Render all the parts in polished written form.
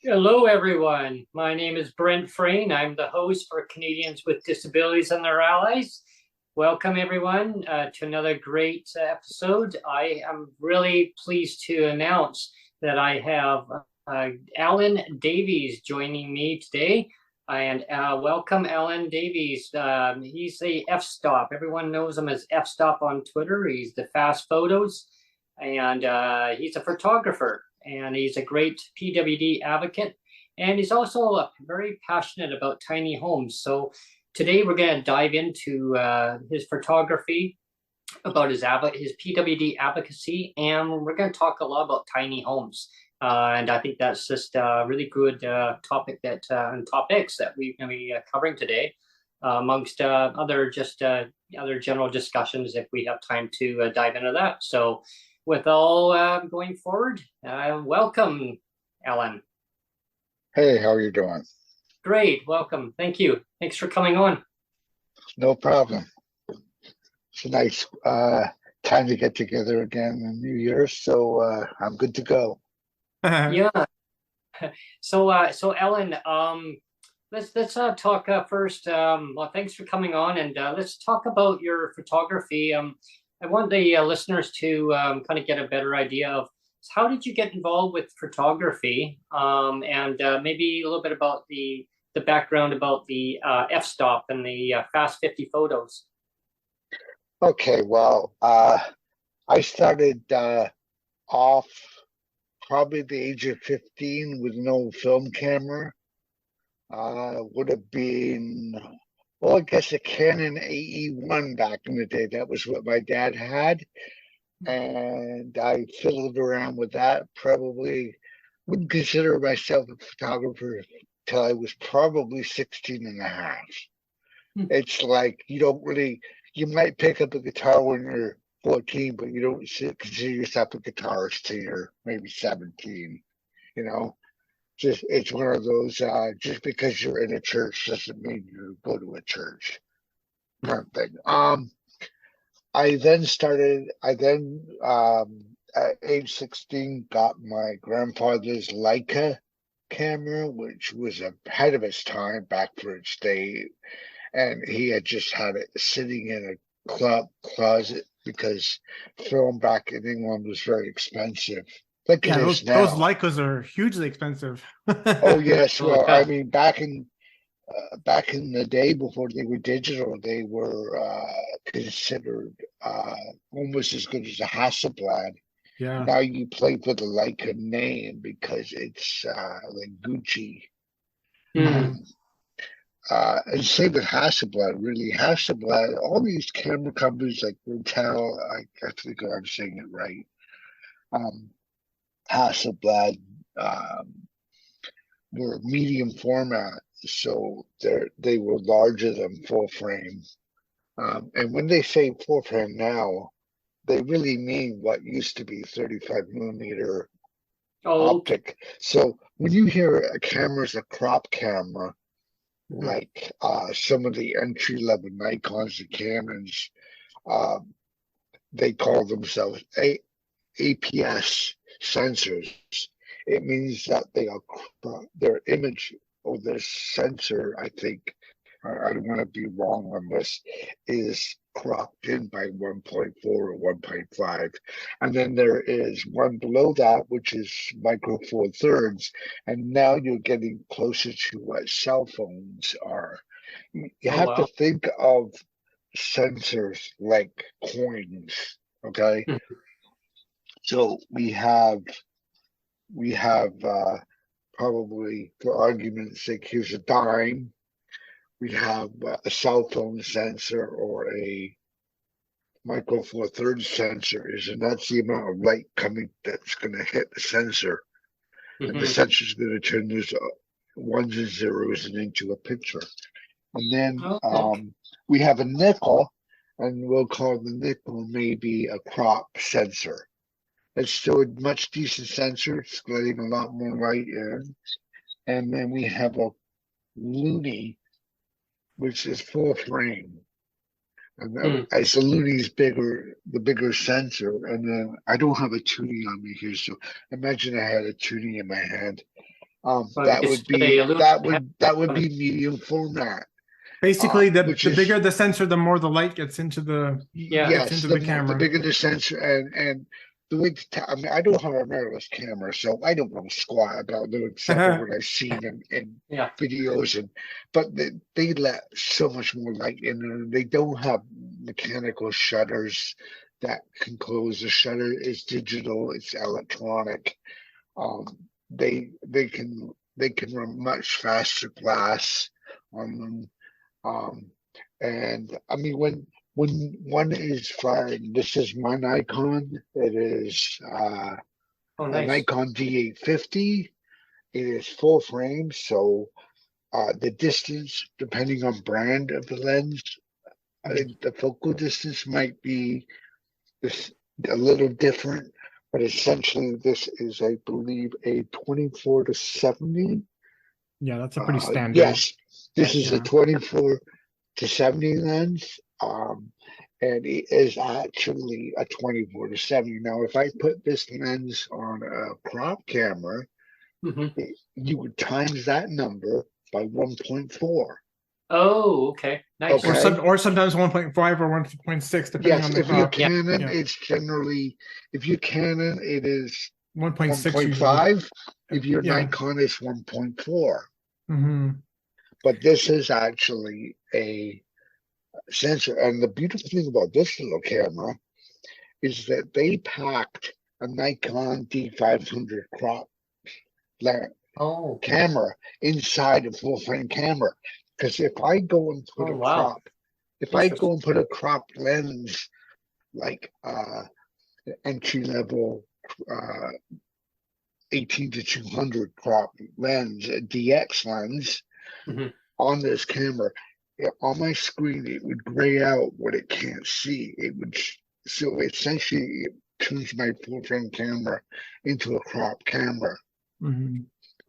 Hello, everyone. My name is Brent Frain. I'm the host for Canadians with Disabilities and Their Allies. Welcome, everyone, to another great episode. I am really pleased to announce that I have Alan Davies joining me today. And welcome, Alan Davies. He's a F-Stop. Everyone knows him as F-Stop on Twitter. He's the Fast Photos, and he's a photographer. And he's a great PWD advocate, and he's also very passionate about tiny homes. So today we're going to dive into his photography, about his PWD advocacy, and we're going to talk a lot about tiny homes. And I think that's just a really good topic and topics that we're going to be covering today, amongst other general discussions if we have time to dive into that. So with all going forward, welcome, Alan. Hey, how are you doing? Great, welcome. Thank you. Thanks for coming on. No problem. It's a nice time to get together again in New Year, so I'm good to go. Yeah. So Alan, let's talk first. Well, thanks for coming on, and let's talk about your photography. I want the listeners to kind of get a better idea of how did you get involved with photography, and maybe a little bit about the background about the F-Stop and the Fast 50 photos. Okay, well, I started off probably the age of 15 with an old film camera. Would have been, well, I guess a Canon AE1 back in the day. That was what my dad had. And I fiddled around with that. Probably wouldn't consider myself a photographer till I was probably 16 and a half. It's like you might pick up a guitar when you're 14, but you don't consider yourself a guitarist till you're maybe 17, you know? It's one of those, just because you're in a church doesn't mean you go to a church kind of thing. I then at age 16 got my grandfather's Leica camera, which was ahead of its time back for its day. And he had just had it sitting in a closet because film back in England was very expensive. Like yeah, it those is now. Leicas are hugely expensive. Oh yes, well, I mean, back in the day before they were digital, they were considered almost as good as a Hasselblad. Yeah. Now you play for the Leica name because it's like Gucci. And same with Hasselblad, really. Hasselblad, all these camera companies like Intel, I think I'm saying it right. Hasselblad were medium format, so they were larger than full frame. And when they say full frame now, they really mean what used to be 35 millimeter optic. So when you hear a camera's a crop camera, like some of the entry level Nikons and Canons, they call themselves APS sensors. It means that their image or their sensor, I think, I don't want to be wrong on this, is cropped in by 1.4 or 1.5. And then there is one below that, which is micro four thirds. And now you're getting closer to what cell phones are. You have to think of sensors like coins. Okay, Mhm. so we have probably, for argument's sake, here's a dime. We have a cell phone sensor or a micro four thirds sensor is, and that's the amount of light coming that's going to hit the sensor, and the Mhm. sensor is going to turn those ones and zeros and into a picture. And then Okay. we have a nickel, and we'll call the nickel maybe a crop sensor. It's still a much decent sensor. It's letting a lot more light in. And then we have a loony, which is full frame. And Mm. as the loony's bigger, the bigger sensor. And then I don't have a tuning on me here, so imagine I had a tuning in my hand. Well, That it's would the be aluminum that would be medium format. Basically, Which the is bigger the sensor, the more the light gets into Yeah. yes, the the camera. bigger the sensor, and the way I mean, I don't have a mirrorless camera, so I don't know squat about them except for what I've seen in Yeah. videos, but they let so much more light in, and they don't have mechanical shutters that can close. The shutter is digital, it's electronic. Um, they can run much faster glass on them. Um, and I mean, when one is firing, this is my Nikon. It is Oh, a nice. Nikon D850. It is full frame, so the distance, depending on brand of the lens, the focal distance might be this a little different. But essentially, this is, I believe, a 24 to 70. Yeah, that's a pretty standard. Yes, this is a Yeah. 24 to 70 lens, and it is actually a 24 to 70. Now, if I put this lens on a crop camera, Mhm. you would times that number by 1.4. Oh, okay. Nice. Okay. Or sometimes 1.5 or 1.6, depending Yes, on the if you're crop. Yeah. Canon, Yeah, it's generally, if you're Canon, it is 1.6 usually. 1.5. If you're Yeah. Nikon, it's 1.4. Hmm. But this is actually a sensor. And the beautiful thing about this little camera is that they packed a Nikon D500 crop Oh. camera inside a full frame camera. Because if I go and put Oh, a wow. crop, if I go Interesting. and put a crop lens like entry level uh 18 to 200 crop lens, a DX lens Mhm. on this camera, on my screen, it would gray out what it can't see. It would, so essentially, it turns my full frame camera into a crop camera, Hmm.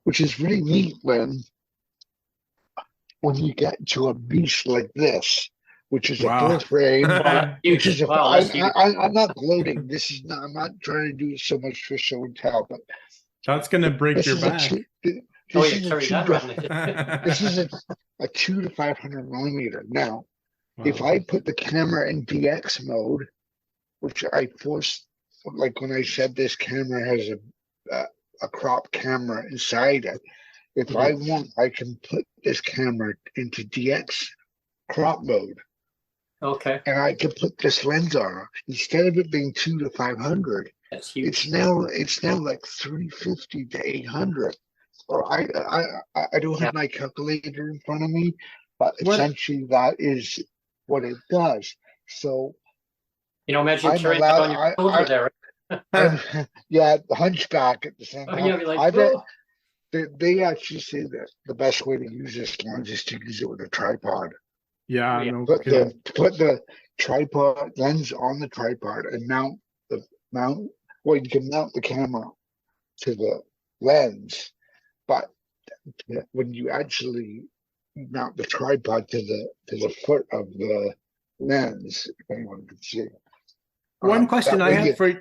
which is really neat when you get to a beast like this, which is a full Wow. frame, Well, that's which huge. is a. Wow, that's huge. I'm not gloating. This is not. I'm not trying to do it so much for show and tell, but That's gonna break this your is a back. two. Oh, This you is a carry two that to. around with you. This is a 2 to 500 millimeter. Now, if Wow. I put the camera in DX mode, which I forced, like when I said this camera has a crop camera inside it, if I Mhm. want, I can put this camera into DX crop mode, Okay. and I can put this lens on it. Instead of it being 2 to 500, That's it's huge. now like 350 to 800. Or I don't Yeah. have my calculator in front of me, but What essentially that is what it does. So Imagine I'm carrying that allowed. on your shoulder there. I'm yeah, the hunchback at the same Oh, time. yeah, be like, I've oh, they actually say that the best way to use this lens is to use it with a tripod. Yeah, yeah. no Put kidding. the tripod lens on the tripod and the mount. Well, you can mount the camera to the lens, but when you actually mount the tripod to the foot of the lens, if anyone can see, One question that I way had you for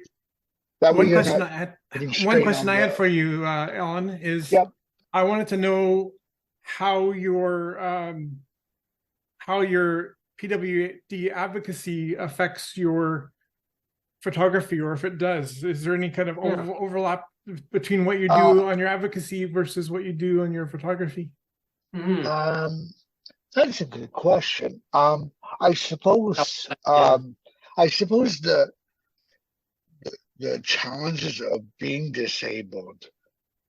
that way one you're question not I had hitting one straight question on I had the. for you, Ellen, is Yep. I wanted to know how your PWD advocacy affects your photography, or if it does. Is there any kind of Yeah. overlap between what you Uh, do on your advocacy versus what you do on your photography? Mhm. um, That's a good question. I suppose Yeah. I suppose the challenges of being disabled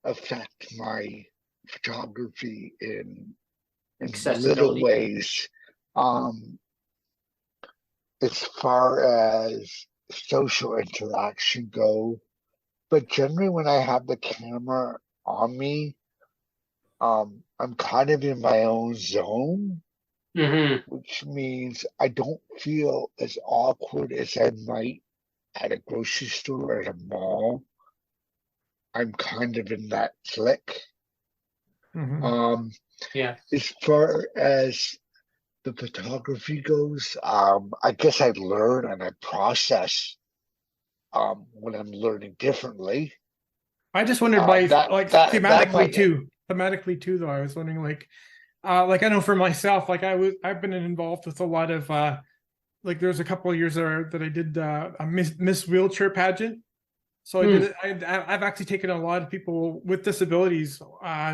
affect my photography in little Accessibility. ways. Um, as far as social interaction go, but generally when I have the camera on me, I'm kind of in my own zone, Hmm. which means I don't feel as awkward as I might at a grocery store or at a mall. I'm kind of in that clique. Hmm. Um, Yeah. as far as the photography goes, I guess I learn and I process when I'm learning differently. I just wondered by like That might thematically too, though. I was wondering like I know for myself, like I've been involved with a lot of like there was a couple of years there that I did a Miss Wheelchair pageant. So I did Mm. it. I've actually taken a lot of people with disabilities,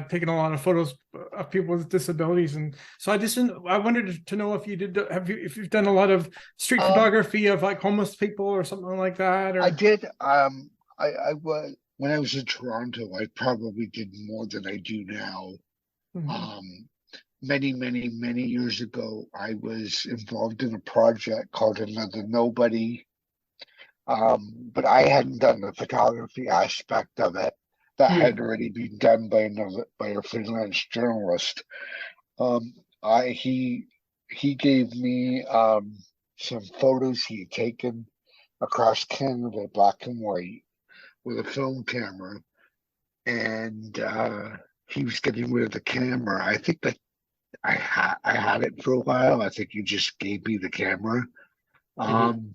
taken a lot of photos of people with disabilities, and so I wanted to know if you did if you've done a lot of street um photography of like homeless people or something like that, I or. did I was when I was in Toronto, I probably did more than I do now. Mhm. Um many years ago, I was involved in a project called Another Nobody. But I hadn't done the photography aspect of it. That Mm. had already been done by a freelance journalist. Um, I he gave me some photos he had taken across Canada, black and white, with a film camera, and he was getting rid of the camera. I think that I had it for a while. I think he just gave me the camera. Hmm. Um,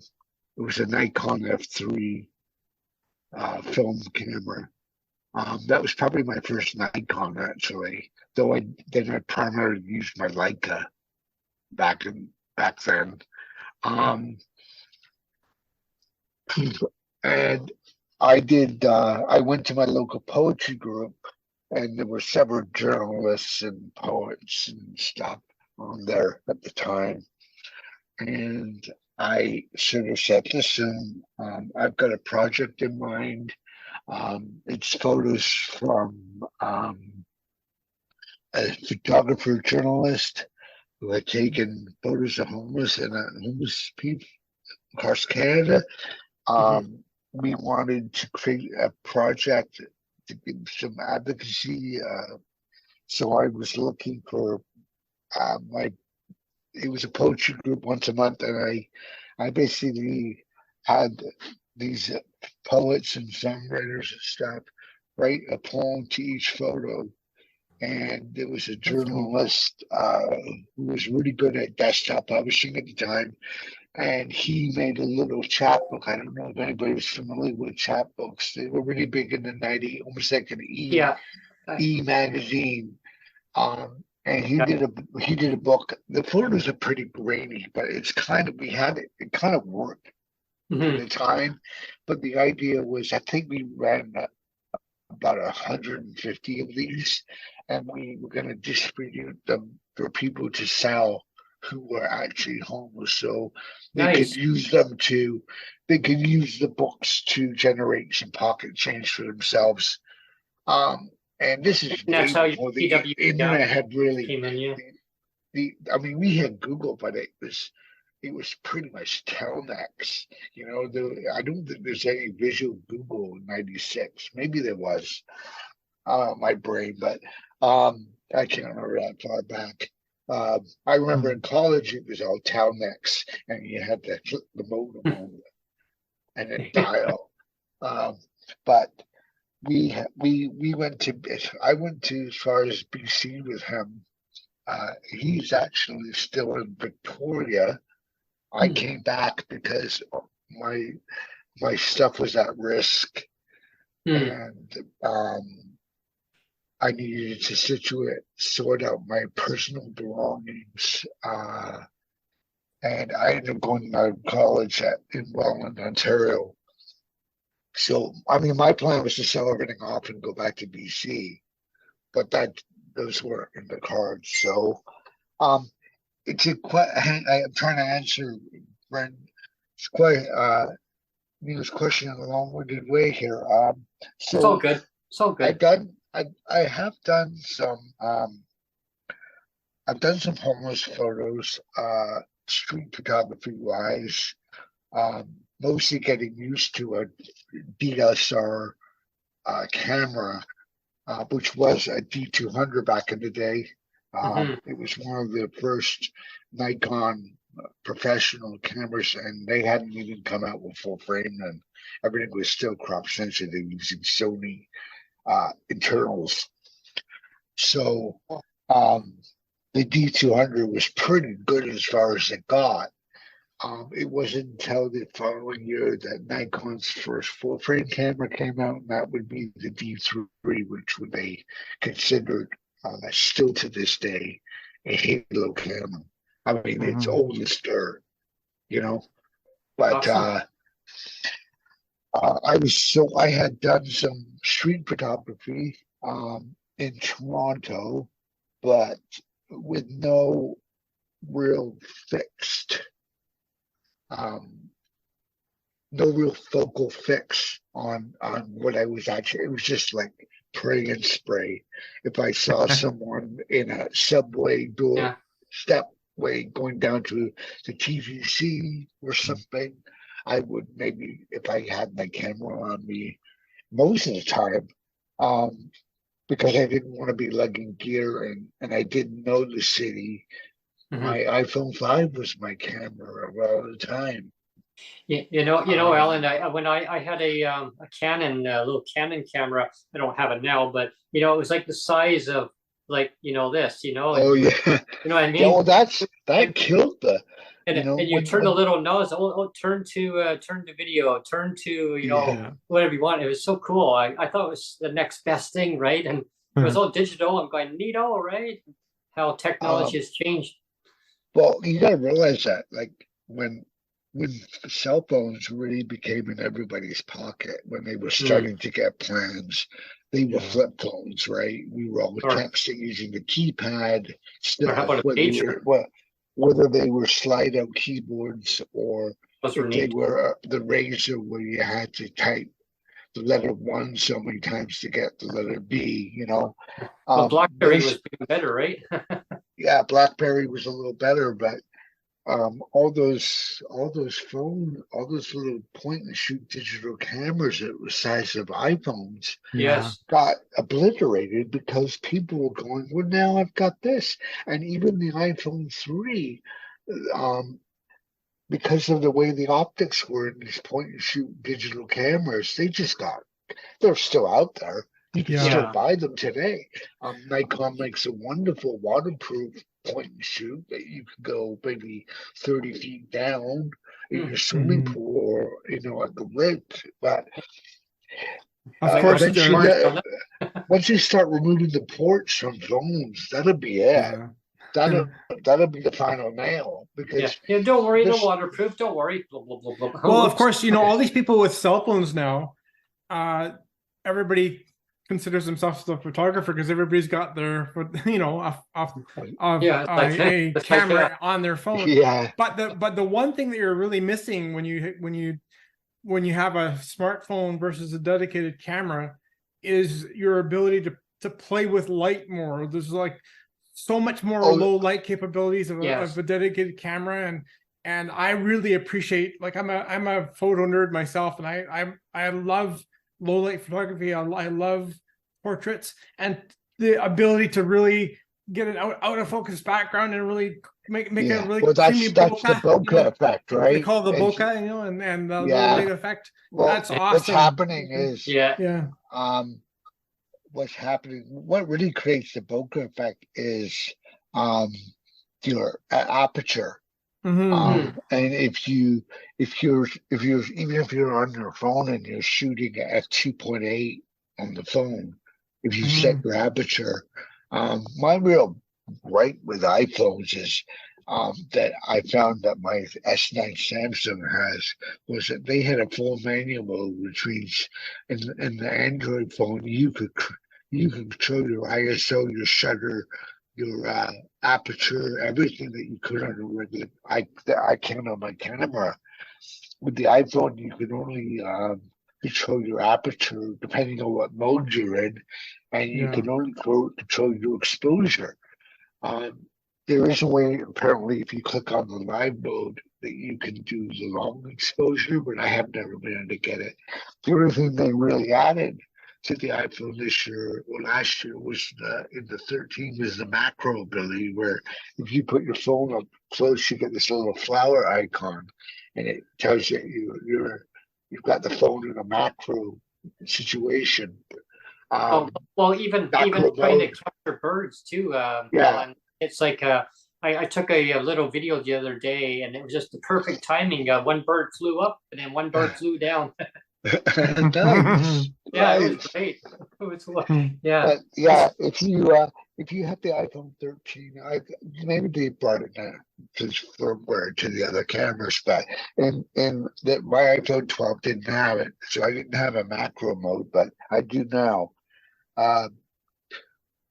it was a Nikon F3 film camera. That was probably my first Nikon actually, though I primarily used my Leica back in back then. Um, and I went to my local poetry group, and there were several journalists and poets and stuff on there at the time. And I sort of said, listen, I've got a project in mind. It's photos from a photographer journalist who had taken photos of homeless people across Canada. Hmm. We wanted to create a project to give some advocacy. So I was looking for my. It was a poetry group once a month, and I basically had these poets and songwriters and stuff write a poem to each photo. And there was a That's cool. journalist who was really good at desktop publishing at the time, and he made a little chapbook. I don't know if anybody was familiar with chapbooks. They were really big in the '90s, almost like an Yeah. Uh, e magazine. And yeah. he did a book. The photos are pretty grainy, but it's kind of we had it. It kind of worked for Hmm. the time. But the idea was, I think we ran about 150 of these, and we were going to distribute them for people to sell who were actually homeless, so they could Nice. use them to, they could use the books to generate some pocket change for themselves. And this is And that's way how your before the PWI internet had really came in. Yeah. I mean, we had Google, but it was pretty much Telnex. I don't think there's any visual Google in '96. Maybe there was, my brain, but I can't remember that far back. I remember in Mhm. college it was all Telnex, and you had to flip the modem on and then dial. Um, but we went to I went to as far as BC with him. He's actually still in Victoria. I Hmm. came back because my my stuff was at risk, Mm. and I needed to sort out my personal belongings. And I ended up going to college in Welland, Ontario. So, I mean, my plan was to sell everything off and go back to BC, but those weren't in the cards. So, um, it's a quite. I'm trying to answer Brent. It's quite Neil's question in a long-winded way here. It's all So good. It's all good. I have done some. I've done some homeless photos, street photography wise. Mostly getting used to a DSLR camera, which was a D200 back in the day. It was one of the first Nikon professional cameras, and they hadn't even come out with full frame, and everything was still crop sensitive using Sony internals. So the D200 was pretty good as far as it got. It wasn't until the following year that Nikon's first full frame camera came out, and that would be the D3, which would they considered still to this day a halo camera. I mean, it's old as dirt, you know. But Awesome. I had done some street photography in Toronto, but with no real fixed no real focal fix on what I was actually. It was just like pray and spray. If I saw someone in a subway door stepway going down to the TVC or something, I would maybe, if I had my camera on me most of the time, because I didn't want to be lugging gear and I didn't know the city. My iPhone 5 was my camera all the time. You know, Alan. I had a Canon, little Canon camera. I don't have it now, but it was like the size of this. Oh yeah. You know what I mean? Yeah, well, that killed the. And you turn the little nose. Turn to video. Turn to whatever you want. It was so cool. I thought it was the next best thing, right? And it was all digital. I'm going neato, right? How technology has changed. Well, you got to realize that, like when cell phones really became in everybody's pocket, when they were starting to get plans, they were flip phones, right? We were all texting using the keypad stuff, whether they were slide out keyboards or if they were the Razor, where you had to type the letter 1 so many times to get the letter B. Well, BlackBerry was better, right? Yeah, BlackBerry was a little better, but all those little point and shoot digital cameras that were the size of iPhones got obliterated because people were going, well, now I've got this. And even the iPhone 3, because of the way the optics were in these point and shoot digital cameras, they're still out there. You can still buy them today. Nikon makes a wonderful waterproof point and shoot that you can go maybe 30 feet down in your swimming pool or at the lake. But of course, once you start removing the ports from phones, that'll be it. That'll be the final nail. Because don't worry, the waterproof. Don't worry. Blah, blah, blah, blah. Well, of course, all these people with cell phones now. Everybody considers themselves a photographer because everybody's got their a camera on their phone. But the one thing that you're really missing when you have a smartphone versus a dedicated camera is your ability to play with light more. There's like so much more low light capabilities of a dedicated camera, and I really appreciate, like, I'm a photo nerd myself, and I love low light photography. I love portraits, and the ability to really get an out of focus background and really make it really. Well, that's the bokeh effect, right? They call it the bokeh, and the low light effect. Well, that's awesome. What's happening is what's happening. What really creates the bokeh effect is your aperture. And if you're even if you're on your phone and you're shooting at 2.8 on the phone, if you set your aperture, my real gripe with iPhones is that I found that my S9 Samsung has was that they had a full manual mode, which means in the Android phone you could control your ISO, your shutter, your aperture, everything that you could on a regular. I can on my camera. With the iPhone, you can only control your aperture depending on what mode you're in, and you Yeah. can only control your exposure. Um, there is a way, apparently, if you click on the live mode, that you can do the long exposure, but I have never been able to get it. The only thing they really added to the iPhone this year or last year was in the 13 was the macro ability, where if you put your phone up close, you get this little flower icon, and it tells you you've got the phone in a macro situation. Oh, well, even Macro trying to mode. capture birds too, Yeah. Alan. It's like I took a little video the other day, and it was just the perfect timing. One bird flew up, and then one bird flew down. Nice. Yeah, it was Nice. great. It was yeah. But yeah, if you have the iPhone 13, maybe they brought it down to firmware to the other cameras, but in that my iPhone 12 didn't have it, so I didn't have a macro mode, but I do now. Um,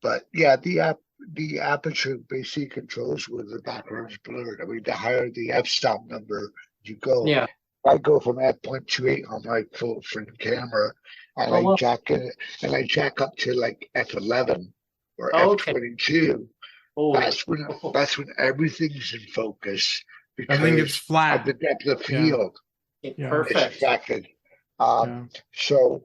but yeah, the aperture basically controls where the background's blurred. I mean, the higher the f-stop number you go, Yeah. I go from f.28 on my full frame camera, and Oh I well. jack it, and I jack up to like f11 or Oh, okay. f22. Oh. That's when everything's in focus Everything gets because of the flat. depth of Yeah. field Yeah. is Perfect. affected. Yeah. So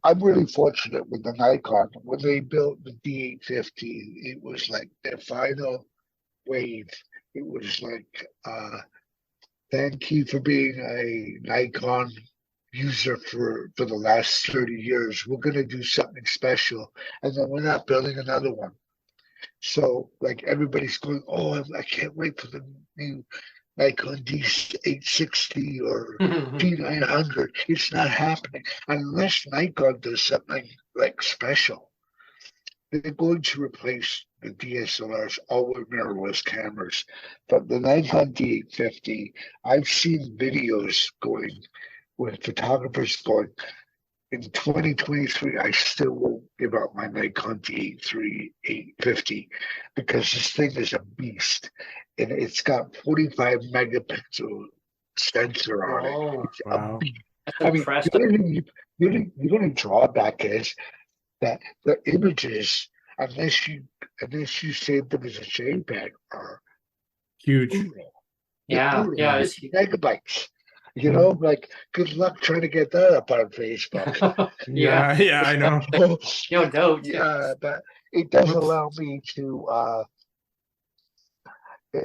I'm really fortunate with the Nikon. When they built the D850, it was like their final wave. It was like, thank you for being a Nikon user for the last 30 years. We're going to do something special. And then we're not building another one. So, like, everybody's going, oh, I can't wait for the new Nikon D860 or D900. It's not happening unless Nikon does something like special. They're going to replace the DSLRs, all with mirrorless cameras. But the Nikon D850, I've seen videos going with photographers going, in 2023, I still won't give up my Nikon D850 because this thing is a beast, and it's got 45 megapixel sensor on it. Whoa. It's a Wow. beast. That's I mean, impressive. the only drawback is that the images, unless you save them as a JPEG, are Huge. brutal. They're Yeah. brutal. Yeah. 50 megabytes. You Yeah. know, like, good luck trying to get that up on Facebook. Yeah. Yeah. Yeah. I know. No doubt. Yeah, but it does allow me to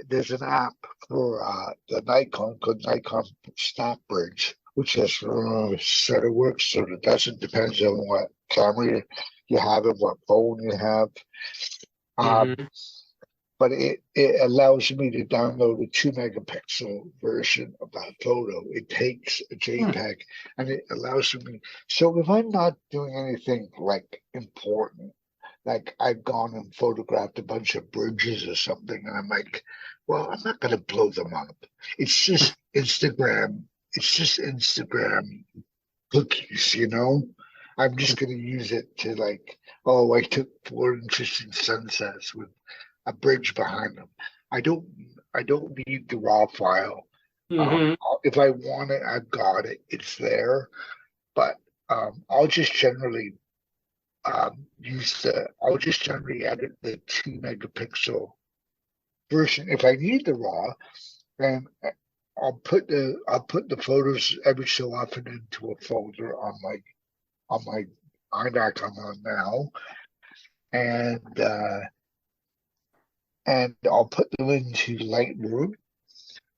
there's an app for the Nikon called Nikon Snap Bridge, which has sort of works, sort of doesn't, depends on what camera you have and what phone you have. Mhm. But it allows me to download a 2 megapixel version of that photo. It takes a JPEG and it allows me. So if I'm not doing anything like important, like I've gone and photographed a bunch of bridges or something, and I'm like, well, I'm not going to blow them up. It's just Instagram. It's just Instagram cookies, you know? I'm just going to use it to like, oh, I took 4 interesting sunsets with a bridge behind them. I don't, I don't need the raw file. Mhm. If I want it, I've got it. It's there. But I'll just generally I'll just generally edit the 2 megapixel version. If I need the raw, then I'll put the photos every so often into a folder on my iMac I'm on now, and uh, and I'll put them into Lightroom.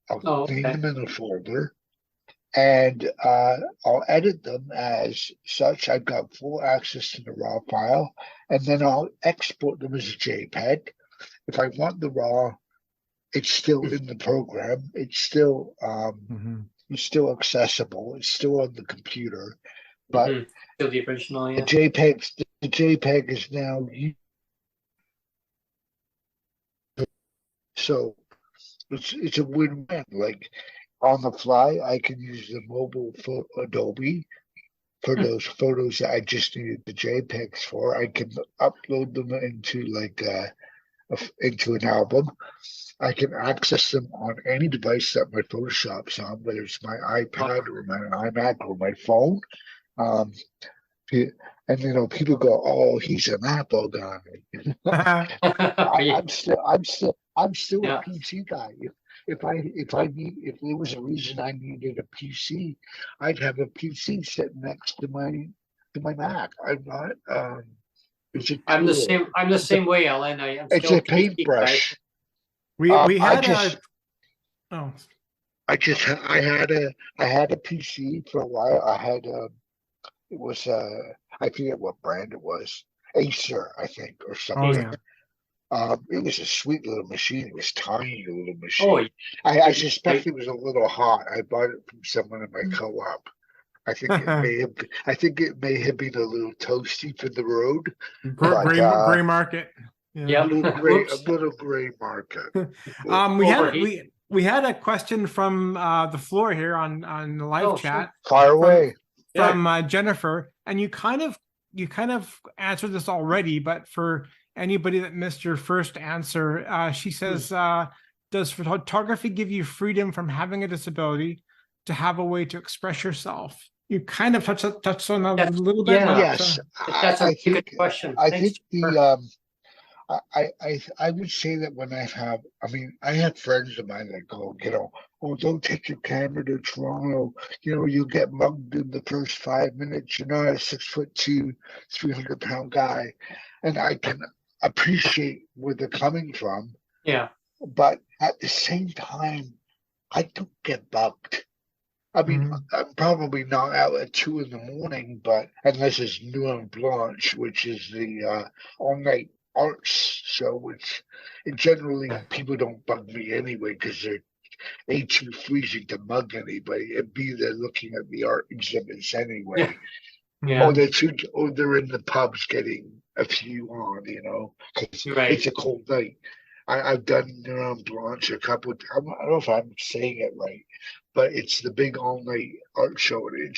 I'll Oh, name okay. them in a folder, and I'll edit them as such. I've got full access to the raw file, and then I'll export them as a JPEG. If I want the raw, it's still in the program. It's still accessible. It's still on the computer, but Still the original, yeah. The JPEG is now so it's a win-win. Like on the fly, I can use the mobile for Adobe, for those photos that I just needed the JPEGs for. I can upload them into into an album. I can access them on any device that my Photoshop's on, whether it's my iPad or my iMac or my phone. Um, and people go, "Oh, he's an Apple guy." I'm still a PC guy. If there was a reason I needed a PC, I'd have a PC sitting next to my Mac. I'm not. It's a tool. I'm the same way, Ellen. It's a paintbrush. We had I had a PC for a while. It was I forget what brand it was, Acer, I think, or something. It was a sweet little machine. It was tiny little machine. I suspect it was a little hot. I bought it from someone in my co-op. I think it may have been a little toasty for the road. Gray market. Yeah, a little gray market. We had a question from the floor here on the live chat. Fire away. From Jennifer, and you kind of answered this already, but for anybody that missed your first answer, she says, does photography give you freedom from having a disability to have a way to express yourself? You kind of touched on that a little bit. Yes, that's a good question. I think I would say that when I have friends of mine that go, oh, don't take your camera to Toronto. You'll get mugged in the first 5 minutes. You're not a 6'2", 300-pound guy. And I can appreciate where they're coming from. Yeah. But at the same time, I don't get bugged. I'm probably not out at 2 a.m, but unless it's Nuit Blanche, which is the all-night arts show, which generally people don't bug me anyway because they're A, too freezing to mug anybody, and B, they're looking at the art exhibits anyway. Or they're in the pubs getting a few on, because it's a cold night. I've done Nuit Blanche a couple of times. I don't know if I'm saying it right, but it's the big all-night art show, and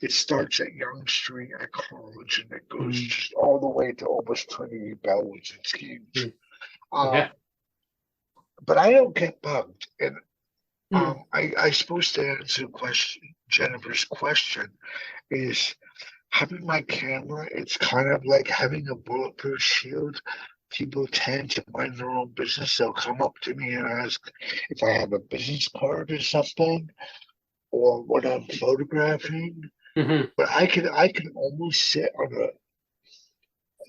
it starts at Yonge Street at College, and it goes just all the way to almost Trinity Bellwoods. It's huge. But I don't get bugged, and I suppose to answer Jennifer's question is having my camera. It's kind of like having a bulletproof shield. People tend to mind their own business. They'll come up to me and ask if I have a business card or something, or what I'm photographing. But I can almost sit on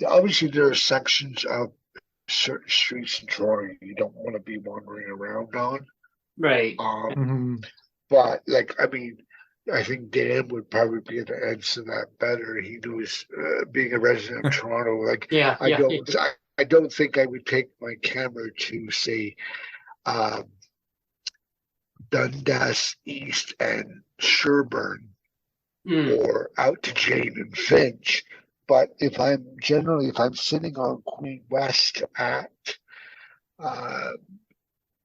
obviously there are sections of certain streets in Toronto you don't want to be wandering around on. Right. But I think Dan would probably be able to answer that better. He knows, being a resident of Toronto, I don't think I would take my camera to, say, Dundas East and Sherbourne or out to Jane and Finch. But if I'm sitting on Queen West at,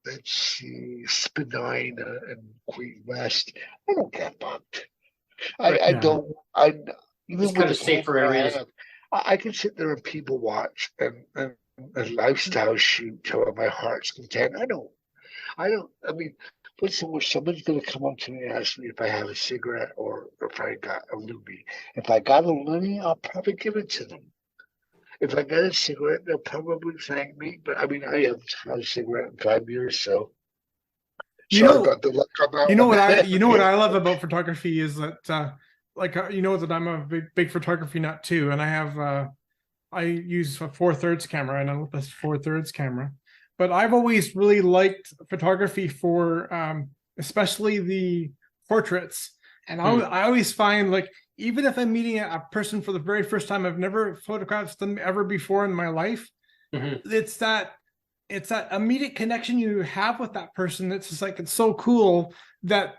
let's see, Spadina and Queen West, I don't get bugged. Even it's kind of safer areas. I can sit there and people watch and lifestyle shoot till my heart's content. Listen, if someone's going to come up to me and ask me if I have a cigarette or if I got a loonie. If I got a loonie, I'll probably give it to them. If I got a cigarette, they'll probably thank me. But I haven't had a cigarette in 5 years, so sorry about the luck on that. You know what I love about photography is that that I'm a big photography nut too, and I use a 4/3 camera, and I love this 4/3 camera. But I've always really liked photography for especially the portraits, and I always find, like, even if I'm meeting a person for the very first time, I've never photographed them ever before in my life. It's that immediate connection you have with that person. It's just like, it's so cool that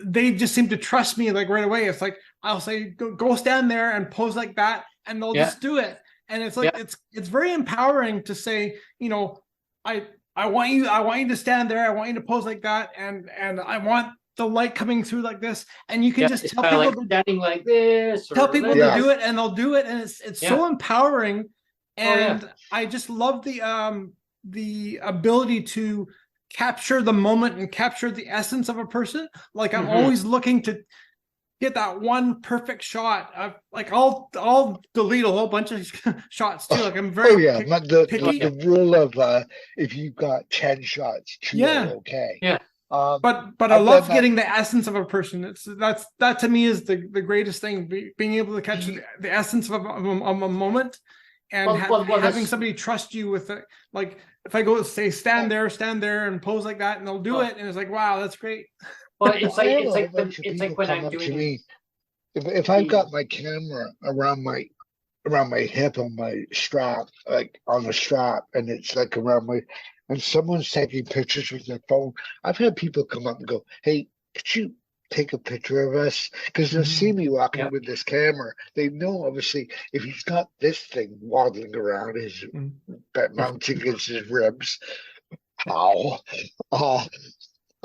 they just seem to trust me, like, right away. It's like, I'll say, go stand there and pose like that, and they'll just do it. And it's like, it's very empowering to say, I want you to stand there. I want you to pose like that. And I want the light coming through like this, and you can Yeah, just it's tell kind of people like standing like this, tell or people this. to do it, and they'll do it, and it's so empowering. And I just love the ability to capture the moment and capture the essence of a person. Like I'm always looking to get that one perfect shot. Like I'll delete a whole bunch of shots too. Like I'm very picky. The rule of if you've got 10 shots, 2 are okay. Yeah. But I love getting the essence of a person. That to me is the greatest thing. Being able to catch the essence of a moment, and having somebody trust you with it. Like if I go say stand there, and pose like that, and they'll do it, and it's like, wow, that's great. Well, it's like when I'm doing. If I've got my camera around my hip on my strap, like on the strap, and it's like around my, and someone's taking pictures with their phone, I've had people come up and go, "Hey, could you take a picture of us?" Because they'll see me walking with this camera. They know, obviously, if he's got this thing waddling around his mounting against his ribs, how?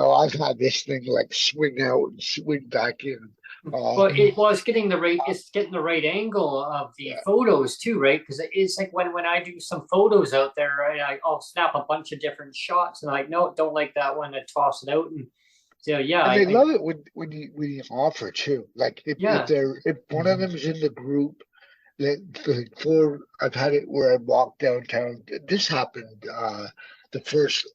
Oh, I've had this thing like swing out and swing back in. It's getting the right angle of the photos too, right? Because it's like when I do some photos out there, right, I'll snap a bunch of different shots, and I'm like, no, don't like that one, I toss it out. And so yeah, and they love it when you offer too. Like if one of them is in the group, before I've had it where I walked downtown. This happened the first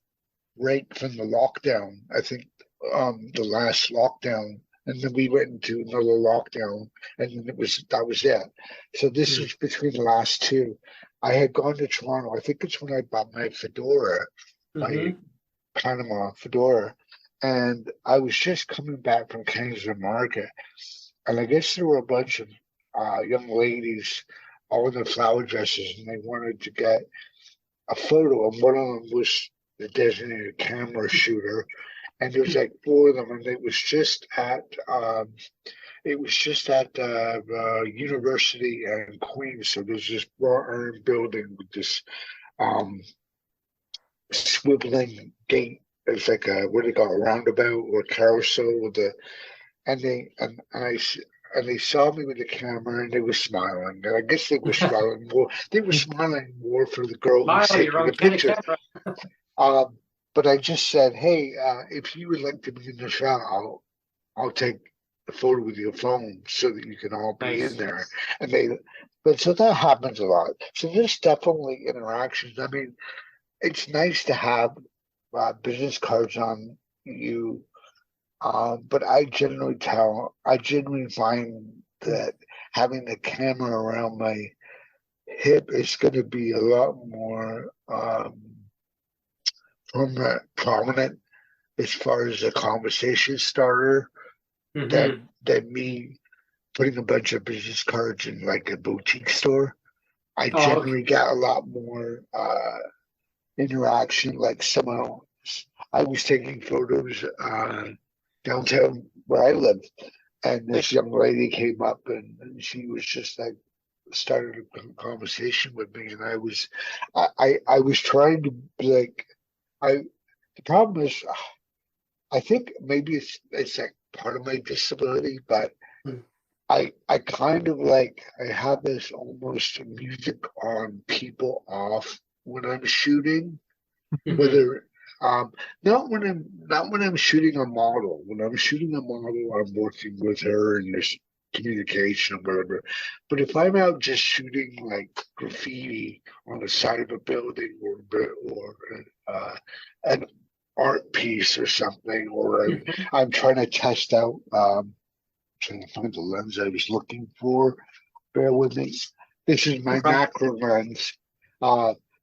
right from the lockdown. I think the last lockdown. And then we went into another lockdown, and then that was it. So this is between the last two. I had gone to Toronto. I think it's when I bought my fedora, my Panama fedora, and I was just coming back from Kingston Market, and I guess there were a bunch of young ladies, all in their flower dresses, and they wanted to get a photo, and one of them was the designated camera shooter. And there's like 4 of them, and it was just at University and Queens. So there's this wrought iron building with this swiveling gate. It's like a what do you call a roundabout or carousel with they saw me with the camera, and they were smiling. And I guess they were smiling more. They were smiling more for the girl who's taking the picture. But I just said, hey, if you would like to be in the shot, I'll take a photo with your phone so that you can all be in there. And so that happens a lot. So there's definitely interactions. I mean, it's nice to have business cards on you, but I generally find that having the camera around my hip is going to be a lot more prominent as far as a conversation starter than me putting a bunch of business cards in like a boutique store. I generally get a lot more interaction. Like I was taking photos downtown where I live, and this young lady came up and she was just like started a conversation with me, and I was trying to like. The problem is, I think maybe it's like part of my disability, but I kind of like I have this almost music on, people off when I'm shooting, whether not when I'm shooting a model. When I'm shooting a model, I'm working with her and there's communication or whatever. But if I'm out just shooting like graffiti on the side of a building or an art piece or something, or I'm trying to test out, trying to find the lens I was looking for. Bear with me. This is my macro lens.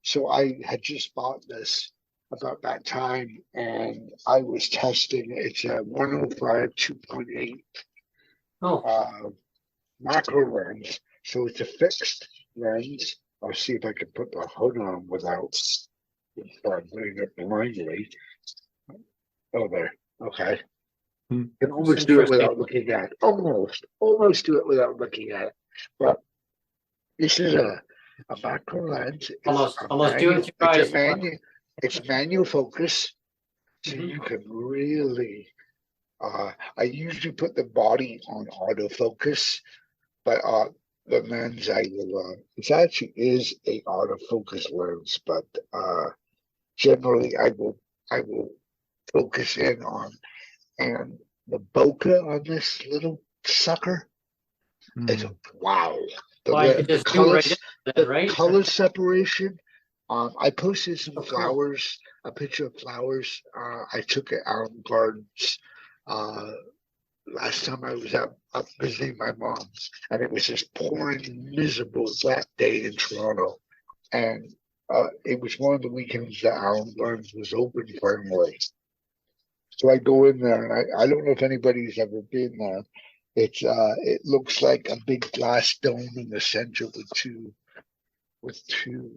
So I had just bought this about that time, and I was testing. It's a 105 2.8 macro lens. So it's a fixed lens. I'll see if I can put the hood on without putting it blindly. Oh, there. Okay. Can almost do it without looking at it. Almost do it without looking at it. But this is a macro lens. Almost do it with your eyes. It's manual focus, so you can really I usually put the body on autofocus, but the lens I will, it actually is a autofocus lens, but generally I will focus in on, and the bokeh on this little sucker is wow. Well, you could The just do right colors, into that, the right? color separation. I posted some Oh, cool. flowers, a picture of flowers. I took at Allen Gardens last time I was up visiting my mom's, and it was just pouring miserable that day in Toronto. And it was one of the weekends that Allen Gardens was open finally. So I go in there, and I don't know if anybody's ever been there. It looks like a big glass dome in the center with two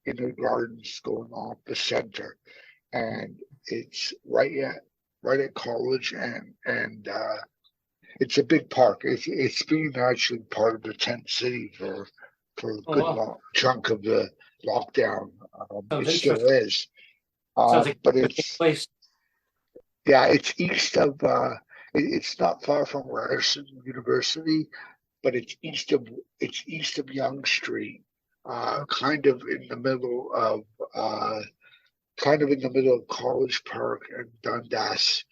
inner gardens going off the center, and it's right at college, and it's a big park. It's been actually part of the tent city for a Oh, good wow. long chunk of the lockdown. Sounds It still interesting. is, Sounds like but a big place. yeah, it's east of. It's not far from Ryerson University, but it's east of Yonge Street, kind of in the middle of College Park and Dundas.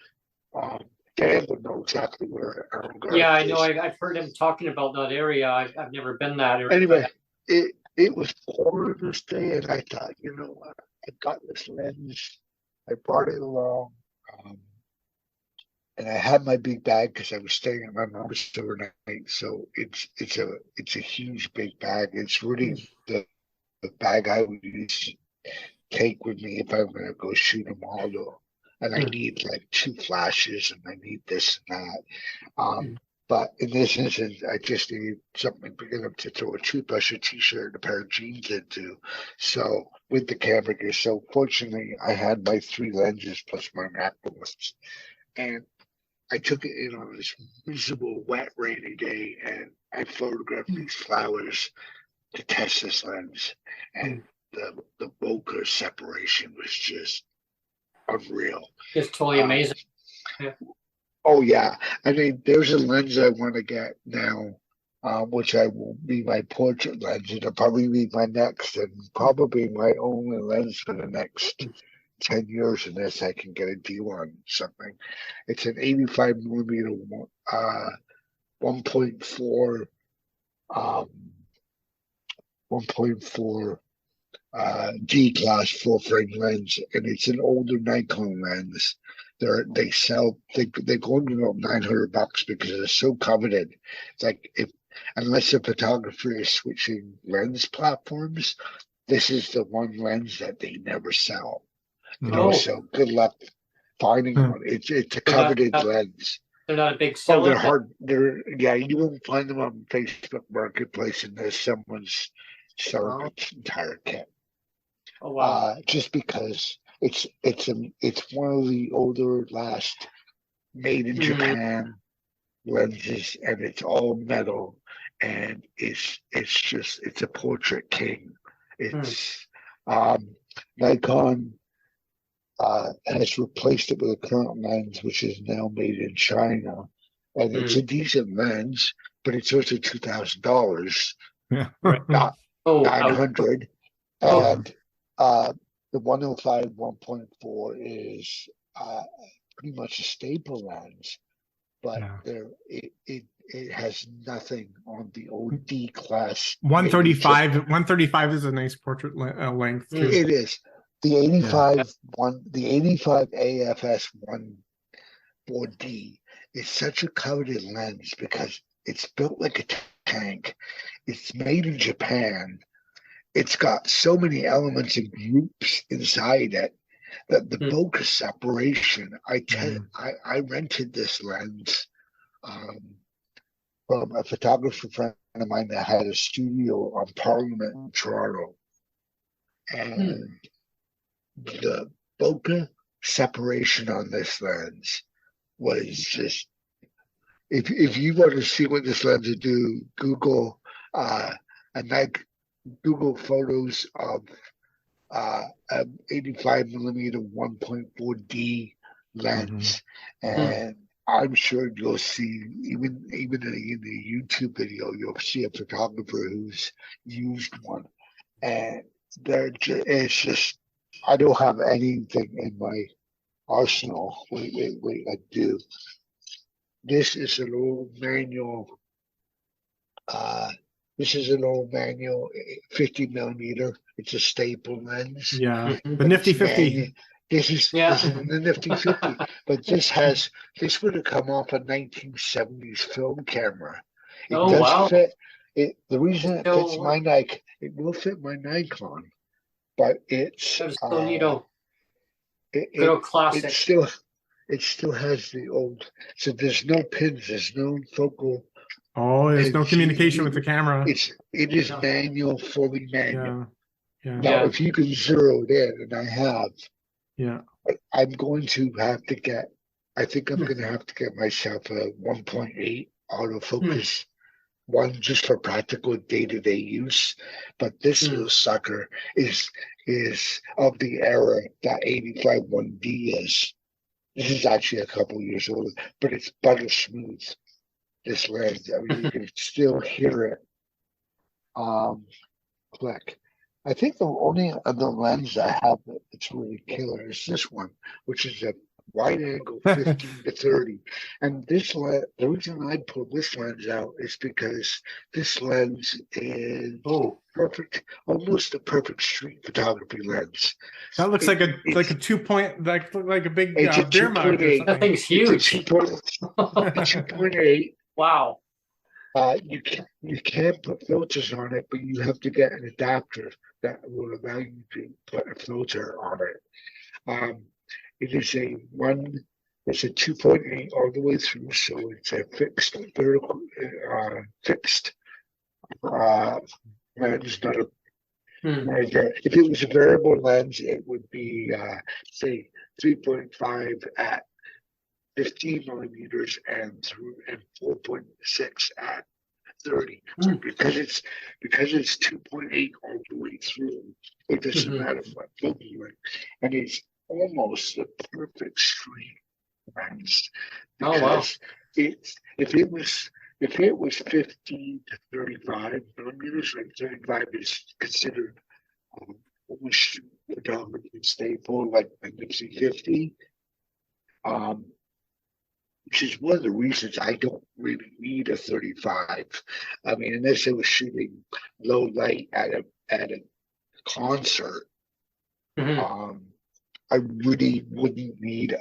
Um, Dan would know exactly where Aaron Yeah, Gardens I know. is. I've heard him talking about that area. I've never been that area, Anyway, but it was pouring this day, and I thought, you know what, I got this lens. I brought it along, um, and I had my big bag because I was staying at my mom's overnight. So it's a huge big bag. It's really the bag I would use take with me if I'm gonna go shoot a model. And I need like two flashes, and I need this and that. But in this instance, I just need something big enough to throw a toothbrush, a t-shirt, and a pair of jeans into. So with the camera gear, so fortunately, I had my three lenses plus my macros, and I took it in on this miserable, wet, rainy day, and I photographed these flowers to test this lens, and the bokeh separation was just unreal. it's totally amazing. Yeah. Oh yeah, I mean, there's a lens I want to get now, which I will be my portrait lens. It'll probably be my next, and probably my only lens for the next 10 years, unless I can get a deal on something. It's an 85 millimeter, 1.4, um, 1.4 D class full frame lens, and it's an older Nikon lens. They go into about $900 because they're so coveted. It's like, if unless a photographer is switching lens platforms, this is the one lens that they never sell. You know, Oh, so good luck finding one. It's a they're not, coveted lens. they're not a big Oh, seller. they're hard. Yeah, you won't find them on Facebook Marketplace unless someone's selling Oh, its entire kit. oh wow. Just because it's one of the older last made in Japan lenses, and it's all metal, and it's a portrait king. It's Nikon has replaced it with a current lens, which is now made in China, and it's a decent lens, but it's also $2,000, Yeah. Right. not Oh, 900, oh, and the 105 1.4 is pretty much a staple lens, but it has nothing on the old D class. 135 is a nice portrait length too. It is the 85 AFS 1.4D is such a coveted lens because it's built like a tank. It's made in Japan. It's got so many elements and groups inside it that the bokeh separation. I rented this lens from a photographer friend of mine that had a studio on Parliament in Toronto, and the bokeh separation on this lens was just. If you want to see what this lens would do, Google Google photos of an 85 millimeter 1.4D lens, and I'm sure you'll see even in the YouTube video, you'll see a photographer who's used one, and it's just I don't have anything in my arsenal. Wait, I do. This is an old manual. This is an old manual, 50 millimeter. It's a staple lens. Yeah, Mhm. the nifty 50. This is the nifty 50, but this would have come off a 1970s film camera. It Oh, does wow. fit. The reason it fits So, my Nikon, it will fit my Nikon, but it's so neato. it, Good old it classic. it still has the old. So there's no pins. There's no focal. Oh, there's no pins. communication with the camera. It is No. manual, fully manual. Yeah. Now, Yeah. if you can zero it in, and I have, Yeah. I'm going to have to get. I think I'm going to have to get myself a 1.8 autofocus one just for practical day-to-day use. But this little sucker is of the era that 85 1D is. This is actually a couple years old, but it's butter smooth. This lens, I mean, you can still hear it click. I think the only other lens I have that's really killer is this one, which is a wide angle 15 to 30. And this lens, the reason I pulled this lens out is because this lens is perfect, almost a perfect street photography lens. That looks like a 2 point, like a big It's a beer mug or 2.8. something. That thing's huge. It's a 2.8. Wow. You can't put filters on it, but you have to get an adapter that will allow you to put a filter on it. It is it's a 2.8 all the way through, so it's a fixed vertical, fixed lens, not a. If it was a variable lens, it would be say 3.5 at 15 millimeters and 4.6 at 30. So because it's 2.8 all the way through, it doesn't matter what film you're in, and it's almost the perfect stream lens. Because if it was 15 to 35 millimeters, like 35 is considered almost photography staple, like the Nixie 50. Which is one of the reasons I don't really need a 35. I mean, unless I was shooting low light at a concert, I really wouldn't need.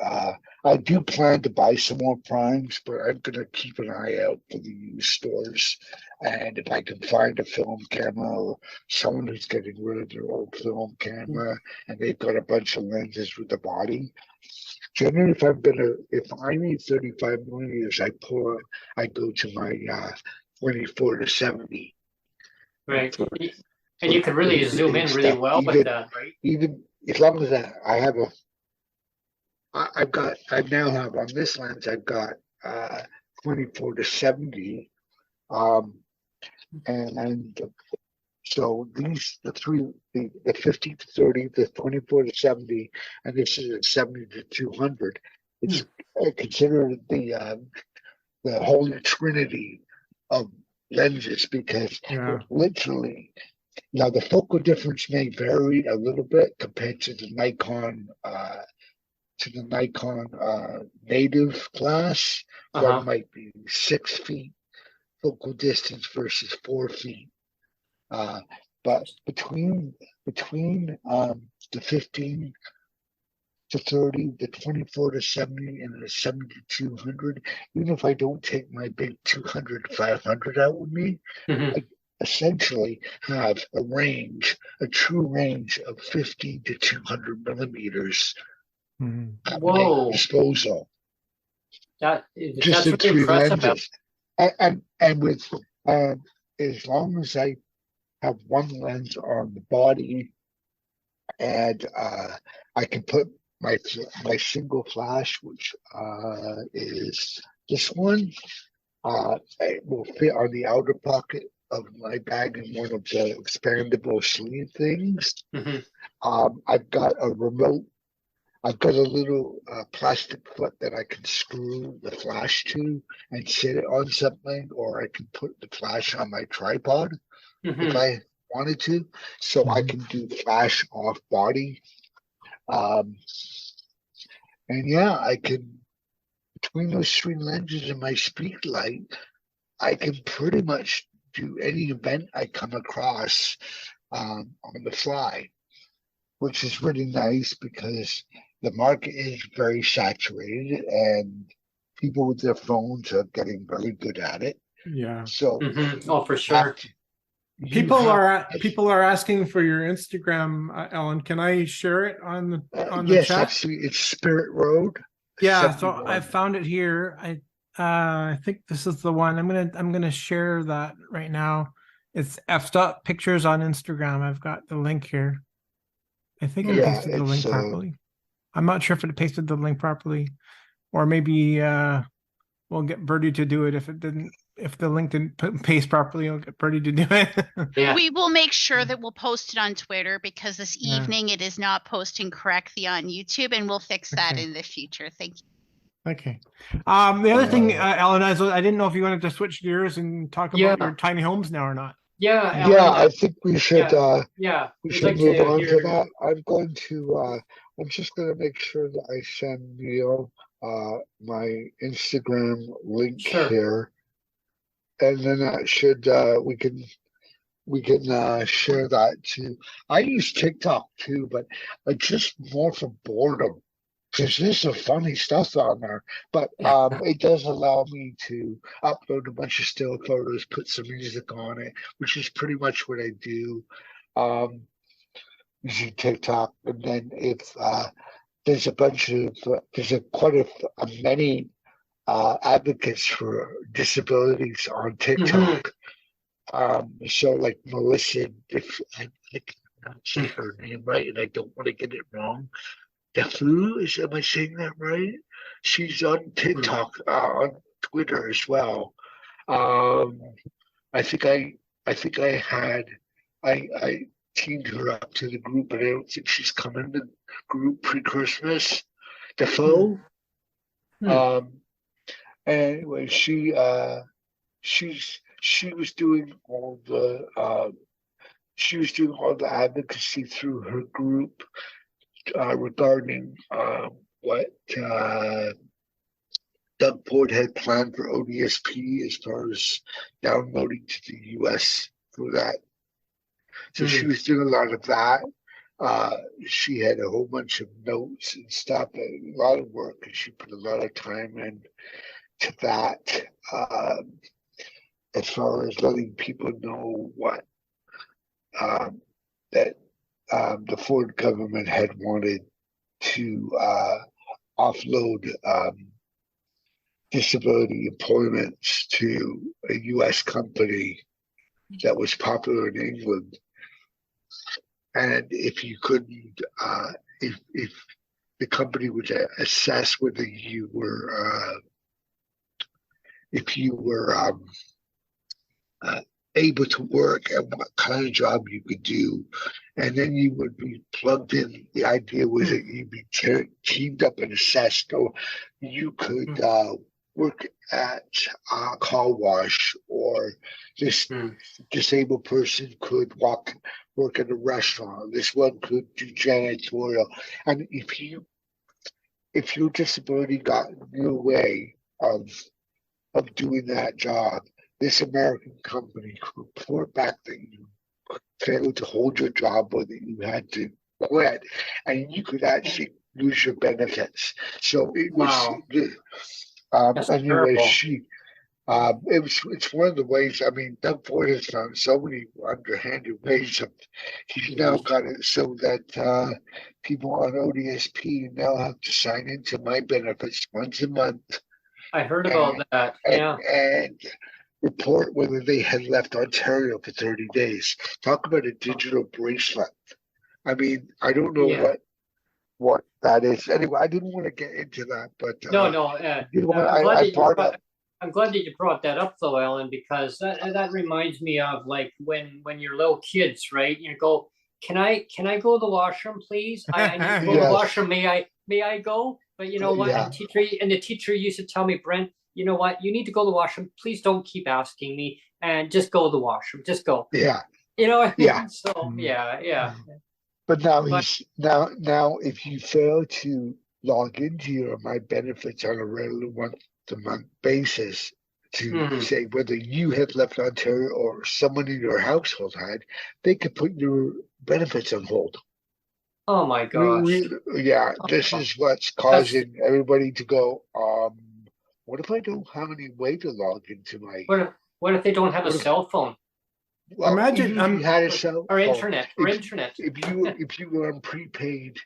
I do plan to buy some more primes, but I'm gonna keep an eye out for the used stores, and if I can find a film camera or someone who's getting rid of their old film camera and they've got a bunch of lenses with the body. Generally, if I need 35 millimeters, I go to my 24 to 70. Right. And you can really zoom in really well with that, right? Even as long as I have I now have on this lens, I've got 24 to 70. And so the 50 to 30, the 24 to 70, and this is at 70 to 200. It's considered the holy trinity of lenses because literally, now the focal difference may vary a little bit compared to the Nikon native class. One might be 6 feet focal distance versus 4 feet. But between the 15 to 30, the 24 to 70, and the 70 to 200, even if I don't take my big 200 500 out with me, I essentially have a true range of 50 to 200 millimeters at my disposal. That's just really three impressive. lenses. And with as long as I have one lens on the body, and I can put my single flash, which is this one. It will fit on the outer pocket of my bag in one of the expandable sleeve things. I've got a remote I've got a little plastic foot that I can screw the flash to and sit it on something, or I can put the flash on my tripod if I wanted to. So I can do flash off body. And yeah, I can, between those three lenses and my speed light, I can pretty much do any event I come across on the fly, which is really nice because the market is very saturated and people with their phones are getting very good at it. Yeah. So oh, for sure. People are asking for your Instagram, Ellen. Can I share it on the yes, chat? actually, it's Spirit Road. Yeah, 71. so I found it here. I think this is the one. I'm gonna share that right now. It's f pictures on Instagram. I've got the link here. I think I pasted the link properly. I'm not sure if it pasted the link properly, or maybe we'll get Birdie to do it if it didn't. If the link didn't paste properly, I'll get Birdie to do it. Yeah. We will make sure that we'll post it on Twitter because this evening it is not posting correctly on YouTube, and we'll fix that in the future. Thank you. Okay. The other thing, Ellen, I didn't know if you wanted to switch gears and talk about your tiny homes now or not. Yeah. Ellen, yeah, I think we should. We should move on to that. I'm going to. I'm just going to make sure that I send Neil my Instagram link here. And then that should we can share that too. I use TikTok too, but just more for boredom because there's some funny stuff on there. But it does allow me to upload a bunch of still photos, put some music on it, which is pretty much what I do using TikTok. And then if there's a bunch of quite a many advocates for disabilities on TikTok. So like Melissa, if I cannot say her name right and I don't want to get it wrong. Defu, am I saying that right? She's on TikTok, on Twitter as well. I think I teamed her up to the group, but I don't think she's coming to the group pre-Christmas. Defoe. Anyway, she was doing all the advocacy through her group regarding what Doug Ford had planned for ODSP as far as downloading to the US for that. So she was doing a lot of that. She had a whole bunch of notes and stuff, a lot of work, and she put a lot of time in to that, as far as letting people know what that the Ford government had wanted to offload disability employments to a U.S. company that was popular in England. And if you couldn't, if the company would assess whether you were able to work and what kind of job you could do, and then you would be plugged in. The idea was that you'd be teamed up and assessed, so you could work at a car wash, or this disabled person could work at a restaurant. This one could do janitorial, and if your disability got in your way of doing that job, this American company could report back that you failed to hold your job or that you had to quit, and you could actually lose your benefits. So it was anyway. It's one of the ways. I mean, Doug Ford has done so many underhanded ways. He's now got it so that people on ODSP now have to sign into my benefits once a month. I heard about that. And report whether they had left Ontario for 30 days. Talk about a digital bracelet. I mean, I don't know what that is. Anyway, I didn't want to get into that, but I'm glad that you brought that up, though, Ellen, because that reminds me of like when you're little kids, right? You go, can I go to the washroom, please? I need to go to the washroom. may I go? But you know what? Yeah. The teacher used to tell me, Brent, you know what? You need to go to the washroom. Please don't keep asking me, and just go to the washroom. Just go. Yeah. You know what I Yeah. mean? So yeah. But now But he's now if you fail to log into your My Benefits on a regular month-to-month basis to say whether you had left Ontario or someone in your household had, they could put your benefits on hold. oh my gosh. This is what's That's causing everybody to go, what if I don't have any way to log into my what if they don't have a what if cell phone well Imagine, even if you had a cell or phone, internet if you were on prepaid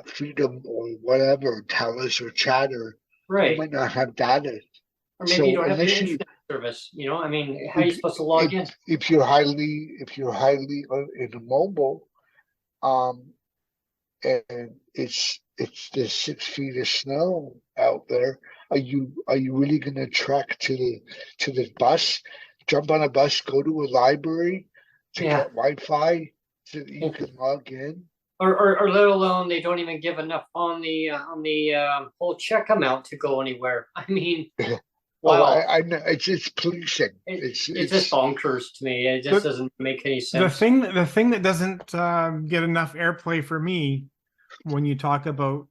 Freedom or whatever, Telus or Chatter, you right? might not have data. Or maybe you So don't have an unless you internet service. You know, I mean, how are you supposed to log in? if you're highly in a mobile, and it's there's 6 feet of snow out there. Are you really gonna trek to the bus, jump on a bus, go to a library to Yeah. get Wi-Fi so that you can log in? Or let alone they don't even give enough on the whole check amount to go anywhere. I mean, Oh, wow, I know it's policing. it's just bonkers to me. It just doesn't make any sense. the thing that doesn't get enough airplay for me when you talk about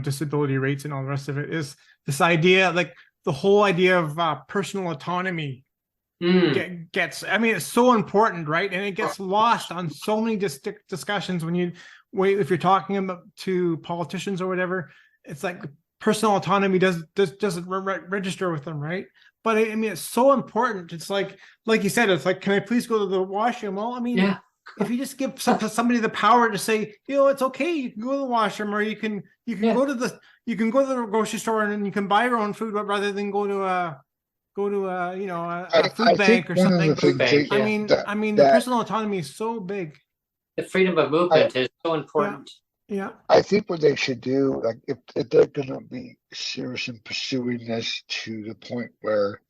disability rates and all the rest of it is this idea, like the whole idea of personal autonomy gets, I mean, it's so important, right? And it gets lost on so many discussions if you're talking about to politicians or whatever. It's like personal autonomy doesn't register with them, right? But I mean, it's so important. It's like you said, it's like, can I please go to the washroom? Well, I mean, if you just give somebody the power to say, it's okay, you can go to the washroom, or you can go to the grocery store and you can buy your own food, rather than go to a food bank or something. I mean, the personal autonomy is so big. The freedom of movement is so important. Yeah. I think what they should do, like if they're gonna be serious in pursuing this to the point where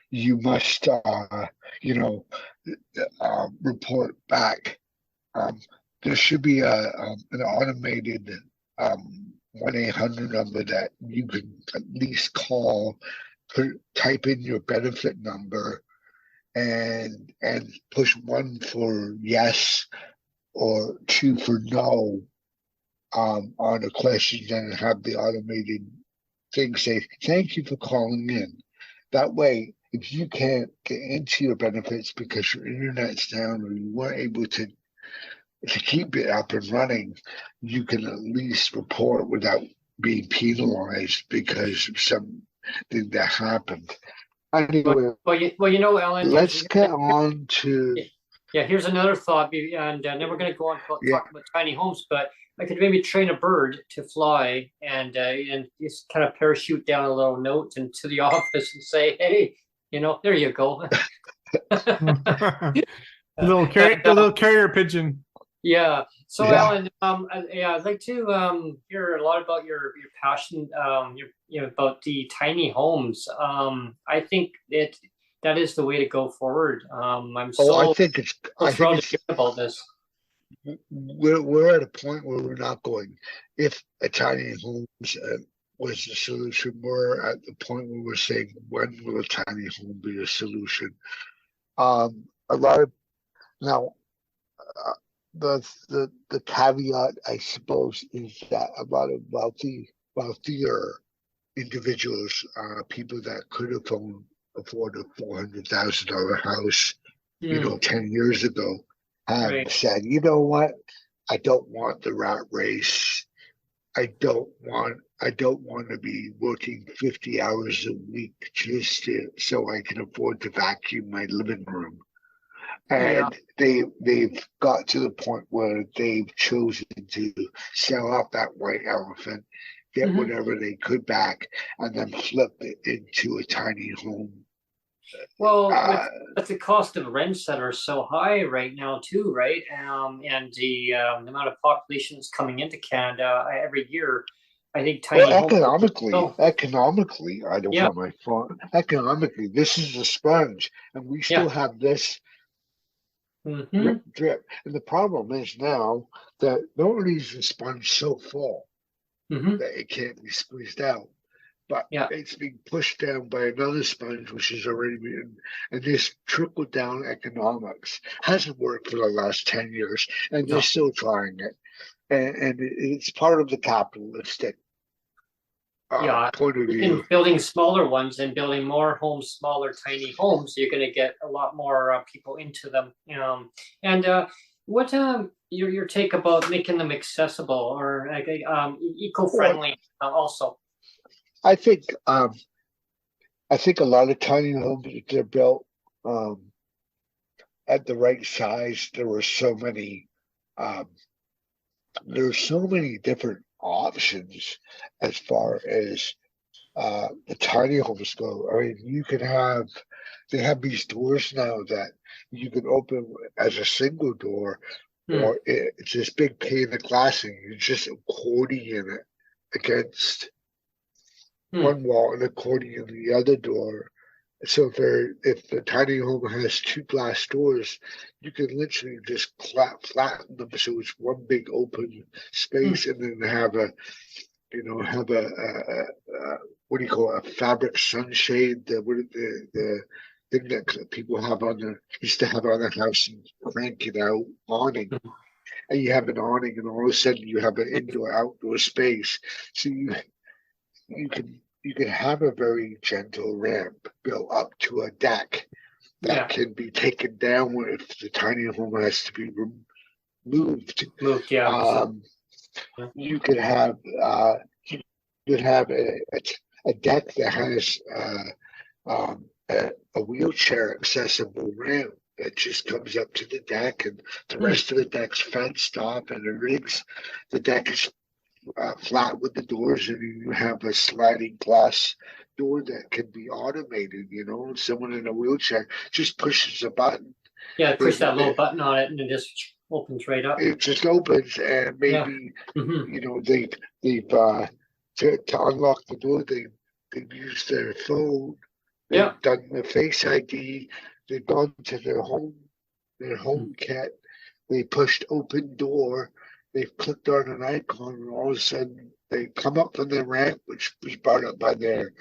you must report back, there should be an automated 1-800 number that you can at least call, type in your benefit number, and push 1 for yes or 2 for no on the questions, and have the automated thing say, thank you for calling in. That way, if you can't get into your benefits because your internet's down or you weren't able to keep it up and running, you can at least report without being penalized because of something that happened. Anyway, well, Ellen, let's get on to. Yeah, here's another thought, and then we're going to go on to talk about tiny homes. But I could maybe train a bird to fly and just kind of parachute down a little note into the office and say, "Hey, there you go." a little carrier pigeon. Yeah. So, Alan, I'd like to hear a lot about your passion, about the tiny homes. I think that is the way to go forward. I think it's about this. We're at a point where we're not going. If a tiny homes was the solution, we're at the point where we're saying, when will a tiny home be a solution? A lot of now. The caveat, I suppose, is that a lot of wealthier individuals, people that could have afford a $400,000 house, 10 years ago, have said, you know what? I don't want the rat race. I don't want to be working 50 hours a week just so I can afford to vacuum my living room. And they've got to the point where they've chosen to sell off that white elephant, get whatever they could back, and then flip it into a tiny home. Well, with the cost of rents that are so high right now, too, right? And the amount of population that's coming into Canada every year, I think tiny homes. Economically, I don't want my phone. Economically, this is a sponge, and we still have this. Mhm. drip. And the problem is now that not only is the sponge so full Mhm. that it can't be squeezed out, but Yeah. it's being pushed down by another sponge, which is already been, and this trickle down economics hasn't worked for the last 10 years, and they're No. still trying it. And it's part of the capitalistic Yeah. point of In view. building smaller ones and building more homes, smaller, tiny homes, you're going to get a lot more people into them. And what your take about making them accessible or like eco-friendly also? I think a lot of tiny homes, if they're built at the right size, there's so many different options as far as the tiny homes go. I mean, they have these doors now that you can open as a single door, or it's this big pane of glass and you just accordion it against one wall and accordion the other door. So if the tiny home has two glass doors, you can literally just flatten them so it's one big open space, and then have a what do you call it, a fabric sunshade, the thing that people have on their used to have on their house and crank it out awning. And you have an awning, and all of a sudden you have an indoor outdoor space. So you can have a very gentle ramp built up to a deck that can be taken down if the tiny home has to be moved. You could have a deck that has a wheelchair accessible ramp that just comes up to the deck, and the rest of the deck's fenced off, and the deck is flat with the doors, and you have a sliding glass door that can be automated. Someone in a wheelchair just pushes a button. Yeah, push that little button on it, and it just opens right up. It just opens, and maybe they've to unlock the door. They've used their phone. They've done the Face ID. They've gone to their home kit. They pushed open door. They've clicked on an icon, and all of a sudden they come up from their ramp, which was brought up by their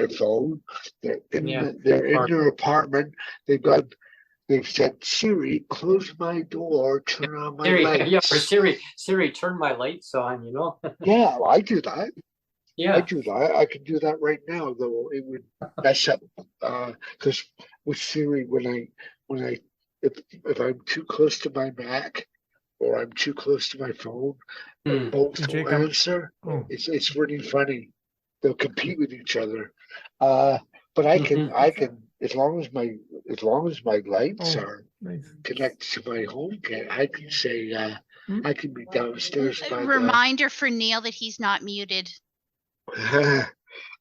phone. They're in their apartment. They've said, Siri, close my door, turn on my lights. Yeah, or Siri, turn my lights on. Yeah, I do that. Yeah, I do that. I can do that right now, though it would mess up because with Siri, if I'm too close to my Mac or I'm too close to my phone, both will answer. It's really funny. They'll compete with each other. But I can as long as my lights are connected to my home kit, I can say I can be downstairs. Reminder for Neil that he's not muted.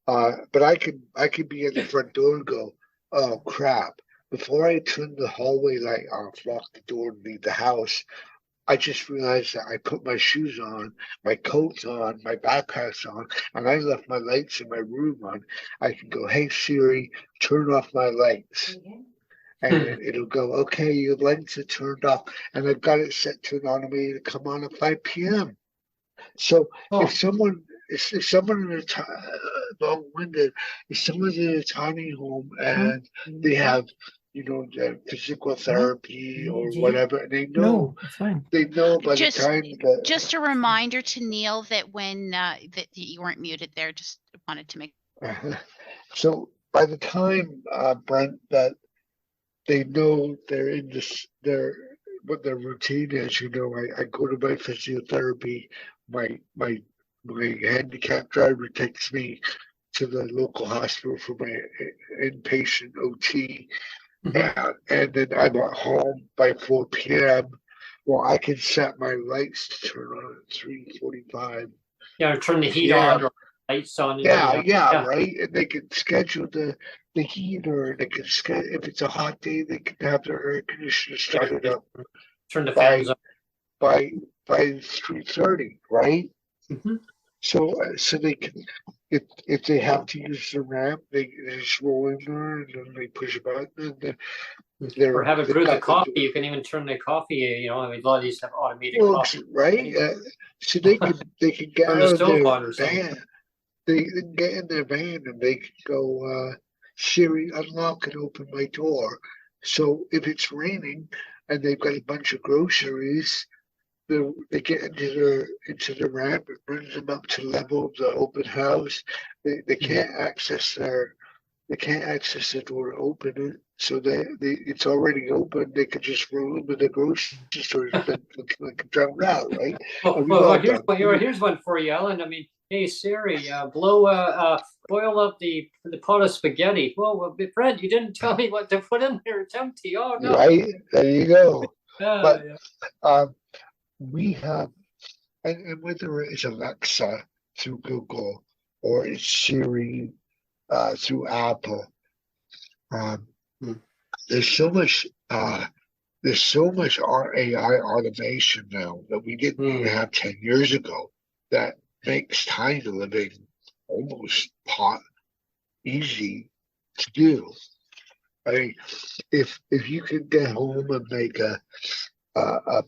But I can be at the front door and go, oh crap! Before I turn the hallway light off, lock the door, and leave the house, I just realized that I put my shoes on, my coat's on, my backpack's on, and I left my lights in my room on. I can go, hey Siri, turn off my lights. And it'll go, okay, your lights are turned off. And I've got it set to an automated to come on at 5 p.m. So if someone in a long-winded, if someone's in a tiny home and they have, the physical therapy or whatever, and they know by the time that. Just a reminder to Neil that when that you weren't muted there, just wanted to make. So by the time, Brent, that they know they're in what their routine is, I go to my physiotherapy, my handicap driver takes me to the local hospital for my inpatient OT, and then I'm at home by 4 p.m. Well, I can set my lights to turn on at 3:45. Yeah, turn the heat on or lights on. Yeah, right. And they can schedule the heater. They can schedule, if it's a hot day, they can have their air conditioner started up. Turn the fans on by 3:30, right? So they can if they have to use the ramp, they just roll in there and then they push a button and then Or have it they've brew the got coffee. You can even turn the coffee. I mean, a lot of these have automated coffee. right. So they can get Turn out the of stove their on or something. van. They can get in their van and they can go, Siri, unlock and open my door. So if it's raining and they've got a bunch of groceries, they get into the ramp. It brings them up to level of the open house. They can't access the door to open it. So it's already open. They could just roll into the grocery store like drown out, right? And we've all done. Here's one for you, Ellen. I mean, hey Siri, boil up the pot of spaghetti. Well, Brent, you didn't tell me what to put in there. It's empty. Oh no! Right there you go. But yeah. We have, and whether it's Alexa through Google or it's Siri through Apple, there's so much AI automation now that we didn't even have 10 years ago that makes tiny living almost easy to do. I mean, if you could get home and make a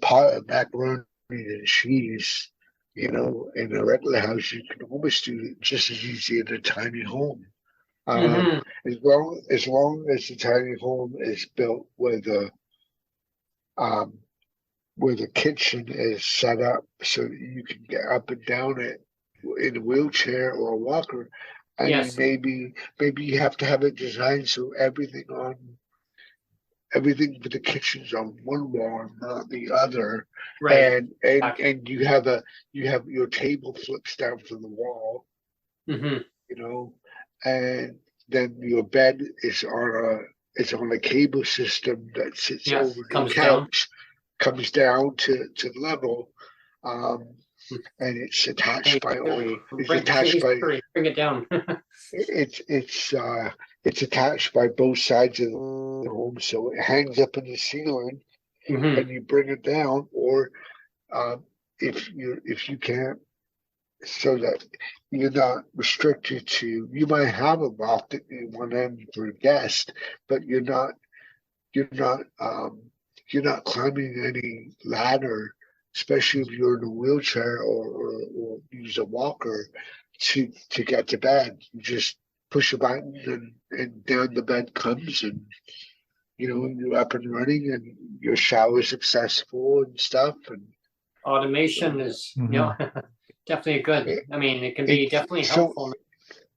pot of macaroni and cheese, in a regular house, you can almost do it just as easy in a tiny home. As long as the tiny home is built where the kitchen is set up so that you can get up and down it in a wheelchair or a walker. I mean, maybe you have to have it designed so everything for the kitchen's on one wall and not the other. Right. And you have your table flips down from the wall. And then your bed is on a cable system that sits over the couch, comes down to level, and it's attached bring it down. It's attached by both sides of the home, so it hangs up in the ceiling, and you bring it down, or if you can't, so that you're not restricted to. You might have a loft at one end for a guest, but you're not climbing any ladder, especially if you're in a wheelchair or use a walker to get to bed. You just push a button and down the bed comes, and you're up and running, and your shower's accessible and stuff. And automation is definitely good. I mean, it can be definitely helpful.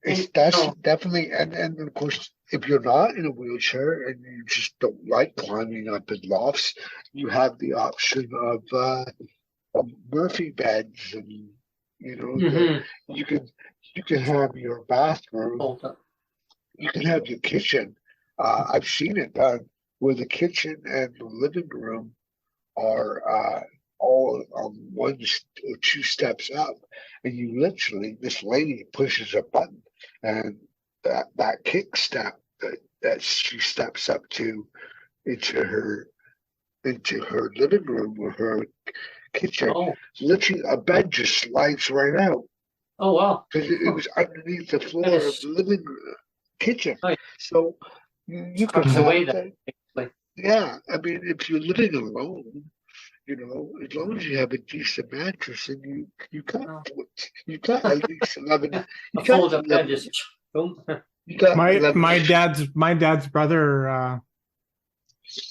That's definitely, and of course, if you're not in a wheelchair and you just don't like climbing up in lofts, you have the option of Murphy beds, and you can have your bathroom, you can have your kitchen. I've seen it done where the kitchen and the living room are all on one or two steps up, and you literally, this lady pushes a button, and that kick step that she steps up to into her living room or her kitchen, literally a bed just slides right out. Oh wow! Because it was underneath the floor of the living room, kitchen. So you can have that. Yeah, I mean, if you're living alone, as long as you have a decent mattress, and you got at least 11. You got 11. You got my dad's brother.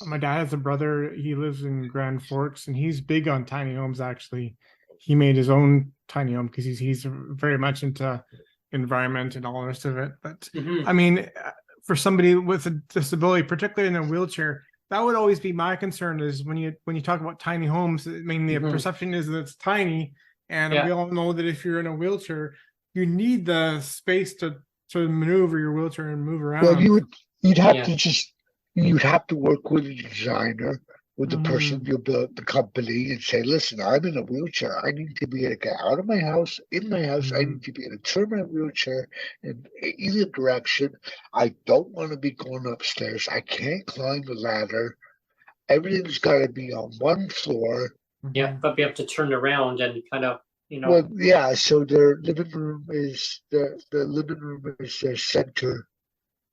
My dad has a brother. He lives in Grand Forks, and he's big on tiny homes. Actually, he made his own tiny home because he's very much into environment and all the rest of it. But I mean, for somebody with a disability, particularly in a wheelchair, that would always be my concern. Is when you talk about tiny homes, I mean, the perception is that it's tiny, and we all know that if you're in a wheelchair, you need the space to maneuver your wheelchair and move around. Well, you'd have to work with a designer, with the person you built the company, and say, listen, I'm in a wheelchair. I need to be able to get out of my house. In my house, I need to be able to turn my wheelchair in either direction. I don't want to be going upstairs. I can't climb the ladder. Everything's got to be on one floor. Yeah, but we have to turn around and kind of You know. Well, yeah. So their living room is the living room is their center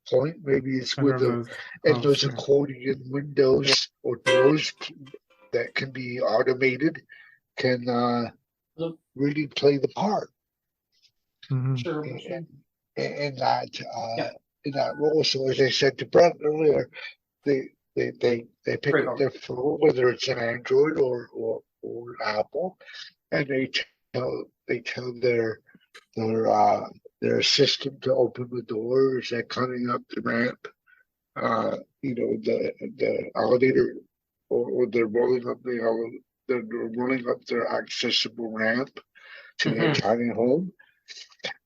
point. Maybe it's Center with of the the and house. those Yeah. accordion Yeah. windows or doors that can be automated can really play the part Mhm. Sure. in, in that Yeah. in that role. So as I said to Brent earlier, they pick Great. up their phone, whether it's an Android or Apple, and they tell their assistant to open the door as they're coming up the ramp. The elevator, or they're rolling up they're rolling up their accessible ramp to their Hmm. tiny home,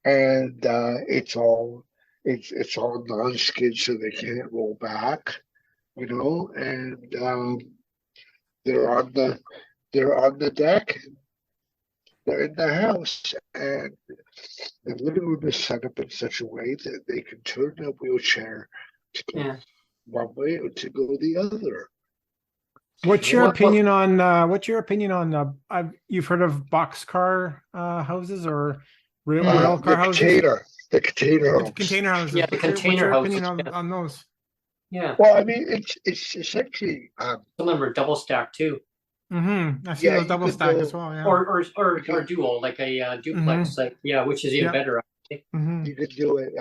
and it's all non-skid, so they can't roll back, and they're on the they're on the deck, they're in the house, and the living room is set up in such a way that they can turn the wheelchair to go Yeah. one way or to go the other. What's your Well, opinion on you've heard of boxcar houses or rail car The houses? container homes. Container yeah, houses. the What's container your opinion houses. Yeah. on those? Yeah. Well, I mean, it's essentially, Some of them are double stacked too, I've seen yeah, those you double could stacked as go, well. Yeah. or dual, like a duplex, like yeah, which is even Yeah. better. Actually. hmm you could do it.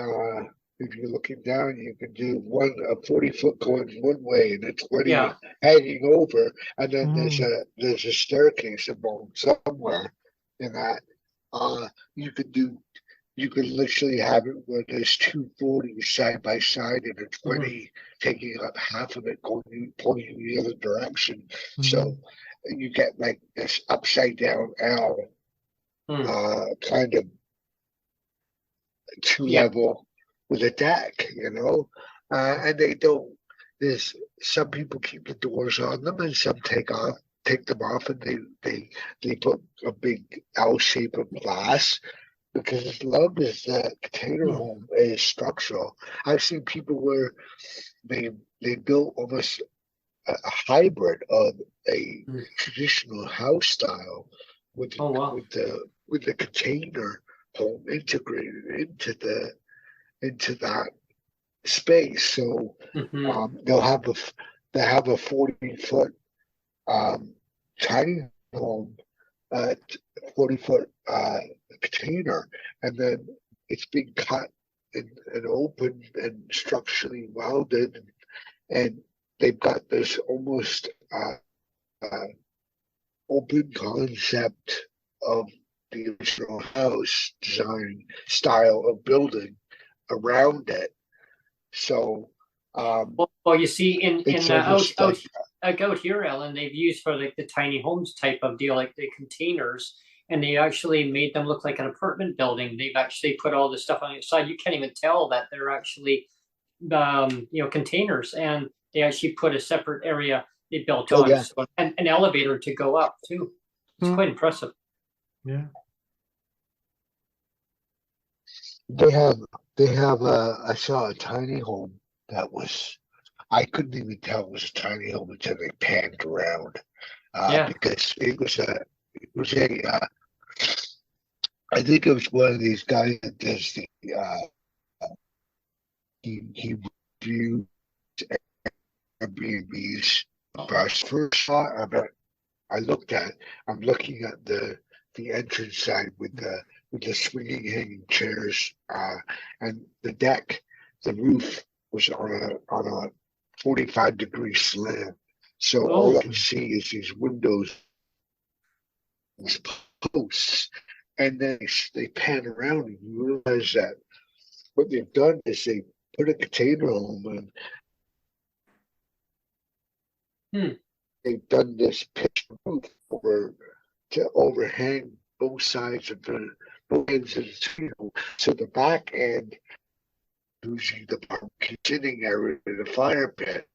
If you're looking down, you could do a 40 foot going one way and a 20 Yeah. hanging over, and then there's hmm a staircase above somewhere in that. You could do. You could literally have it where there's two 40s side by side and a Hmm. 20 taking up half of it, pointing in the other direction. hmm So you get like this upside down L, Hmm. kind of two Yeah. level with a deck, and they don't. There's some people keep the doors on them, and some take them off, and they put a big L shape of glass, because as long as the container Hmm. home is structural. I've seen people where they they built almost a hybrid of a Hmm. traditional house style with Oh wow. with the container home integrated into that space. So Hmm. they'll have a 40-foot um, tiny home, 40-foot container, and then it's being cut and open and structurally welded, and they've got this almost uh, open concept of the original house design style of building around it. So Well, you see, in it's out almost out like, out here, Ellen, they've used for like the tiny homes type of deal, like the containers, and they actually made them look like an apartment building. They've actually put all this stuff on the side. You can't even tell that they're actually containers, and they actually put a separate area they built oh on, yeah, so an elevator to go up too. It's Hmm. quite impressive. Yeah. they have I saw a tiny home that was, I couldn't even tell it was a tiny home until they panned around, Yeah. because it was a I think it was one of these guys that does he reviewed Airbnb's bus first shot of it. I'm looking at the entrance side with the swinging hanging chairs, and the deck, the roof was on a 45-degree slant. So all Oh. I can see is these windows, these posts, and then they pan around and you realize that what they've done is they put a container on them, and Hmm. they've done this pitch roof to overhang both sides of the both ends of the table. So the back end, using the barbecue sitting area, the fire pit,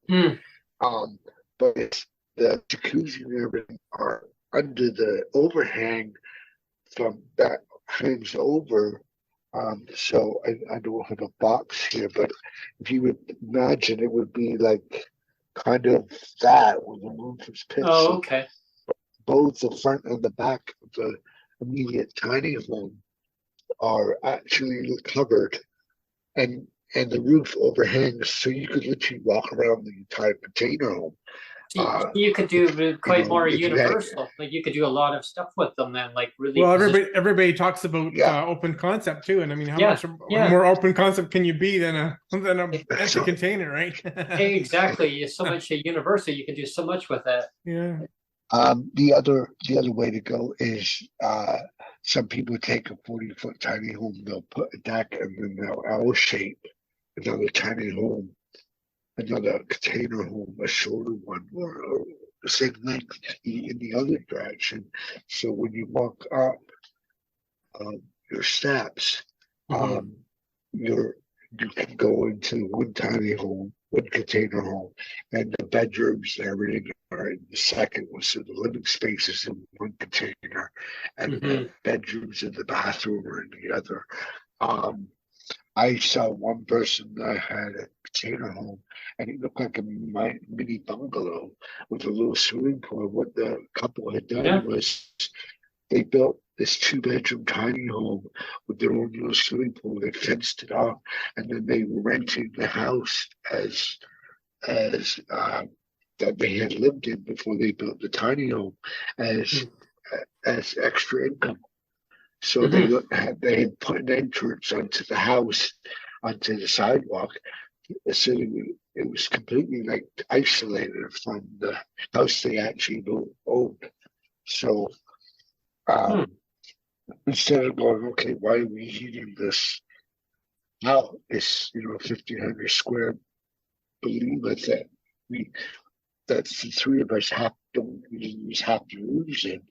Hmm. um, but it's the jacuzzi and everything are under the overhang from that hangs over. So I don't have a box here, but if you would imagine, it would be like kind of that when the roof is pitched. Oh, So okay. both the front and the back immediate tiny home are actually covered, and the roof overhangs, so you could literally walk around the entire container home. You could do quite more if you had- universal. Like you could do a lot of stuff with them then, like really. Well, everybody talks about open concept too, and I mean, how much more open concept can you be than a empty container, right? Exactly. It's so much universal. You can do so much with it. Yeah. The other way to go is some people take a 40-foot tiny home, they'll put a deck, and then they'll L shape another tiny home, another container home, a shorter one, or the same length in the other direction. So when you walk up your steps, you can go into one tiny home, one container home, and the bedrooms and everything are in the second one. So the living space is in one container, and the bedrooms and the bathroom are in the other. I saw one person that had a container home, and it looked like a mini bungalow with a little swimming pool. What the couple had done was they built this 2-bedroom tiny home with their own little swimming pool. They fenced it off, and then they were renting the house as that they had lived in before they built the tiny home as extra income. So they had put an entrance onto the house, onto the sidewalk, so it was completely like isolated from the house they actually owned. So instead of going, okay, why are we heating this out? It's 1,500 square. Believe it that's the three of us don't use half the rooms in.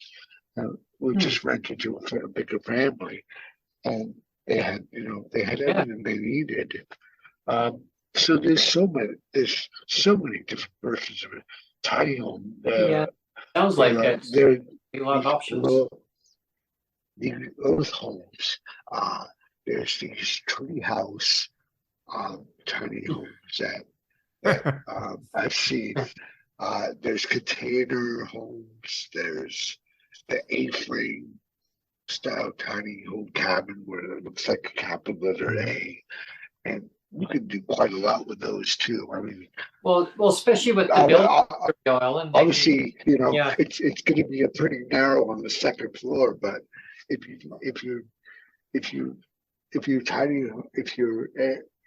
We just rented to a bigger family, and they had everything they needed. So there's so many different versions of a tiny home. Sounds like it. There are a lot of options. The earth homes. There's these tree house tiny homes that I've seen. There's container homes. There's the A-frame style tiny home cabin where it looks like a capital letter A, and you can do quite a lot with those too. I mean, well, especially with the building. Obviously, it's going to be a pretty narrow on the second floor, but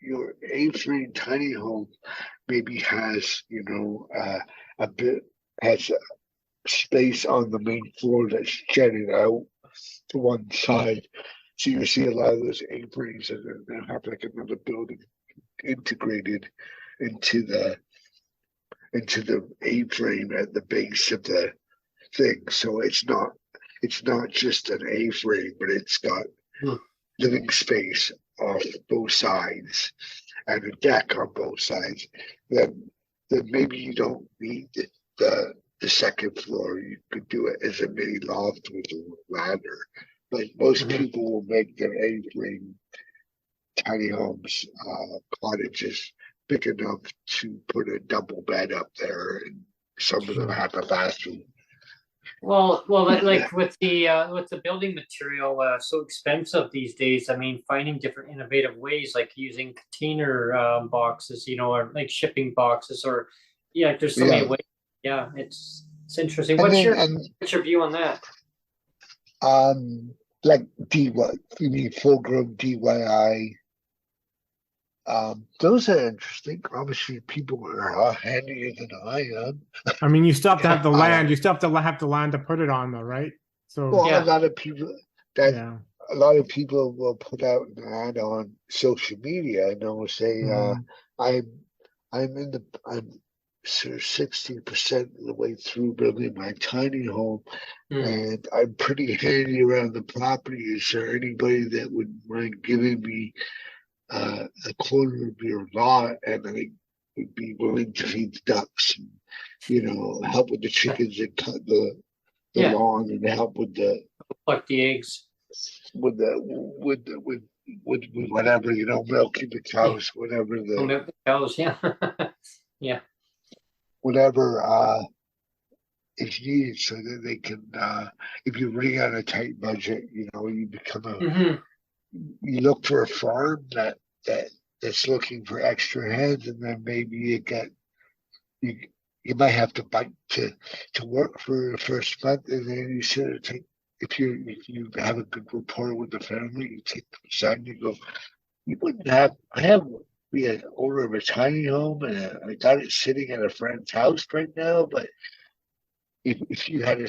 your A-frame tiny home maybe has has space on the main floor that's jetted out to one side. So you see a lot of those A-frames, and then they'll have like another building integrated into the A-frame at the base of the thing. So it's not just an A-frame, but it's got living space off both sides and a deck on both sides. Then maybe you don't need the second floor. You could do it as a mini loft with a ladder. But most people will make their A-frame tiny homes, cottages, big enough to put a double bed up there, and some of them have a bathroom. Well, like with the building material so expensive these days. I mean, finding different innovative ways, like using container boxes, or like shipping boxes, or there's so many ways. Yeah, it's interesting. What's your view on that? Like DIY, you mean full-grown DIY? Those are interesting. Obviously, people are a lot handier than I am. I mean, you still have to have the land. You still have the land to put it on, though, right? So a lot of people a lot of people will put out an ad on social media and they'll say, I'm 60% of the way through building my tiny home, and I'm pretty handy around the property. Is there anybody that would mind giving me a quarter of your lot, and I would be willing to feed the ducks, and, help with the chickens and cut the lawn, and help with pluck the eggs, with whatever, milking the cows, whatever milk the cows, yeah. Whatever is needed so that they can, if you're running on a tight budget, you know, you become you look for a farm that's looking for extra heads, and then maybe you you might have to bite to work for the first month, and then you sort of take, if you have a good rapport with the family, you take them aside and you go, you wouldn't have, be an owner of a tiny home, and I got it sitting at a friend's house right now, but if you had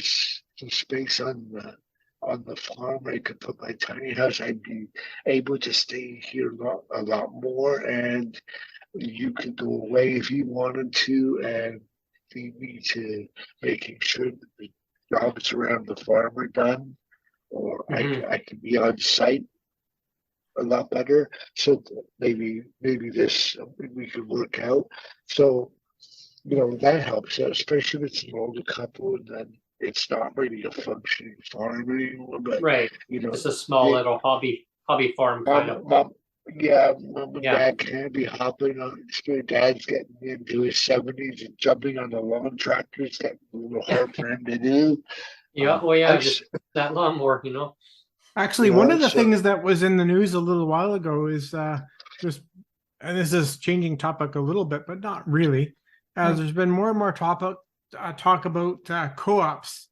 some space on the farm where I could put my tiny house, I'd be able to stay here a lot more, and you could go away if you wanted to, and lead me to making sure that the jobs around the farm are done, or I could be on site a lot better. So maybe this we could work out. So, you know, that helps out, especially if it's an older couple, and then it's not really a functioning farm anymore. But you know, it's a small little hobby farm kind of. Mom and dad can't be hopping on. Dad's getting into his 70s and jumping on the lawn tractors. That's a little hard for him to do. Just that lawnmower, you know. Actually, one of the things that was in the news a little while ago is just, and this is changing topic a little bit, but not really, as there's been more and more talk about co-ops,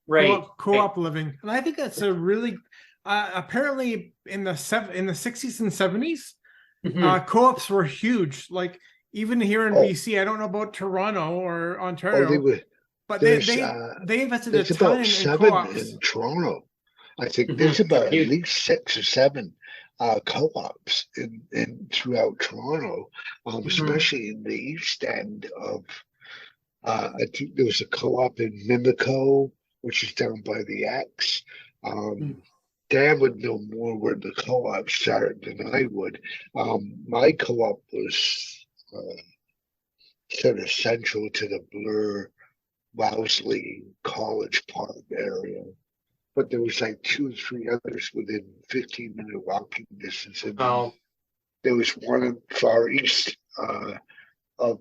co-op living, and I think that's a really apparently in the 60s and 70s, co-ops were huge. Like even here in BC, I don't know about Toronto or Ontario, but they invested a ton in co-ops in Toronto. I think there's about at least 6 or 7 co-ops in throughout Toronto, especially in the east end of. I think there was a co-op in Mimico, which is down by the X. Dan would know more where the co-op started than I would. My co-op was sort of central to the Bloor, Wellesley, College Park area. But there was like 2 or 3 others within 15-minute walking distance. And there was one in far east of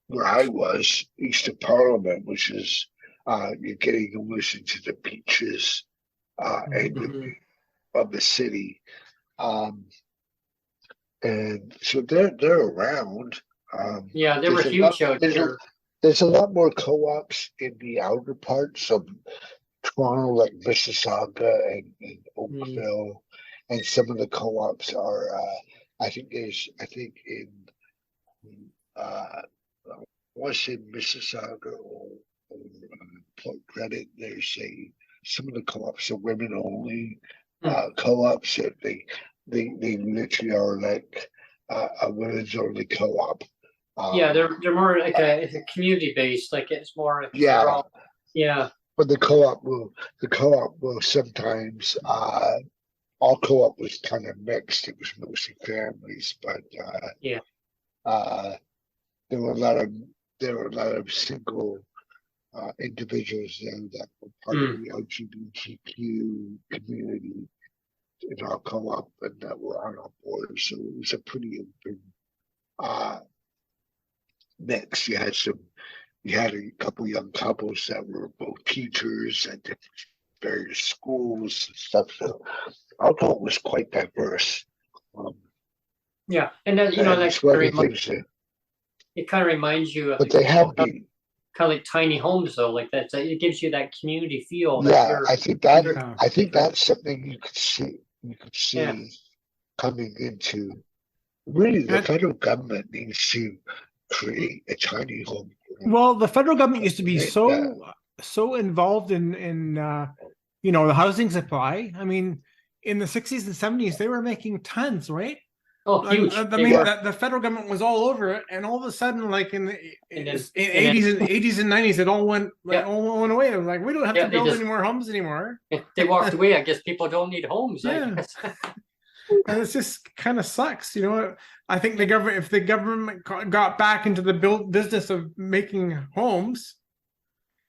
where I was, east of Parliament, which is you're getting almost into the beaches end of the city, and so they're around. They were huge out there. There's a lot more co-ops in the outer parts of Toronto, like Mississauga and Oakville, and some of the co-ops are. I think in I want to say Mississauga or Port Credit. There's some of the co-ops are women only co-ops. That they literally are like a women's only co-op. They're more like it's a community based, like it's more But the co-op will sometimes all co-op was kind of mixed. It was mostly families, but there were a lot of single individuals there that were part of the LGBTQ community in our co-op and that were on our board. So it was a pretty open mix. You had a couple young couples that were both teachers at various schools and stuff. So our co-op was quite diverse. And that, you know, that's it kind of reminds you of. But they have kind of like tiny homes, though, like that. It gives you that community feel. I think that's something you could see coming into. Really, the federal government needs to create a tiny home. Well, the federal government used to be so involved in the housing supply. I mean, in the 60s and 70s, they were making tons, right? Oh, huge! The federal government was all over it, and all of a sudden, like in the 80s and 90s, it all went away. It was like we don't have to build any more homes anymore. They walked away. I guess people don't need homes. And it's just kind of sucks, you know. I think if the government got back into the business of making homes,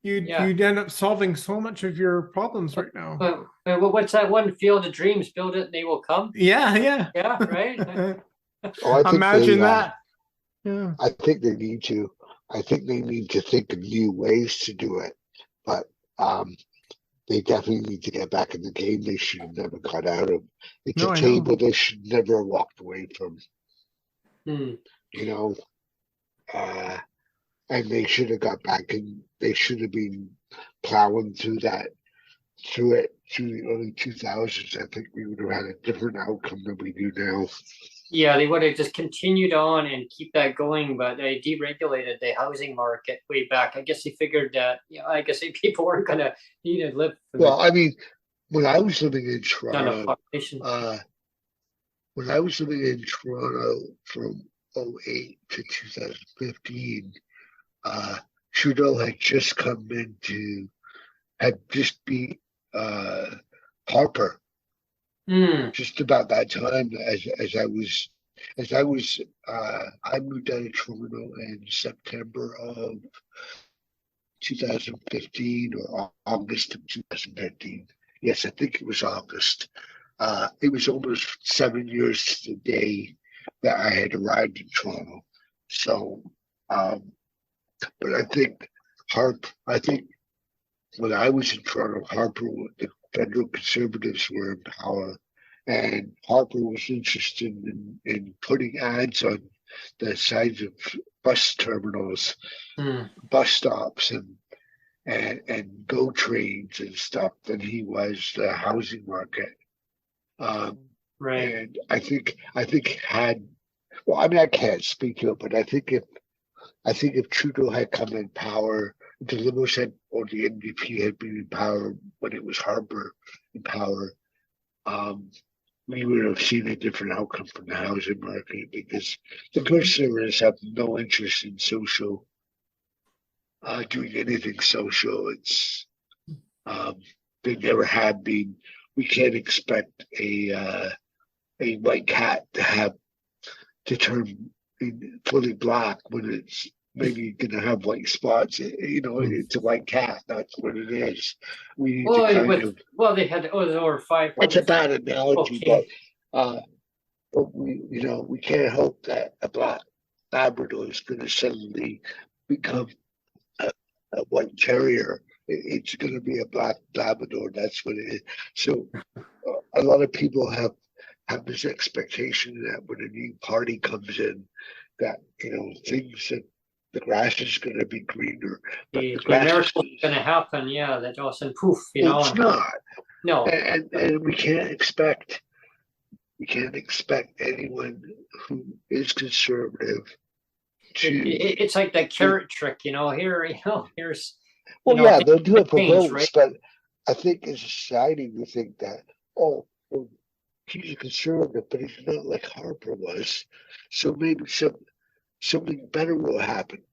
you'd end up solving so much of your problems right now. Well, what's that one? Field of Dreams, build it and they will come. Yeah, right. Imagine that. I think they need to. I think they need to think of new ways to do it, but they definitely need to get back in the game. They should have never got out of. It's No, a I know. table they should never have walked away from. Hmm. You know, and they should have got back and they should have been plowing through the early 2000s. I think we would have had a different outcome than we do now. Yeah, they would have just continued on and keep that going, but they deregulated the housing market way back. I guess they figured that, I guess people weren't going to need to live for Well, I mean, when I was living in ton of Toronto, population. when I was living in Toronto from 08 to 2015, Trudeau had just come had just beat Harper. Just about that time, I moved out of Toronto in September of 2015 or August of 2015. Yes, I think it was August. It was almost 7 years to the day that I had arrived in Toronto. So, but I think when I was in Toronto, the federal Conservatives were in power, and Harper was interested in putting ads on the sides of bus terminals, bus stops, and GO trains and stuff than he was the housing market. Right. And I think well, I mean, I can't speak to it, but I think if Trudeau had come in power, the Liberals or the NDP had been in power when it was Harper in power, we would have seen a different outcome from the housing market, because the Conservatives have no interest in doing anything social. It's they never have been. We can't expect a white cat to turn fully black when it's maybe going to have white spots. It's a white cat. That's what it is. We need to they had over 500. That's a bad analogy, Okay. but we can't hope that a black Labrador is going to suddenly become a white terrier. It's going to be a black Labrador. That's what it is. So a lot of people have this expectation that when a new party comes in, that things that the grass is going to be greener. But the miracle is going to happen. Yeah, that all of a sudden poof. It's not. No, and we can't expect anyone who is conservative to. It's like that carrot trick, here's. Well, yeah, they'll do it for votes, right? But I think as a society we think that, well, he's a conservative, but he's not like Harper was, so maybe something better will happen.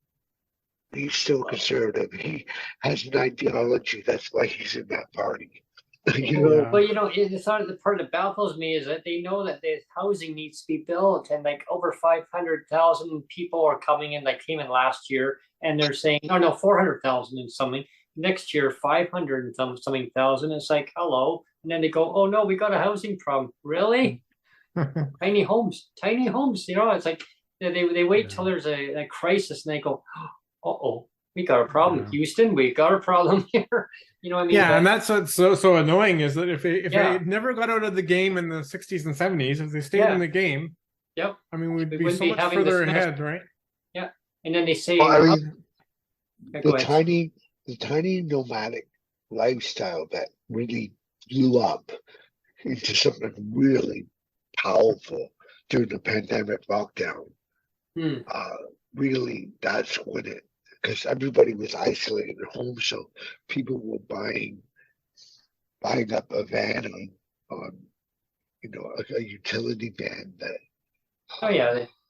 He's still conservative. He has an ideology. That's why he's in that party. But the part that baffles me is that they know that the housing needs to be built, and like over 500,000 people are coming in. They came in last year, and they're saying, 400,000 and something. Next year, 500 and something thousand. It's like, hello, and then they go, oh no, we got a housing problem. Really? Tiny homes. It's like they wait till there's a crisis, and they go, uh-oh, we got a problem. Yeah. Houston, we got a problem here. You know what I mean? Yeah, and that's what's so annoying is that if they never got out of the game in the 60s and 70s, if they stayed in the game, yep, I mean, we'd be so much further ahead, right? Yeah, and then they say, the tiny nomadic lifestyle that really blew up into something really powerful during the pandemic lockdown. Really, that's when it. Because everybody was isolated at home, so people were buying up a van on a utility van that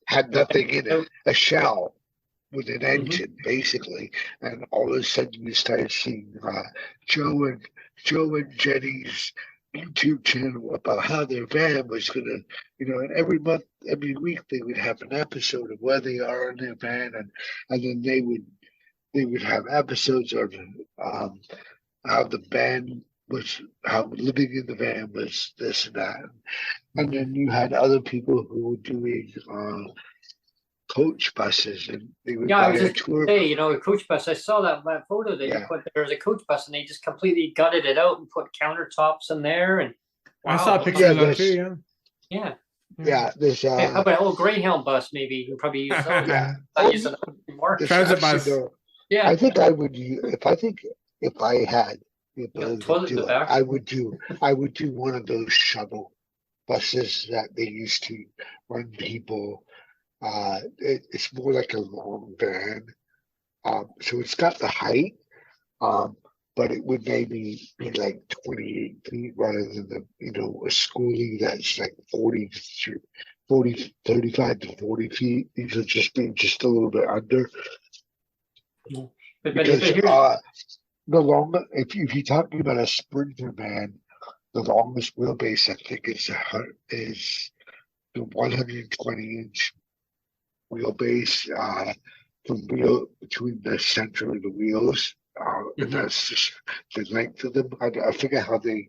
had nothing in it, a shell with an engine, basically. And all of a sudden, you started seeing Joe and Jenny's YouTube channel about how their van was gonna, and every week they would have an episode of where they are in their van, and then they would have episodes of how the van was, how living in the van was this and that. And then you had other people who were doing coach buses, and they would Yeah, I buy was a just tour. say, a coach bus. I saw that photo that you Yeah. put. There was a coach bus, and they just completely gutted it out and put countertops in there. And I saw a wow, picture of that there's- too. yeah. Yeah, there's Hey, how about Greyhound bus? Maybe you can probably use those. yeah. I use it more. There's Transit actually bus. no- Yeah, I think I would use if I had the ability toilet to in do the it, back. I would do one of those shuttle buses that they used to run people. It's more like a long van. So it's got the height, but it would maybe be like 28 feet rather than a schoolie that's like 35 to 40 feet. These would just be just a little bit under. But Because here's the longer, if you're talking about a sprinter van, the longest wheelbase I think is the 120-inch wheelbase between the center of the wheels, and that's just the length of them. I forget how they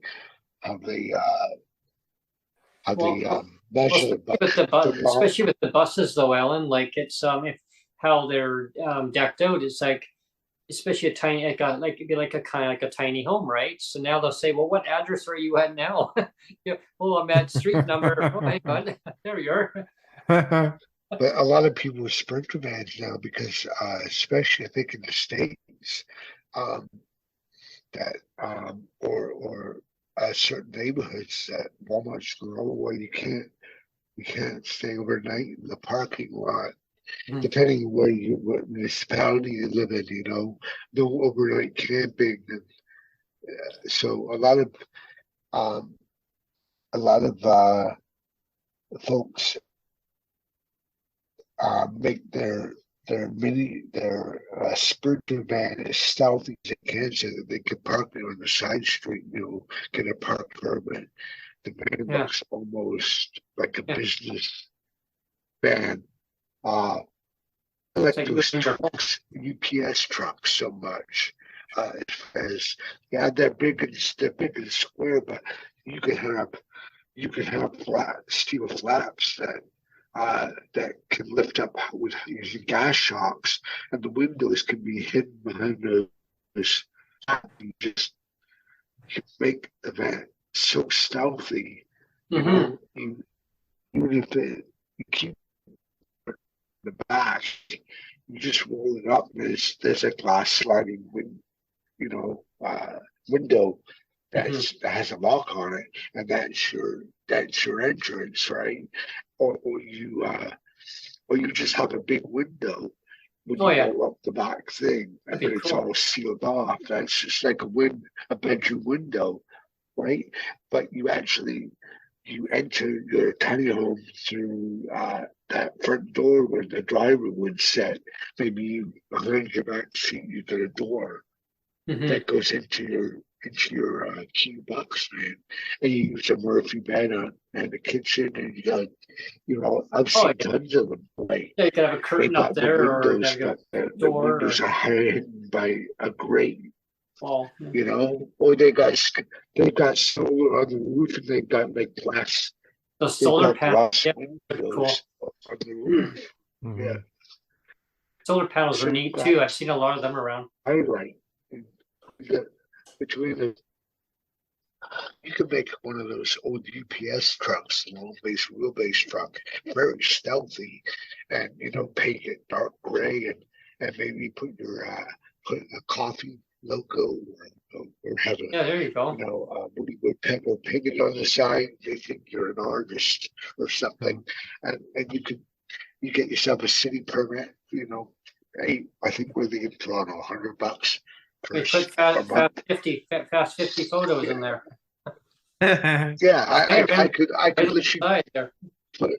measure them, but especially with the buses though, Ellen, like it's if how they're decked out, it's like especially a tiny it'd be like a kind of like a tiny home, right? So now they'll say, well, what address are you at now? Oh, I'm at street number. Oh, hang on, there you are. But a lot of people with sprinter vans now, because especially I think in the States, that or certain neighborhoods that Walmart's going, oh well, you can't stay overnight in the parking lot. Depending on what municipality you live in, no overnight camping, and so a lot of folks make their sprinter van as stealthy as they can, so that they can park it on the side street, get a park permit. The van looks almost like a business van. I like those trucks, UPS trucks, so much. As they're big and square, but you can have steel flaps that can lift up with using gas shocks, and the windows can be hidden behind those. You just make the van so stealthy, even if you keep the back, you just roll it up. There's a glass sliding window that has a lock on it, and that's your entrance, right? Or you just have a big window when you roll up the back thing, and then it's all sealed off. That's just like a bedroom window, right? But you enter your tiny home through that front door where the driver would sit. Maybe behind your back seat, you got a door that goes into your key box, man. And you use a Murphy bed and the kitchen, and you got, I've seen tons of them. Like, you could have a curtain up there, or the windows are hidden by a grate. Well, or they got solar on the roof, and they got like glass. The solar panels, cool. On the roof. Yeah. Solar panels are neat too. I've seen a lot of them around. I like between you can make one of those old UPS trucks, long wheelbase truck, very stealthy, and paint it dark gray, and maybe put a coffee logo or have a there you go. Woody Woodpecker painted on the side. They think you're an artist or something, and you get yourself a city permit. I think we're in Toronto, $100. We put fast 50 photos in there. Yeah, I could literally put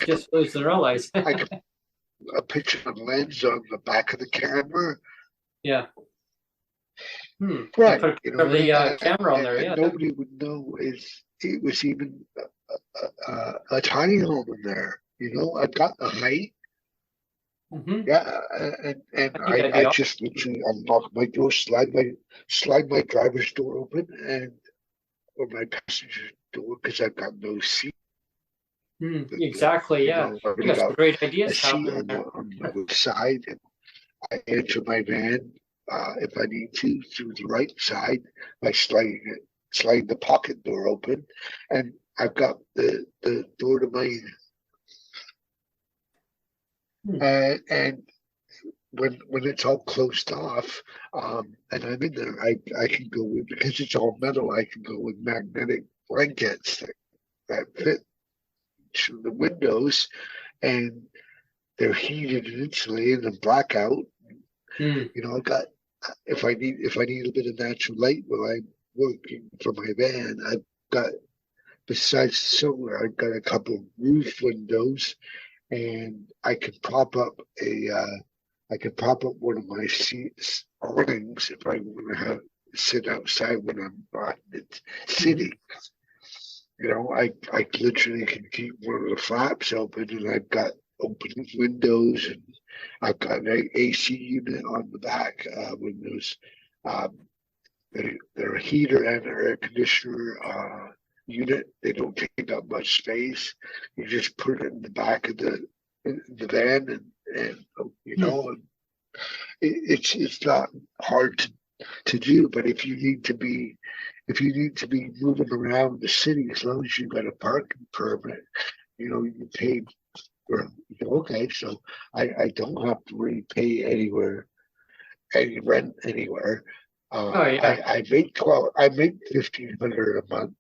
just lose the realize. I could a picture of lens on the back of the camera. Yeah. Right. Put the camera on there. Yeah. Nobody would know it was even a tiny home in there. I've got the height. Yeah, and I just literally unlock my door, slide my driver's door open, or my passenger door, because I've got no seat. Exactly. Yeah. I You got some got great a ideas seat happening there. on the side, and I enter my van if I need to through the right side by sliding the pocket door open, and I've got the door to my and when it's all closed off, and I'm in there, I can go with, because it's all metal, I can go with magnetic blankets that fit through the windows, and they're heated and insulated and blackout. I got, if I need a bit of natural light while I'm working for my van, I've got, besides the solar, I've got a couple of roof windows, and I can prop up one of my seats awnings if I want to have sit outside when I'm not in the city. I literally can keep one of the flaps open, and I've got open windows, and I've got an AC unit on the back windows. They're a heater and an air conditioner unit. They don't take up much space. You just put it in the back of the van, and it's not hard to do. But if you need to be moving around the city, as long as you've got a parking permit, you pay for. Okay, so I don't have to really pay any rent anywhere. Oh yeah. I make 1,500 a month.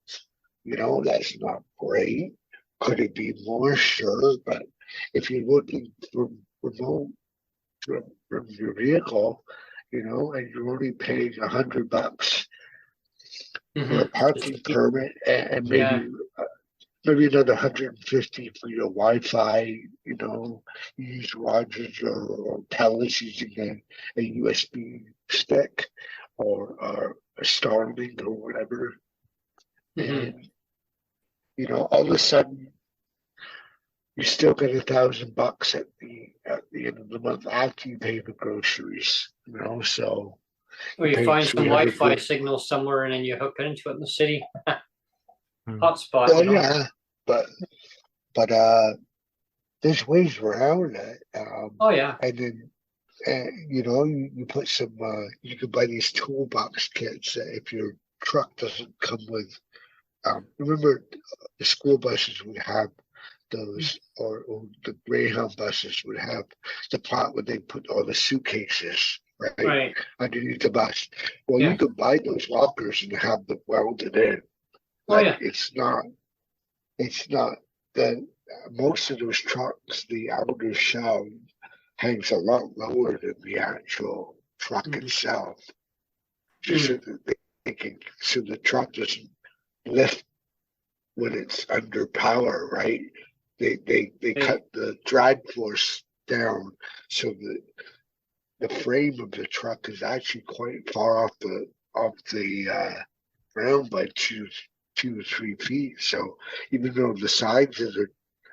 That's not great. Could it be more? Sure, but if you're looking for remote from your vehicle, and you're only paying $100 for a parking permit, and maybe another 150 for your Wi-Fi. You use Rogers or Telus using a USB stick or a Starlink or whatever, and all of a sudden you still get $1,000 at the end of the month after you pay for groceries. So or you find some Wi-Fi signal somewhere and then you hook into it in the city. Hotspot. Well, yeah, but there's ways around it. Oh yeah. And then you put some. You can buy these toolbox kits if your truck doesn't come with. Remember, the school buses would have those, or the Greyhound buses would have the part where they put all the suitcases right underneath the bus. Well, you could buy those lockers and have them welded in. It's not the most of those trucks. The outer shell hangs a lot lower than the actual truck itself, just so that so the truck doesn't lift when it's under power, right? They cut the drag force down, so the frame of the truck is actually quite far off the ground by 2 or 3 feet. So even though the sides of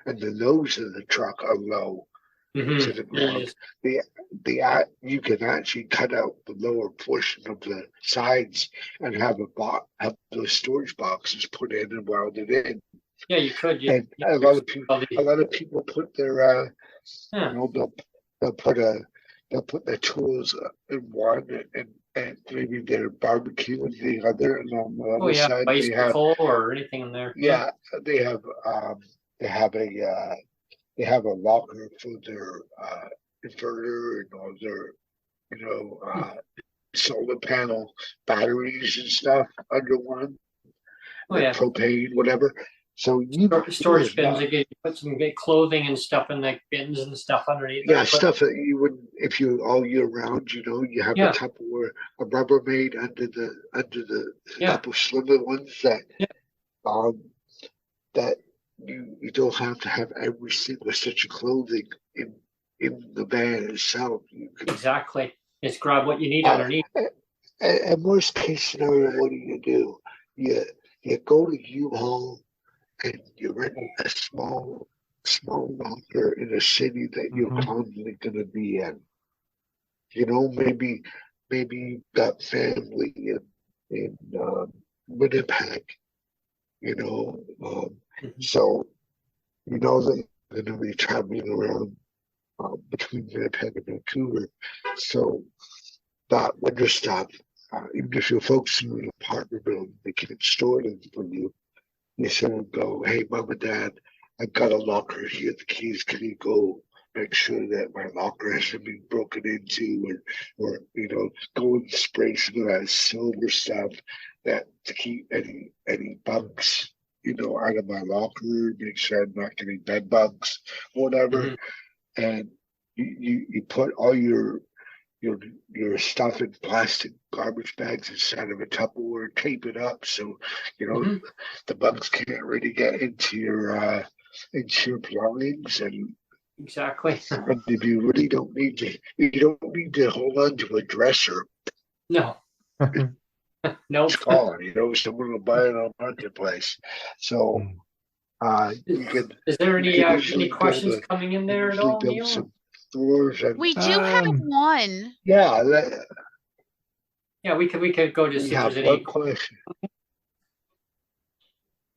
and the nose of the truck are low to the ground, you can actually cut out the lower portion of the sides and have those storage boxes put in and welded in. Yeah, you could. And a lot of people put their they'll put their tools in one, and maybe their barbecue in the other, and on the other side they have or anything in there. Yeah, they have a locker for their inverter and all their solar panel batteries and stuff under one. Propane, whatever. So storage bins again. You put some clothing and stuff in the bins and stuff underneath. Yeah, stuff that you wouldn't if you all year round. You have a Tupperware, a Rubbermaid under the couple slimmer ones that you don't have to have every single such clothing in the van itself. Exactly. Just grab what you need underneath. And worst case scenario, what do? You go to U-Haul and you rent a small locker in a city that you're constantly going to be in. Maybe you've got family in Winnipeg. So you know that you're going to be traveling around between Winnipeg and Vancouver. So that winter stuff, even if you're focusing on an apartment building, they can store them for you. You sort of go, hey, mom and dad, I've got a locker here, the keys, can you go make sure that my locker hasn't been broken into, or you know, go and spray some of that silver stuff that to keep any bugs, you know, out of my locker, make sure I'm not getting bed bugs, whatever. And you put all your stuff in plastic garbage bags inside of a Tupperware, tape it up so you know the bugs can't really get into your belongings. And Exactly. and if you really don't need to, you don't need to hold on to a dresser. No. Nope. It's gone. You know, someone will buy it on marketplace. So you can. Is there any usually questions coming in there at all, Neil? Some doors and, We do have one. yeah, Yeah, we could go to see if there's any. one question.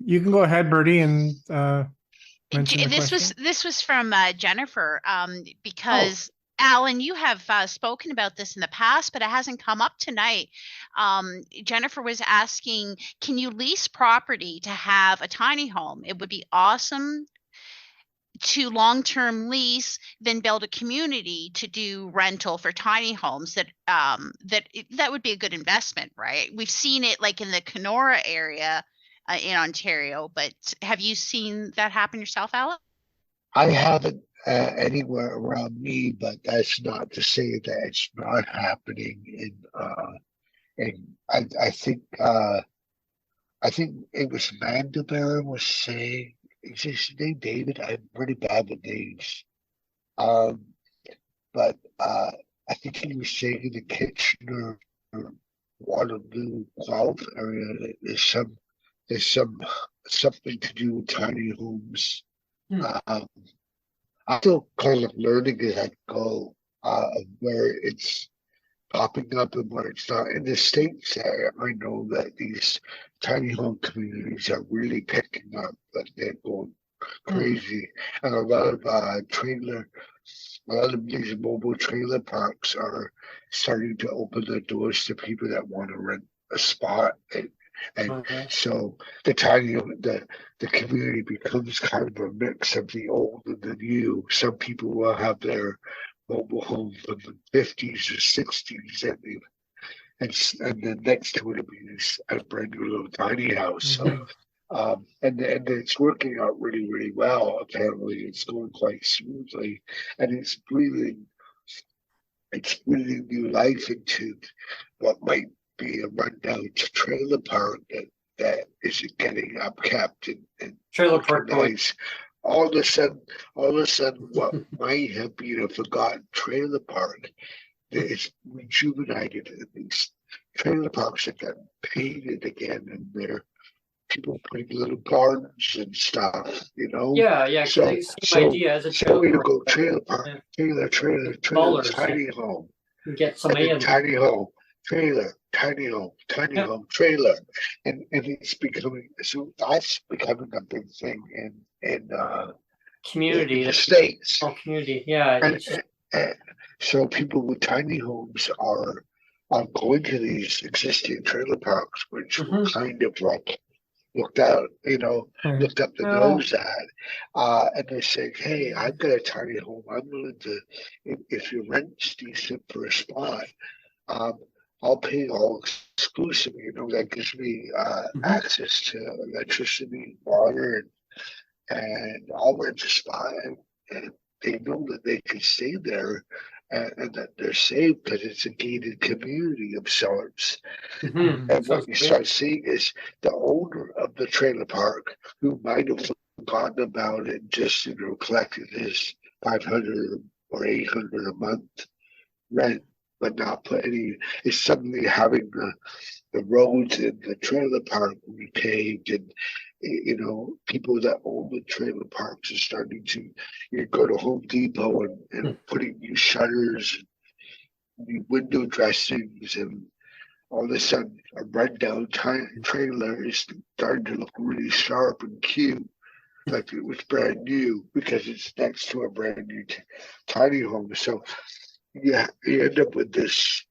You can go ahead, Bertie, and mention the This question. was from Jennifer, because Alan, you have spoken about this in the past, but it hasn't come up tonight. Jennifer was asking, can you lease property to have a tiny home? It would be awesome to long-term lease, then build a community to do rental for tiny homes. That would be a good investment, right? We've seen it like in the Kenora area in Ontario, but have you seen that happen yourself, Alan? I haven't anywhere around me, but that's not to say that it's not happening I think it was Mandeville was saying, is his name David? I'm pretty bad with names. But I think he was saying in the Kitchener or Waterloo Guelph area there's something to do with tiny homes. I'm still kind of learning as I go where it's popping up and where it's not. In the States, I know that these tiny home communities are really picking up, like they're going crazy. And a lot of these mobile trailer parks are starting to open their doors to people that want to rent a spot. And so the community becomes kind of a mix of the old and the new. Some people will have their mobile home from the 50s or 60s, and then next to it will be a brand new little tiny house. So, and it's working out really, really well. Apparently, it's going quite smoothly, and it's breathing new life into what might be a rundown trailer park that isn't getting upkept and trailer park nice. All of a sudden, what might have been a forgotten trailer park is rejuvenated, and these trailer parks have gotten painted again, and they're people putting little gardens and stuff, you know. Yeah. So same idea as a trailer park. Go trailer park, trailer, tiny home. Get somebody in. Tiny home, trailer, tiny home, trailer, and it's becoming that's becoming a big thing in community, in the States. Community, yeah. And so people with tiny homes are going to these existing trailer parks, which were kind of like looked up the nose at, and they're saying, "Hey, I've got a tiny home. I'm willing to, if your rent's decent for a spot, I'll pay all exclusive. You know, that gives me access to electricity, water, and I'll rent a spot, and they know that they can stay there." And that they're safe because it's a gated community of sorts. And what you start seeing is the owner of the trailer park, who might have forgotten about it, just collected his $500 or $800 a month rent, but not put any, is suddenly having the roads in the trailer park repaved, and people that own the trailer parks are starting to go to Home Depot and putting new shutters, new window dressings, and all of a sudden a rundown trailer is starting to look really sharp and cute. like it was brand new because it's next to a brand new tiny home. So yeah, you end up with this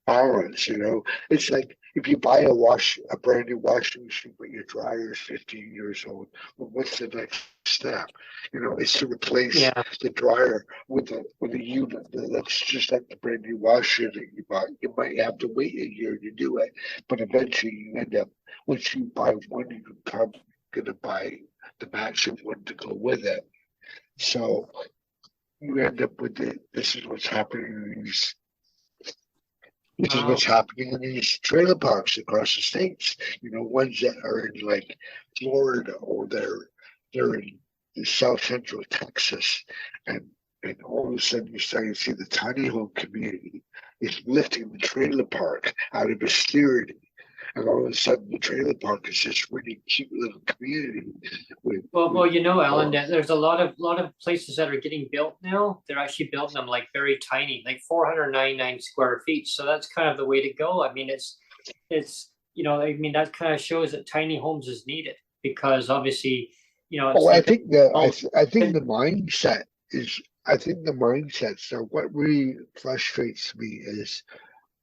balance, you know. It's like if you buy a brand new washing machine, but your dryer is 15 years old. Well, what's the next step? You know, it's to replace the dryer with a unit that looks just like the brand new washer that you bought. You might have to wait a year to do it, but eventually you end up, once you buy one, you're gonna buy the matching one to go with it. So you end up with it. This is what's happening in these. Which is what's happening in these trailer parks across the states. You know, ones that are in like Florida or they're in South Central Texas, and all of a sudden you're starting to see the tiny home community is lifting the trailer park out of obscurity. And all of a sudden, the trailer park is this really cute little community. Well, you know, Alan, there's a lot of places that are getting built now. They're actually building them like very tiny, like 499 square feet. So that's kind of the way to go. I mean, it's you know, I mean that kind of shows that tiny homes is needed because obviously, you know. It's I think the mindset is. I think the mindset. So what really frustrates me is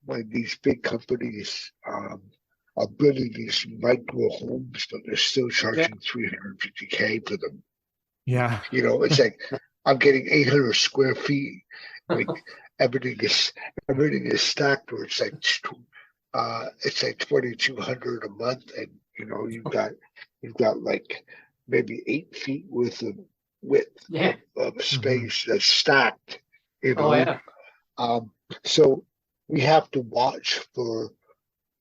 when these big companies are building these micro homes, but they're still charging $350K for them. Yeah. You know, it's like I'm getting 800 square feet. Like everything is stacked, or it's like 2,200 a month, and you know you've got like maybe 8 feet worth of width of space that's stacked. You know, so we have to watch for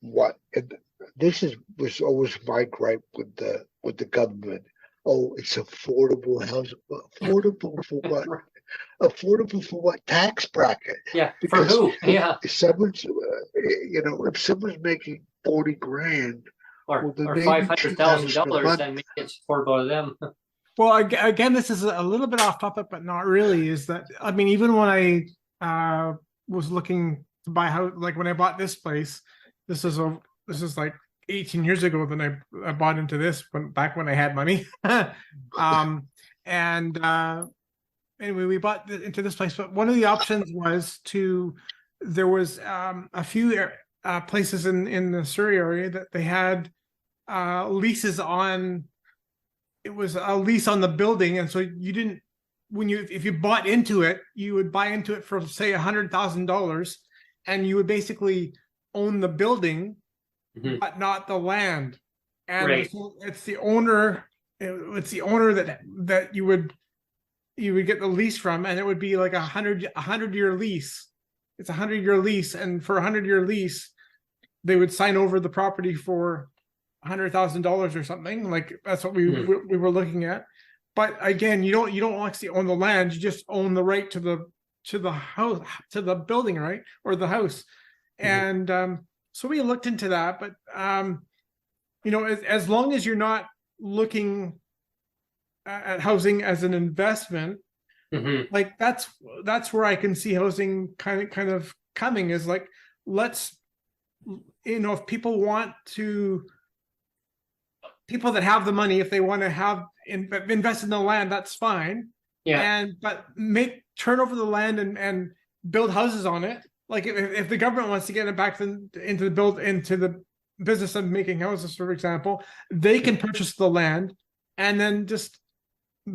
what, and this was always my gripe with the government. Oh, it's affordable housing. Affordable for what? Affordable for what tax bracket? Yeah, because for who? Yeah. If someone's, you know, if someone's making 40 grand or $500,000, then maybe it's affordable to them. Well, again, this is a little bit off topic, but not really. Is that, I mean, even when I was looking to buy a house, like when I bought this place, this is like 18 years ago. Then I bought into this back when I had money. Anyway, we bought into this place, but one of the options was there was a few places in the Surrey area that they had leases on. It was a lease on the building, and so you didn't, if you bought into it, you would buy into it for say $100,000, and you would basically own the building, but not the land. And so it's the owner that you would get the lease from, and it would be like a 100-year lease. It's a 100-year lease, and for a 100-year lease, they would sign over the property for $100,000 or something. Like that's what we were looking at. But again, you don't actually own the land; you just own the right to the house, to the building, right, or the house. And so we looked into that, but you know, as long as you're not looking at housing as an investment, like that's where I can see housing kind of coming, is like, let's, you know, if people that have the money, if they want to invest in the land, that's fine. But turn over the land and build houses on it. Like if the government wants to get it back into the business of making houses, for example, they can purchase the land and then just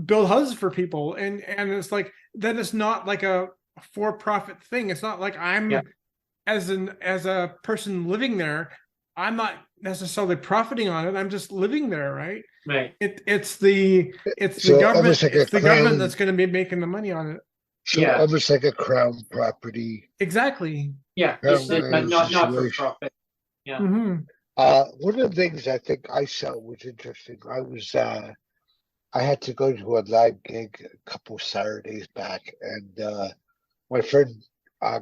build houses for people. And it's like, then it's not like a for-profit thing. It's not like I'm as a person living there, I'm not necessarily profiting on it. I'm just living there, right? Right. It's the government. It's the government that's going to be making the money on it. So almost like a crown property. Exactly. Yeah. It's not for profit. Yeah. One of the things I think I saw was interesting. I had to go to a live gig a couple Saturdays back, and my friend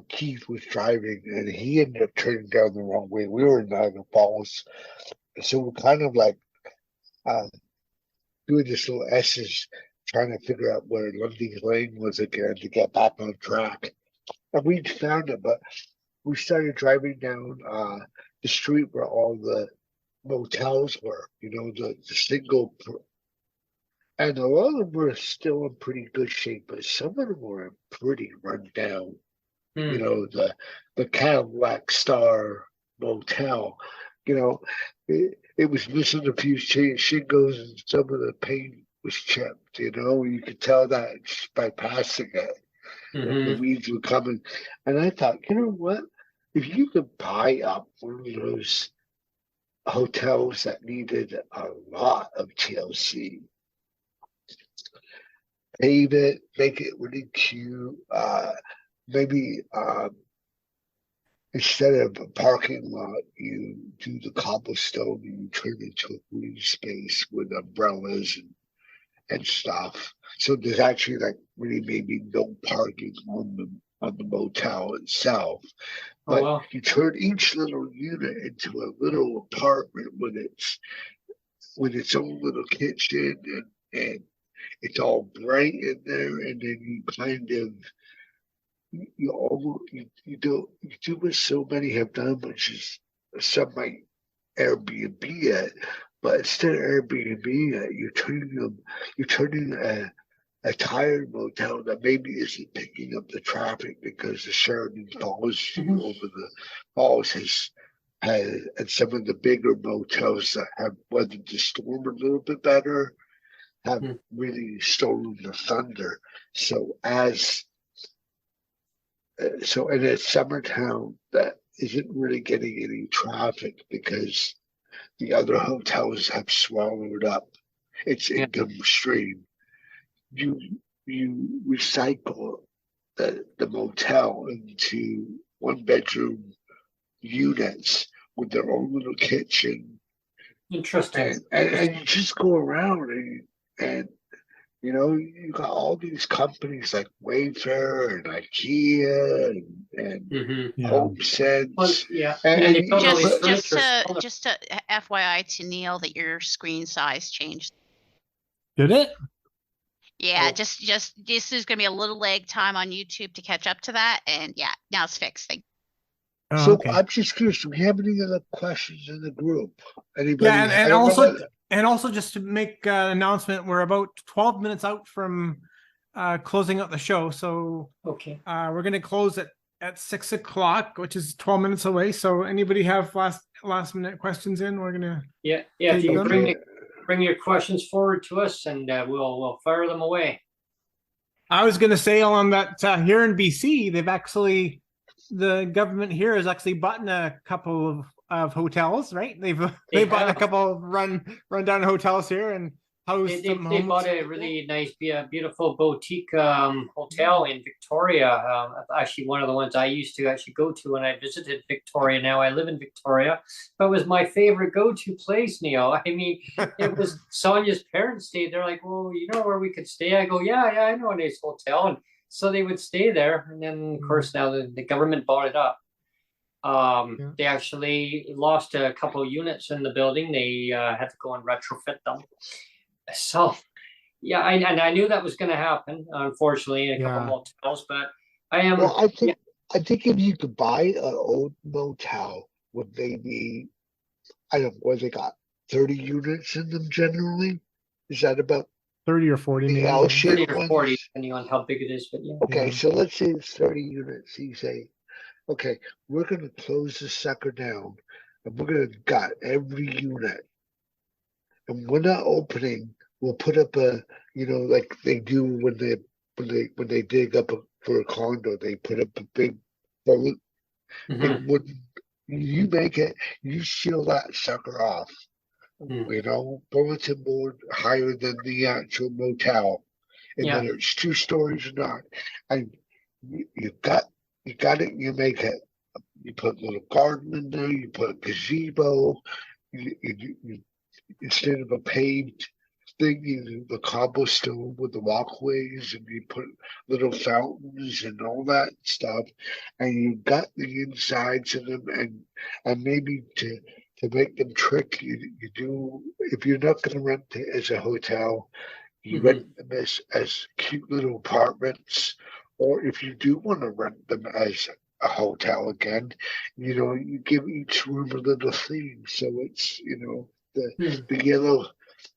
Keith was driving, and he ended up turning down the wrong way. We were in Niagara Falls, so we're kind of like doing this little S's, trying to figure out where Lundy's Lane was again to get back on track. And we found it, but we started driving down the street where all the motels were, you know, the single. And a lot of them were still in pretty good shape, but some of them were pretty run down. You know, the Cadillac Star Motel, you know, it was missing a few shingles and some of the paint was chipped, you know. You could tell that just by passing it. The weeds were coming. And I thought, you know what? If you could buy up one of those hotels that needed a lot of TLC, pave it, make it really cute, maybe instead of a parking lot, you do the cobblestone and you turn it into a green space with umbrellas and stuff. So there's actually like really maybe no parking on the motel itself. But you turn each little unit into a little apartment with its own little kitchen and it's all bright in there, and then you kind of you do what so many have done, which is some might Airbnb it, but instead of Airbnb it, you're turning a tired motel that maybe isn't picking up the traffic because the Sheridan Falls over the falls has and some of the bigger motels that have weathered the storm a little bit better have really stolen the thunder. So in a summer town that isn't really getting any traffic because the other hotels have swallowed up its income stream, you recycle the motel into 1-bedroom units with their own little kitchen. Interesting. And you just go around and you know, you got all these companies like Wayfair and IKEA and HomeSense. Well, and just to FYI to Neil that your screen size changed. Did it? Yeah, just this is gonna be a little lag time on YouTube to catch up to that, and yeah, now it's fixed. Thank you. So okay. I'm just curious, do we have any other questions in the group? Anybody? Yeah, and also just to make an announcement, we're about 12 minutes out from closing out the show. So we're going to close at 6 o'clock, which is 12 minutes away. So anybody have last minute questions in? We're going to if you can bring your questions forward to us, and we'll fire them away. I was going to say on that here in BC, the government here has actually bought a couple of hotels, right? They've bought a couple of run down hotels here and housed them. They bought a really nice, beautiful boutique hotel in Victoria. Actually, one of the ones I used to actually go to when I visited Victoria. Now I live in Victoria, but it was my favorite go-to place, Neil. I mean, it was Sonia's parents stayed there. Like, well, you know where we could stay? I go, yeah, I know a nice hotel, and so they would stay there. And then, of course, now the government bought it up. They actually lost a couple of units in the building. They had to go and retrofit them. So, yeah, I knew that was going to happen, unfortunately, in a couple of motels. But I think if you could buy an old motel with maybe, I don't know, what they got, 30 units in them generally? Is that about 30 or 40? The L-shaped 30 or 40, depending on how big it is. But yeah. Okay, so let's say it's 30 units. You say, okay, we're going to close this sucker down, and we're going to gut every unit. And when that opening, we'll put up like they do when they dig up for a condo, they put up a big bullet. And when you make it, you seal that sucker off. You know, bulletin board higher than the actual motel, and whether it's 2 stories or not. And you got it. You make it. You put a little garden in there. You put a gazebo. You instead of a paved thing, you do the cobblestone with the walkways, and you put little fountains and all that stuff. And you got the insides of them, and maybe to make them trick, you do, if you're not going to rent it as a hotel, you rent them as cute little apartments, or if you do want to rent them as a hotel again, you know, you give each room a little theme. So it's, you know, the yellow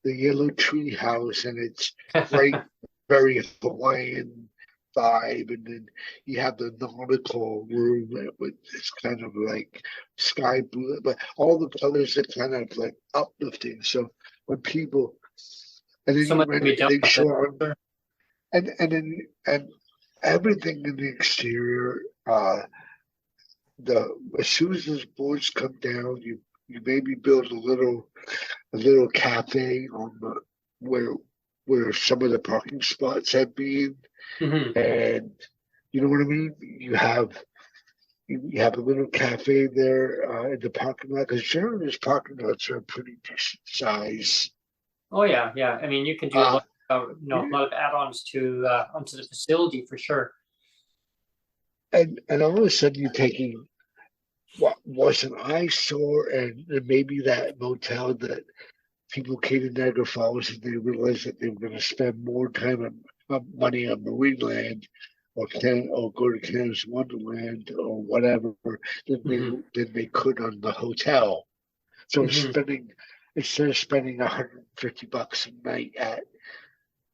yellow tree house, and it's bright, very Hawaiian vibe, and then you have the nautical room with it's kind of like sky blue, but all the colors are kind of like uplifting. So when people and then So you much rent can be done they with show it. on and everything in the exterior, the as soon as those boards come down, you maybe build a little cafe on the where some of the parking spots have been, Mhm. and you know what I mean. You have a little cafe there in the parking lot, because generally these parking lots are pretty decent size. Oh yeah, yeah. I mean, you can do a Uh, lot, a lot of add-ons to onto the facility for sure. and all of a sudden you're taking what was an eyesore, and maybe that motel that people came to Niagara Falls and they realized that they were going to spend more time on money on Marineland or go to Canada's Wonderland or whatever Hmm. than they could on the hotel. So Hmm. instead of spending $150 a night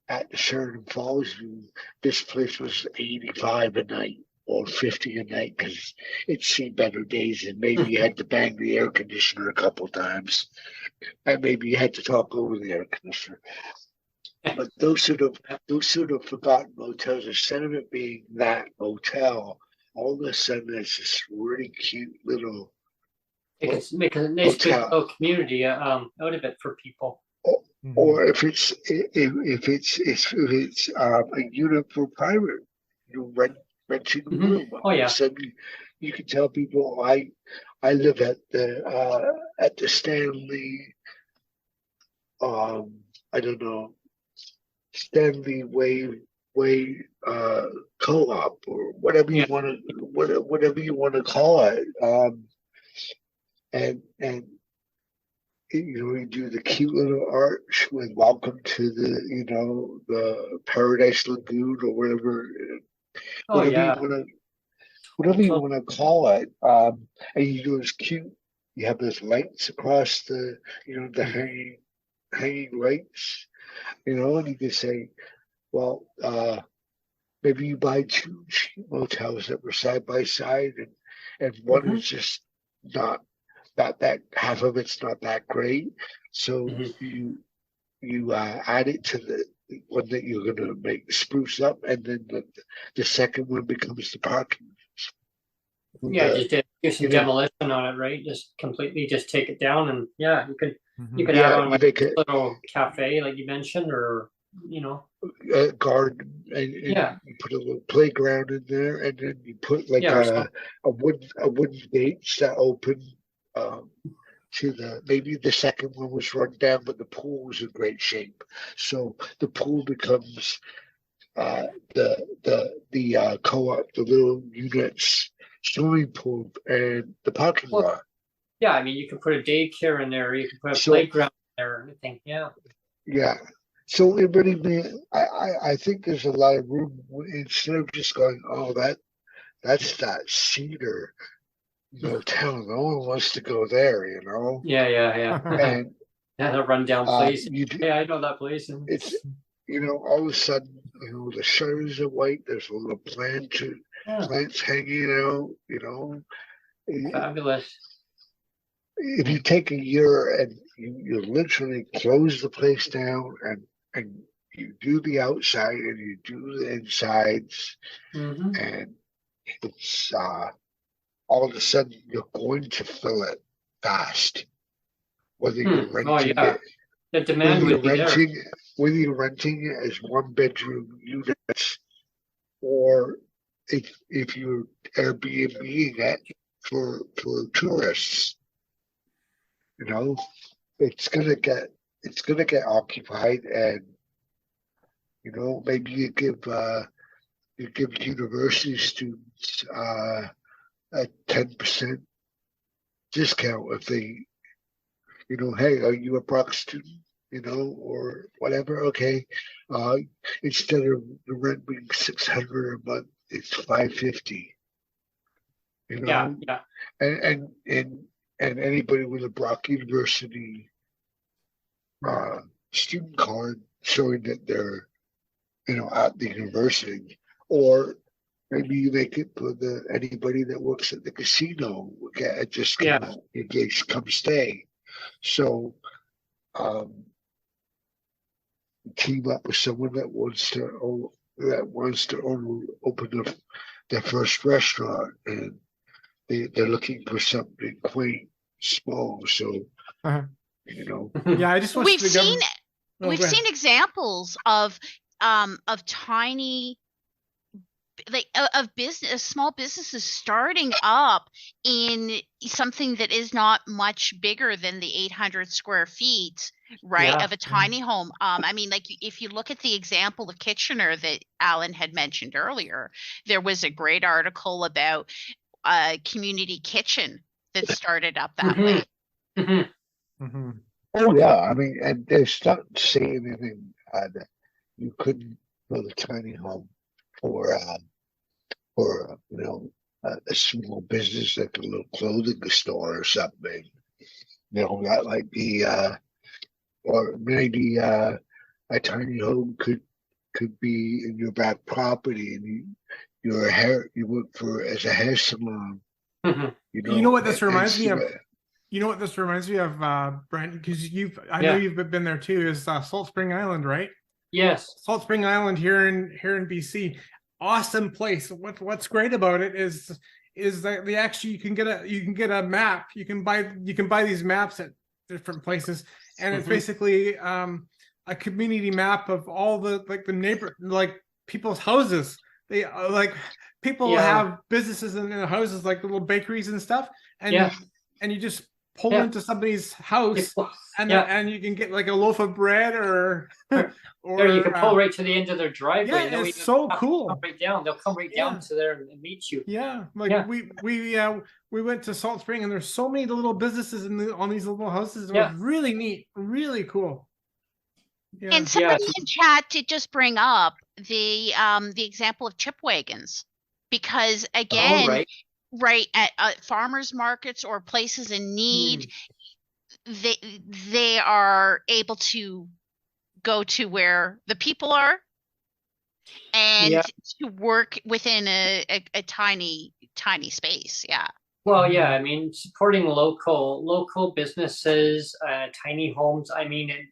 at the Sheridan Falls View, this place was 85 a night or 50 a night, because it's seen better days, and maybe you had to bang the air conditioner a couple times, and maybe you had to talk over the air conditioner. But those sort of forgotten motels, instead of it being that motel, all of a sudden it's this really cute little Make a nice, good hotel. little community out of it for people. Or, Mhm. or if it's a unit for private, renting a Hmm. room. Oh All of a yeah. sudden, you can tell people, I live at the Stanley, I don't know, Stanley Way co-op, or whatever Yeah. you want to whatever you want to call it. And we do the cute little arch with "Welcome to the Paradise Lagoon," or Oh whatever you yeah. want to whatever you Totally. want to call it. And you do this cute. You have those lights across the Mhm. hanging lights. And you can say, well, maybe you buy two cheap motels that were side by side, and one Mhm. is just not that half of it's not that great. So Mhm. you add it to the one that you're going to make spruce up, and then the second one becomes the parking. Yeah, The do some you know demolition on it, right? Just completely just take it down, and yeah, you Mhm. could add yeah, on you like make a a, little cafe like you mentioned, or you know, a garden, and yeah, you put a little playground in there, and then you put like yeah, or something. a wooden gates that open um, to maybe the second one was run down, but the pool was in great shape. So the pool becomes uh, the co-op, the little units, swimming pool, and the parking Well, lot. yeah, I mean, you could put a daycare in there, you could put a So playground in there, or anything. Yeah. yeah, so it really I think there's a lot of room, instead of just going, oh, that's that Cedar motel. No one wants to go there. Yeah, yeah, yeah. And Yeah, the rundown place. you do, Yeah, I know that place. And it's all of a sudden, the shutters are white. There's a little yeah, plants hanging out. fabulous. If you take a year and you literally close the place down, and you do the outside and you do the insides, Hmm. and it's all of a sudden you're going to fill it fast, whether Hmm. you're Oh renting yeah, it the whether demand you're would be there. renting whether you're renting it as one bedroom units, or if you're Airbnb it for tourists. You know, it's gonna get occupied, and maybe you give university students a 10% discount if they, hey, are you a Brock student? Or whatever. Okay, uh, instead of the rent being 600 a month, it's 550. You Yeah, know, yeah. and and and and anybody with a Brock University Right. student card showing that they're, at the university, or maybe you make it for anybody that works at the casino, just come stay. So, team up with someone that wants to open their first restaurant, and they're looking for something quaint, small. So, Yeah, I just wish we've the seen government. Oh, we've go ahead. seen examples of tiny, like of business, small businesses starting up in something that is not much bigger than the 800 square feet, right, Yeah. of a tiny home. I mean, like if you look at the example of Kitchener that Alan had mentioned earlier, there was a great article about a community kitchen that started up that Mhm. way. Mm-hmm. Mm-hmm. Oh yeah, I mean, and there's not saying anything that you couldn't build a tiny home for a small business, like a little clothing store or something. That might be or maybe a tiny home could be in your back property, and you work for as a hair salon. Mm-hmm. You know what this reminds me of? and- You know what this reminds me of, Brent? Because I know Yeah. you've been there too. Is Salt Spring Island, right? Yes. Salt Spring Island here in BC, awesome place. What's great about it is that you can get a map. You can buy these maps at different places, and it's basically a community map of all the people's houses. They people have businesses in their houses, like little bakeries and stuff, and and you just pull into somebody's house, and you can get like a loaf of bread or you can pull right to the end of their driveway. Yeah, it's so cool. They'll come right down to there and meet you. Yeah, we went to Salt Spring, and there's so many little businesses on these little houses. It was really neat, really cool. Yeah. And somebody in chat did just bring up the example of chip wagons, because again, right at farmers markets or places in need, they are able to go to where the people are and to work within a tiny space. Yeah. Well, yeah, I mean, supporting local businesses, tiny homes. I mean,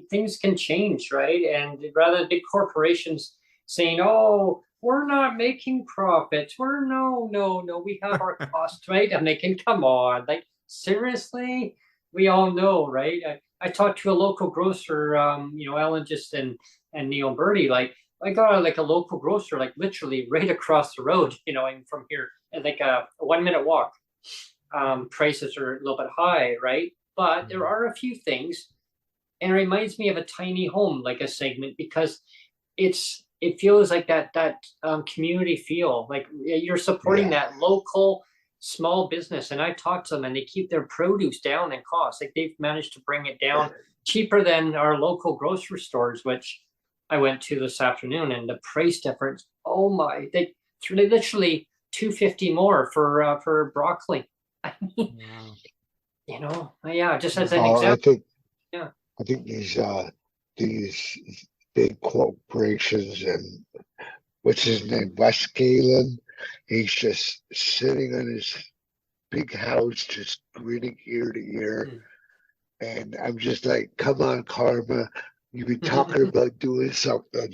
things can change, right? And rather than big corporations saying, "Oh, we're not making profits. No, we have our costs, right?" I'm thinking, come on, like seriously, we all know, right? I talked to a local grocer, Ellen and Neil Birdie, like I got like a local grocer, like literally right across the road, and from here, like a 1 minute walk. Prices are a little bit high, right? But there are a few things, and it reminds me of a tiny home, like a segment, because it feels like that community feel, like you're supporting that local small business. And I talked to them, and they keep their produce down in cost. Like they've managed to bring it down cheaper than our local grocery stores, which I went to this afternoon, and the price difference, oh my, they literally $2.50 more for broccoli. I mean, just as an example. I think these big corporations, and what's his name, Wes Galen, he's just sitting on his big house, just grinning ear to ear. And I'm just like, come on, Karma, you've been talking about doing something.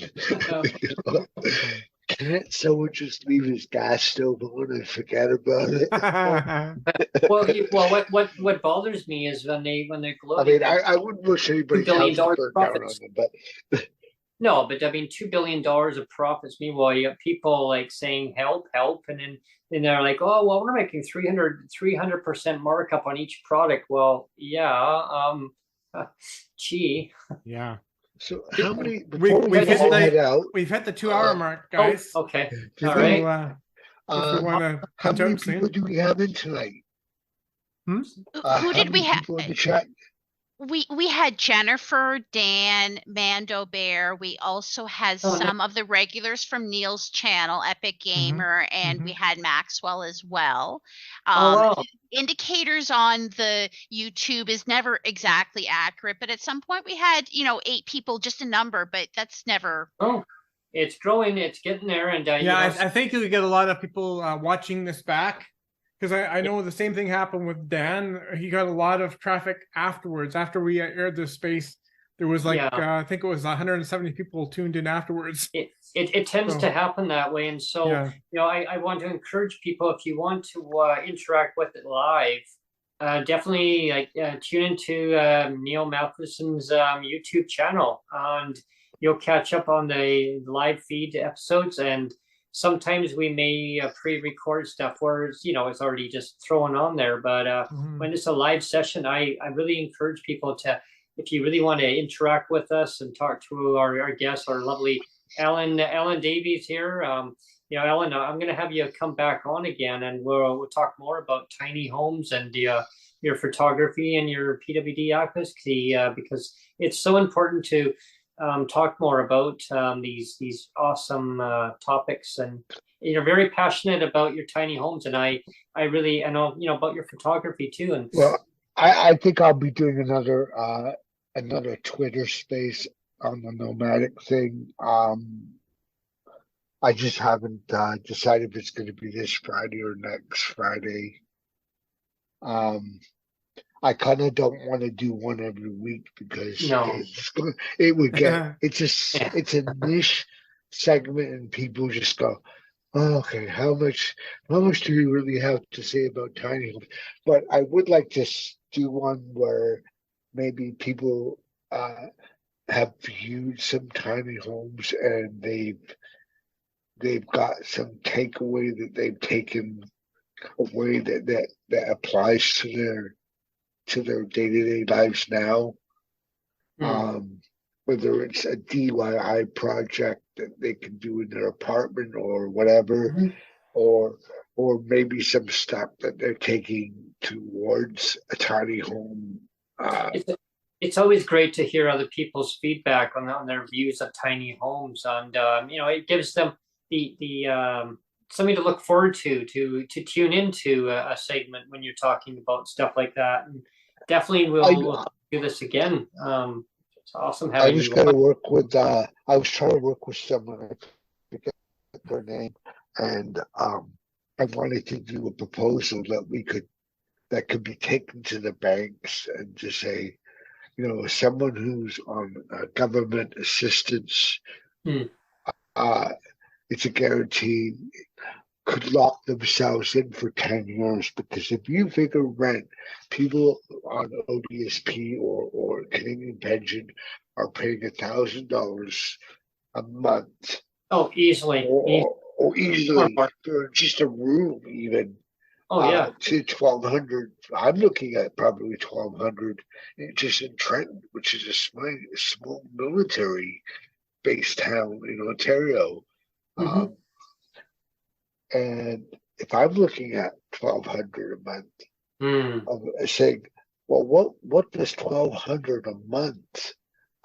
Can't someone just leave his gas stove on and forget about it? What bothers me is when they gloat. I mean, I wouldn't wish anybody $2 billion burn down on them, but no, but I mean, $2 billion of profits. Meanwhile, you have people like saying help, and then they're like, oh well, we're making 300% markup on each product. Well, gee. Yeah. So how many? We've hit the 2 hour mark, guys. Oh, okay. All right. If we want to how many people do we have in tonight? Who did we have? In the chat? we had Jennifer, Dan, Mando Bear. We also had Oh, no. some of the regulars from Neil's channel, Epic Gamer, and we had Maxwell as well. Oh, wow. Indicators on the YouTube is never exactly accurate, but at some point we had, 8 people, just a number, but that's never. Oh, it's growing. It's getting there. And, Yeah, I think you'll get a lot of people watching this back, because I know the same thing happened with Dan. He got a lot of traffic afterwards. After we aired this space, there was like, Yeah. I think it was 170 people tuned in afterwards. It tends to happen that way. And so, Yeah. I want to encourage people, if you want to interact with it live, definitely tune into Neil Matheson's YouTube channel, and you'll catch up on the live feed episodes. And sometimes we may pre-record stuff where it's already just thrown on there. But when it's a live session, I really encourage people to, if you really want to interact with us and talk to our guests, our lovely Alan Davies here. Alan, I'm going to have you come back on again, and we'll talk more about tiny homes and your photography and your PWD advocacy, because it's so important to talk more about these awesome topics. And you're very passionate about your tiny homes, and I know about your photography too. And well, I think I'll be doing another Twitter space on the nomadic thing. I just haven't decided if it's going to be this Friday or next Friday. I kind of don't want to do one every week, because it would get it's a niche segment, and people just go, oh, okay, how much do we really have to say about tiny homes? But I would like to do one where maybe people have viewed some tiny homes, and they've got some takeaway that they've taken away that applies to their day-to-day lives now. Whether it's a DIY project that they can do in their apartment or whatever, or maybe some stuff that they're taking towards a tiny home. It's always great to hear other people's feedback on their views of tiny homes, and it gives them the something to look forward to tune into a segment when you're talking about stuff like that. And definitely we'll do this again. It's awesome having you. I was trying to work with someone, I forget their name, and I wanted to do a proposal that could be taken to the banks and to say, someone who's on government assistance, it's a guarantee, could lock themselves in for 10 years, because if you figure rent, people on ODSP or Canadian pension are paying $1,000 a month. Oh, easily. Or easily for just a room, even. Oh, yeah. To 1,200. I'm looking at probably 1,200 just in Trenton, which is a small military-based town in Ontario. And if I'm looking at 1,200 a month, I'm saying, well, what does 1,200 a month?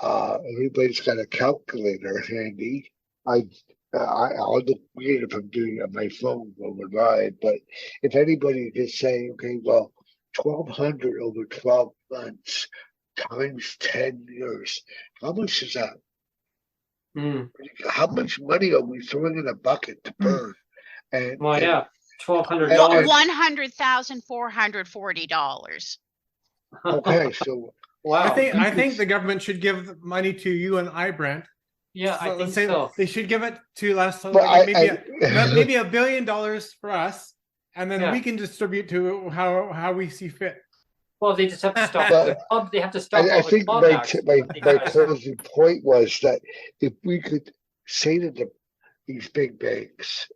Everybody's got a calculator handy. I'll look weird if I'm doing it on my phone overnight, but if anybody could say, okay, well, 1,200 over 12 months times 10 years, how much is that? How much money are we throwing in a bucket to burn? And $1,200. $100,440. Okay, so wow. I think the government should give money to you and I, Brent. Yeah, I think so. They should give it to us, maybe $1 billion for us, and then we can distribute to how we see fit. Well, they just have to stop. They have to stop. I think my closing point was that if we could say to these big banks,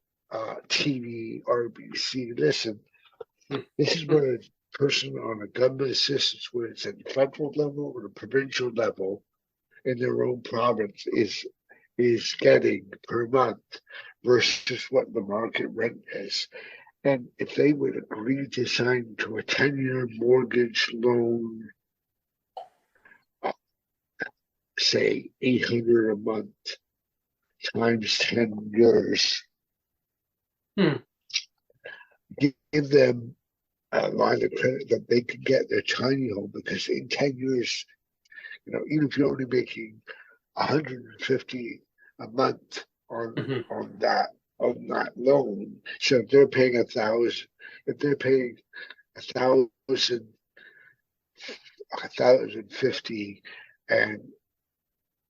TV, RBC, listen, this is where a person on a government assistance, where it's at the federal level or the provincial level in their own province, is getting per month versus what the market rent is. And if they would agree to sign to a 10-year mortgage loan say 800 a month times 10 years, give them a line of credit that they can get their tiny home, because in 10 years, even if you're only making 150 a month on that loan, so if they're paying 1,000, if they're paying 1,050, and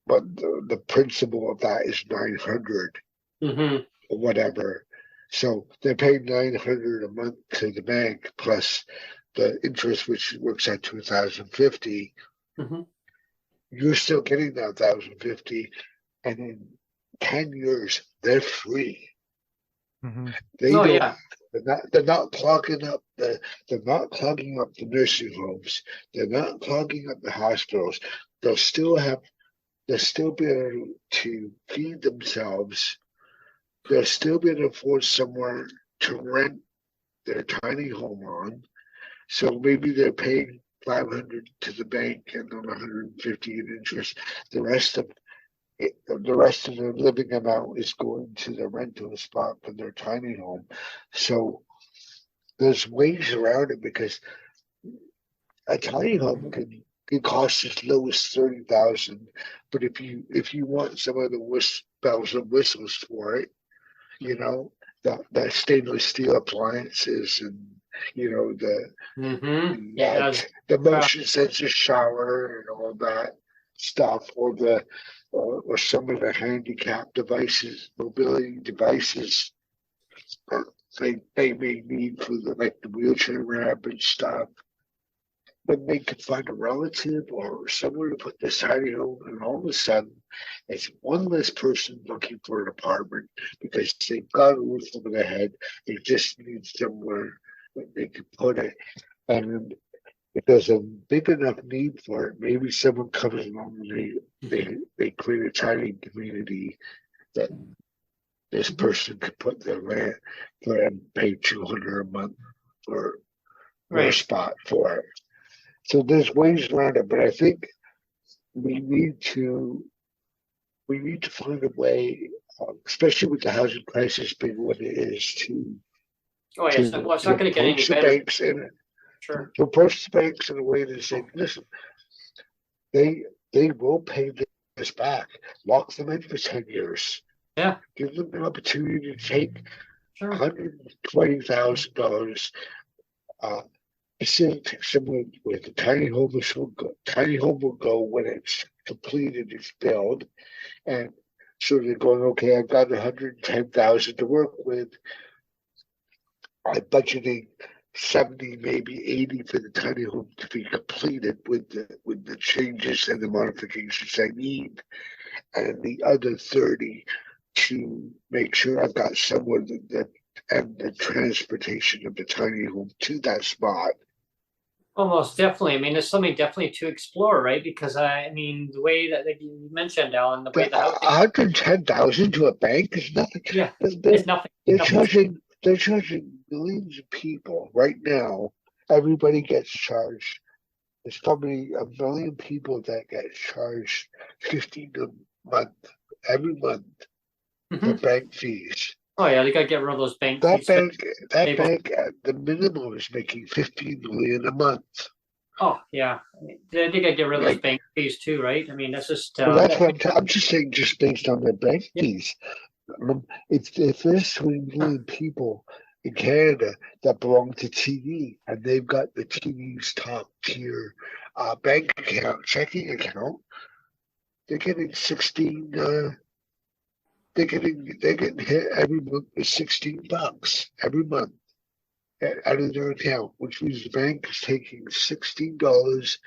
but the principal of that is 900 or whatever. So they're paying 900 a month to the bank plus the interest, which works out to 1,050. You're still getting that 1,050, and in 10 years they're free. They don't. They're not clogging up the nursing homes. They're not clogging up the hospitals. They'll still be able to feed themselves. They'll still be able to afford somewhere to rent their tiny home on. So maybe they're paying 500 to the bank and then 150 in interest. The rest of their living amount is going to the rental spot for their tiny home. So there's ways around it, because a tiny home can cost as low as 30,000. But if you want some of the bells and whistles for it, the stainless steel appliances, and the motion sensor shower and all that stuff, or some of the handicap devices, mobility devices they may need for the wheelchair ramp and stuff. But they could find a relative or somewhere to put this tiny home, and all of a sudden it's one less person looking for an apartment, because they've got a roof over their head. They just need somewhere that they can put it. And if there's a big enough need for it, maybe someone comes along and they create a tiny community that this person could put their land for and pay 200 a month for a spot for it. So there's ways around it, but I think we need to find a way, especially with the housing crisis being what it is, to it's not going to get any better. Banks in it. Sure. To approach the banks in a way to say, listen, they will pay this back. Lock them in for 10 years. Yeah. Give them an opportunity to take $120,000. Similar with the tiny home will go when it's completed, it's built, and so they're going, okay, I've got 110,000 to work with. I'm budgeting 70, maybe 80 for the tiny home to be completed with the changes and the modifications I need, and the other 30 to make sure I've got somewhere and the transportation of the tiny home to that spot. Almost definitely. I mean, there's something definitely to explore, right? Because the way that you mentioned, Alan, the way that 110,000 to a bank is nothing. Yeah, it's nothing. They're charging millions of people right now. Everybody gets charged. There's probably a million people that get charged $15 a month every month for bank fees. Oh yeah, they got to get rid of those bank fees. That bank at the minimum is making $15 million a month. Oh yeah, they got to get rid of those bank fees too, right? I mean, that's just. That's what I'm just saying, just based on their bank fees. If there's 20 million people in Canada that belong to TD, and they've got the TD's top tier bank account, checking account, they're getting 16. They're getting hit every month with $16 every month out of their account, which means the bank is taking $16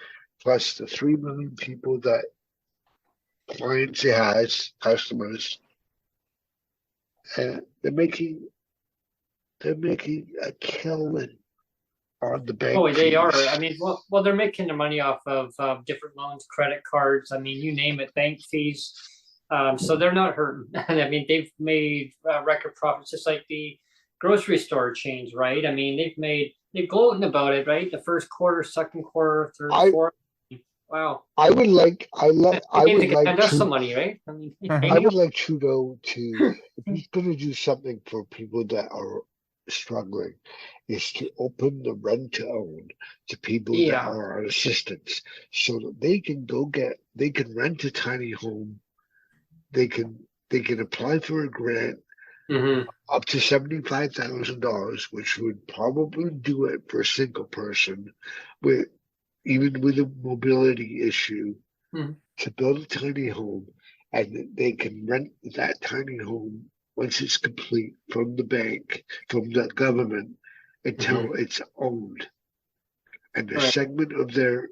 plus the 3 million people that clients it has, customers, and they're making a killing on the bank. Oh, they fees. are. I mean, well, they're making their money off of different loans, credit cards. I mean, you name it, bank fees. So they're not hurting. I mean, they've made record profits, just like the grocery store chains, right? I mean, they're gloating about it, right? The first quarter, second quarter, third, fourth. Wow. I would like, I Maybe they would could like send us some to, money, right? I mean, I would like Trudeau to, if he's going to do something for people that are struggling, is to open the rent to own to people that yeah. are on assistance, so that they can rent a tiny home, they can apply for a grant Hmm. up to $75,000, which would probably do it for a single person, with even with a mobility issue, Hmm. to build a tiny home, and they can rent that tiny home once it's complete from the bank, from the government, Hmm. until it's owned. And the Right. segment of their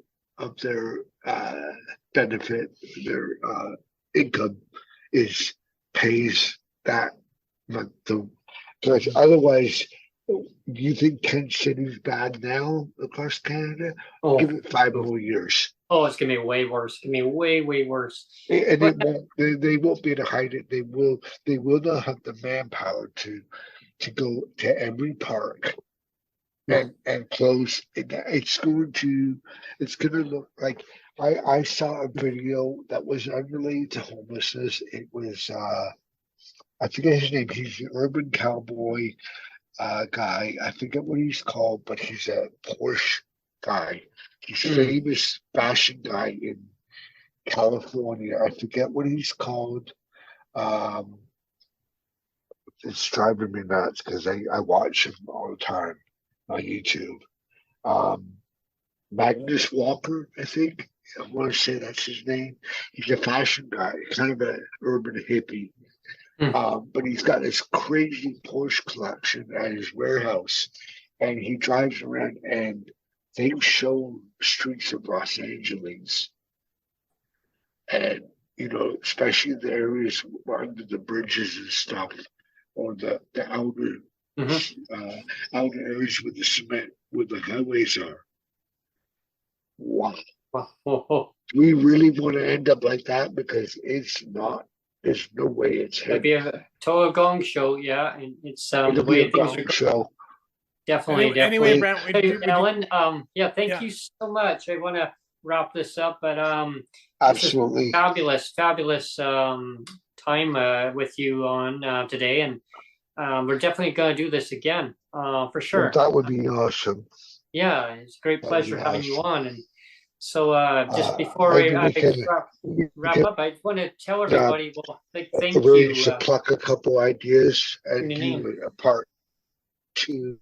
benefit, their income, is pays that month. Because otherwise, you think Tent City's bad now across Canada? Give Oh, it 5 more years. oh, it's gonna be way worse. It's gonna be way, way worse. And But it won't. They won't be able to hide it. They will. They will not have the manpower to go to every park no. and close. It's going to. It's going to look like. I saw a video that was unrelated to homelessness. It was. I forget his name. He's the urban cowboy guy. I forget what he's called, but he's a Porsche guy. He's Mm. famous fashion guy in California. I forget what he's called. Um, it's driving me nuts because I watch him all the time on YouTube. Um, Magnus Walker, I think. I want to say that's his name. He's a fashion guy, kind of an urban hippie. Mm. But he's got this crazy Porsche collection at his warehouse, and he drives around and they show streets of Los Angeles, and especially the areas under the bridges and stuff, or the Hmm. outer areas with the cement where the highways are. Wow. Oh, oh, oh. Do we really want to end up like that? Because it's not. There's no way it's It'd headed. be a total gong show, yeah. And it's the It'll be way a things are gong going. show. Definitely, Anyway, definitely. Brent, Hey, Alan, yeah, thank yeah. you so much. I want to wrap this up, but this is Absolutely. fabulous, fabulous time with you on today, and we're definitely going to do this again, for Well, sure. that would be awesome. Yeah, it's a great That would be pleasure having you awesome. on. And so, just before Maybe I we can wrap up, I just want to tell uh, everybody, well, thank arrange you to pluck a couple ideas for and tuning in. do a part two,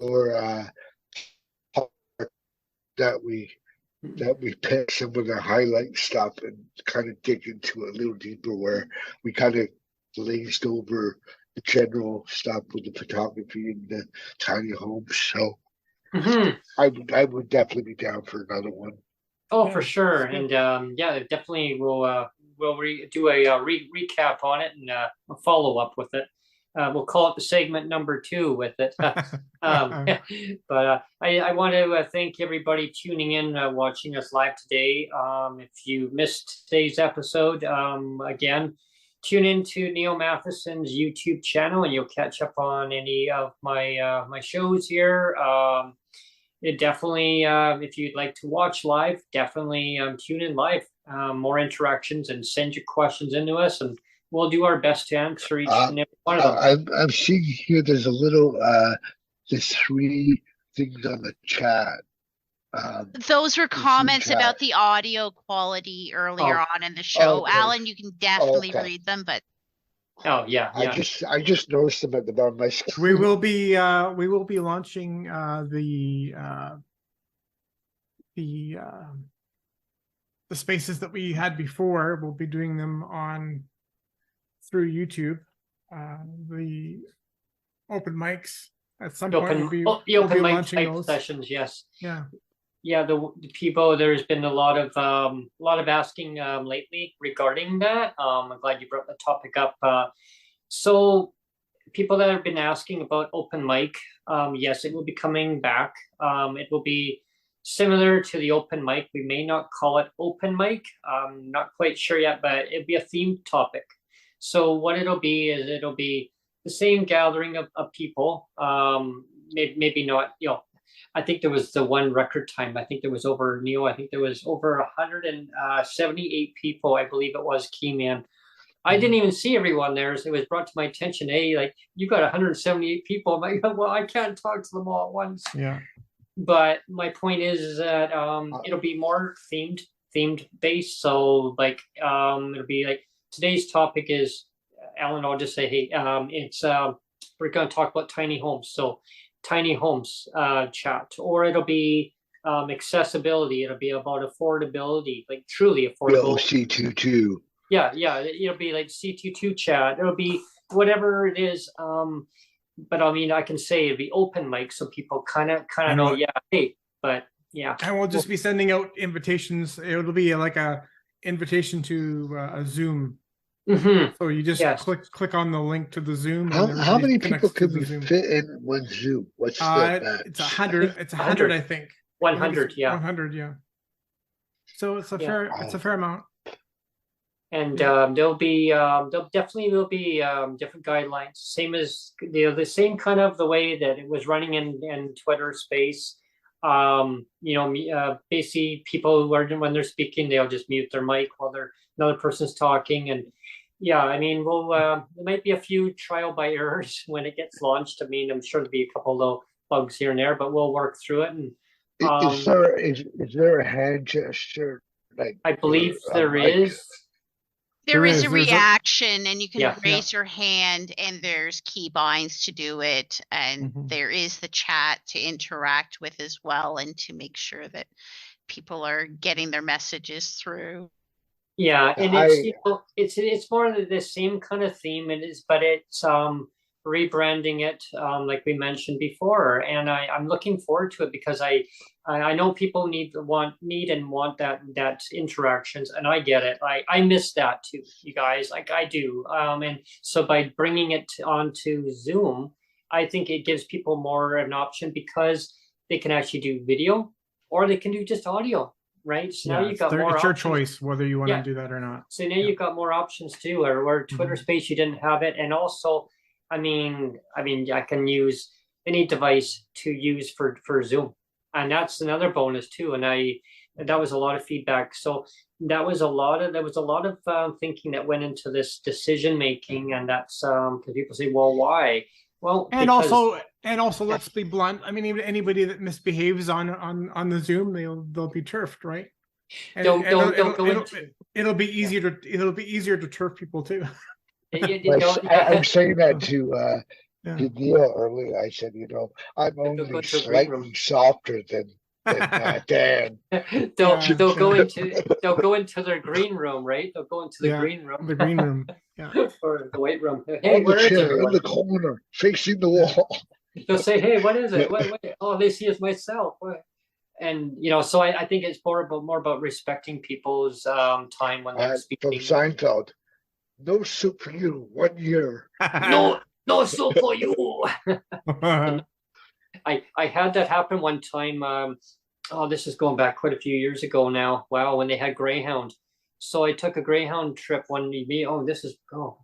or that we pick some of the highlight stuff and kind of dig into it a little deeper, where we kind of glazed over the general stuff with the photography and the tiny homes. So Hmm. I would definitely be down for another one. Oh, Yeah, for sure. that's And good. yeah, definitely we'll do a recap on it and a follow up with it. We'll call it the segment number 2 with it. But I want to thank everybody tuning in, watching us live today. If you missed today's episode, again, tune into Neil Matheson's YouTube channel, and you'll catch up on any of my shows here. It definitely, if you'd like to watch live, definitely tune in live. More interactions, and send your questions into us, and we'll do our best to answer each and every one of them. I'm seeing here there's a little there's 3 things on the chat. Those were It's in comments chat. about the audio quality earlier Oh. on in the show. Okay. Alan, you can definitely Okay. read them, but Oh yeah, I yeah. just noticed them at the bottom of my screen. We will be launching the spaces that we had before. We'll be doing them through YouTube. The open mics at some point The we'll open be mic launching type those sessions, yes. Yeah. Yeah, the people, there's been a lot of asking lately regarding that. I'm glad you brought the topic up. So people that have been asking about open mic, yes, it will be coming back. It will be similar to the open mic. We may not call it open mic. I'm not quite sure yet, but it'll be a themed topic. So what it'll be is the same gathering of people. Maybe not, I think there was the one record time. I think there was over, Neil, I think there was over 178 people, I believe it was, came in. I didn't even see everyone there. So it was brought to my attention, hey, like, you got 178 people. I'm like, well, I can't talk to them all at once. Yeah. But my point is that it'll be more themed based. So like it'll be like today's topic is, Alan, I'll just say, hey, it's we're going to talk about tiny homes. So tiny homes chat, or it'll be accessibility. It'll be about affordability, like truly affordable. C22. Yeah, it'll be like C22 chat. It'll be whatever it is. But I mean, I can say it'll be open mic, so people kind of know, yeah, hey, but yeah. And we'll just be sending out invitations. It'll be like a invitation to a Zoom. Mm-hmm. So you just click on the link to the Zoom. How many people could we fit in one Zoom? What's the it's 100. It's 100, I think. 100, yeah. 100, yeah. So it's a fair. It's a fair amount. And there'll definitely be different guidelines, same as the same kind of the way that it was running in Twitter space. Basically people who are, when they're speaking, they'll just mute their mic while another person's talking. And yeah, I mean, we'll there might be a few trial by errors when it gets launched. I mean, I'm sure there'll be a couple little bugs here and there, but we'll work through it. And is there a hand gesture? Like, I believe there is. There is a reaction, and you can raise your hand, and there's key binds to do it, and there is the chat to interact with as well, and to make sure that people are getting their messages through. Yeah, and it's more of the same kind of theme. It is, but it's rebranding it, like we mentioned before, and I'm looking forward to it because I know people need and want that interactions, and I get it. I miss that too, you guys. Like I do, and so by bringing it onto Zoom, I think it gives people more an option because they can actually do video or they can do just audio, right? So now you've got more. It's your choice whether you want to do that or not. So now you've got more options too, or where Twitter Space you didn't have it, and also, I mean, I can use any device to use for Zoom. And that's another bonus too. And that was a lot of feedback. So there was a lot of thinking that went into this decision making, and that's because people say, well, why? Well, and also, let's be blunt. I mean, even anybody that misbehaves on the Zoom, they'll be turfed, right? And, it'll be easier to turf people too. I'm saying that to Neil earlier. I said, I'm only slightly softer than Dan. They'll go into their green room, right? They'll go into the green room. The green room, or the weight room. Hey, where is it? In the corner, facing the wall. They'll say, "Hey, what is it? What? Oh, they see as myself." What? And so I think it's more about respecting people's time when they're speaking. From Seinfeld. No soup for you. 1 year. No soup for you. I had that happen one time. This is going back quite a few years ago now. Wow, when they had Greyhound. So I took a Greyhound trip one evening.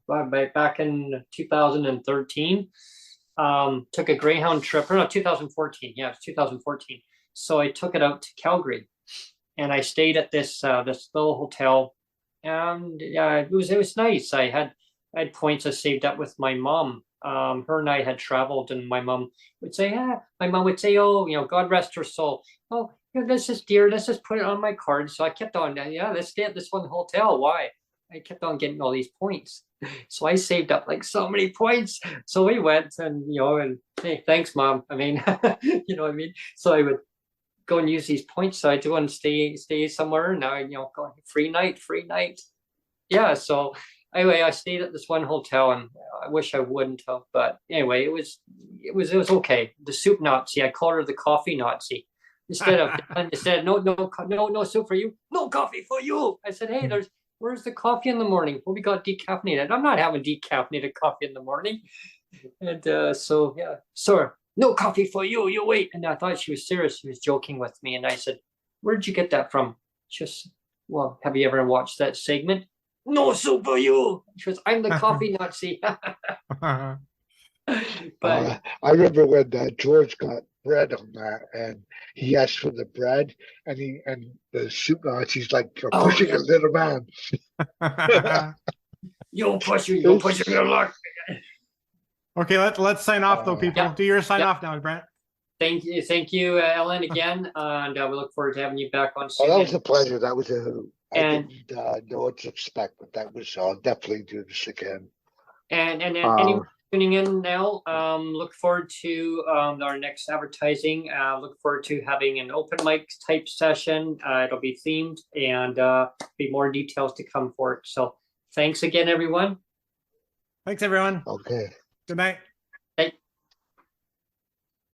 Back in 2013. Took a Greyhound trip. Or no, 2014. Yeah, it's 2014. So I took it out to Calgary, and I stayed at this little hotel. And it was nice. I had points I saved up with my mom. Her and I had traveled, and my mom would say, "Oh, God rest her soul. Oh, let's just put it on my card." So I kept on, let's stay at this one hotel. Why? I kept on getting all these points. So I saved up like so many points. So we went, and and hey, thanks, Mom. I mean, you know what I mean? So I would go and use these points. So I do want to stay somewhere now. Go free night. Yeah. So anyway, I stayed at this one hotel, and I wish I wouldn't have, but anyway, it was okay. The soup Nazi, I called her the coffee Nazi. Instead of no soup for you, no coffee for you. I said, hey, where's the coffee in the morning? Well, we got decaffeinated. I'm not having decaffeinated coffee in the morning. And sir, no coffee for you. You wait. And I thought she was serious. She was joking with me. And I said, where'd you get that from? Well, have you ever watched that segment? No soup for you. She goes, I'm the coffee Nazi. But I remember when George got bread on that, and he asked for the bread, and the soup Nazi's like, "You're pushing a little man." You'll push your luck. Okay, let's sign off though, people. Yep. Do your sign off now, Brent. Thank you, Ellen, again, and we look forward to having you back on soon. Well, that was a pleasure. That was I And- didn't know what to expect, but that was. I'll definitely do this again. And anyone tuning in now, look forward to our next advertising. Look forward to having an open mic type session. It'll be themed, and be more details to come for it. So thanks again, everyone. Thanks, everyone. Okay. Good night.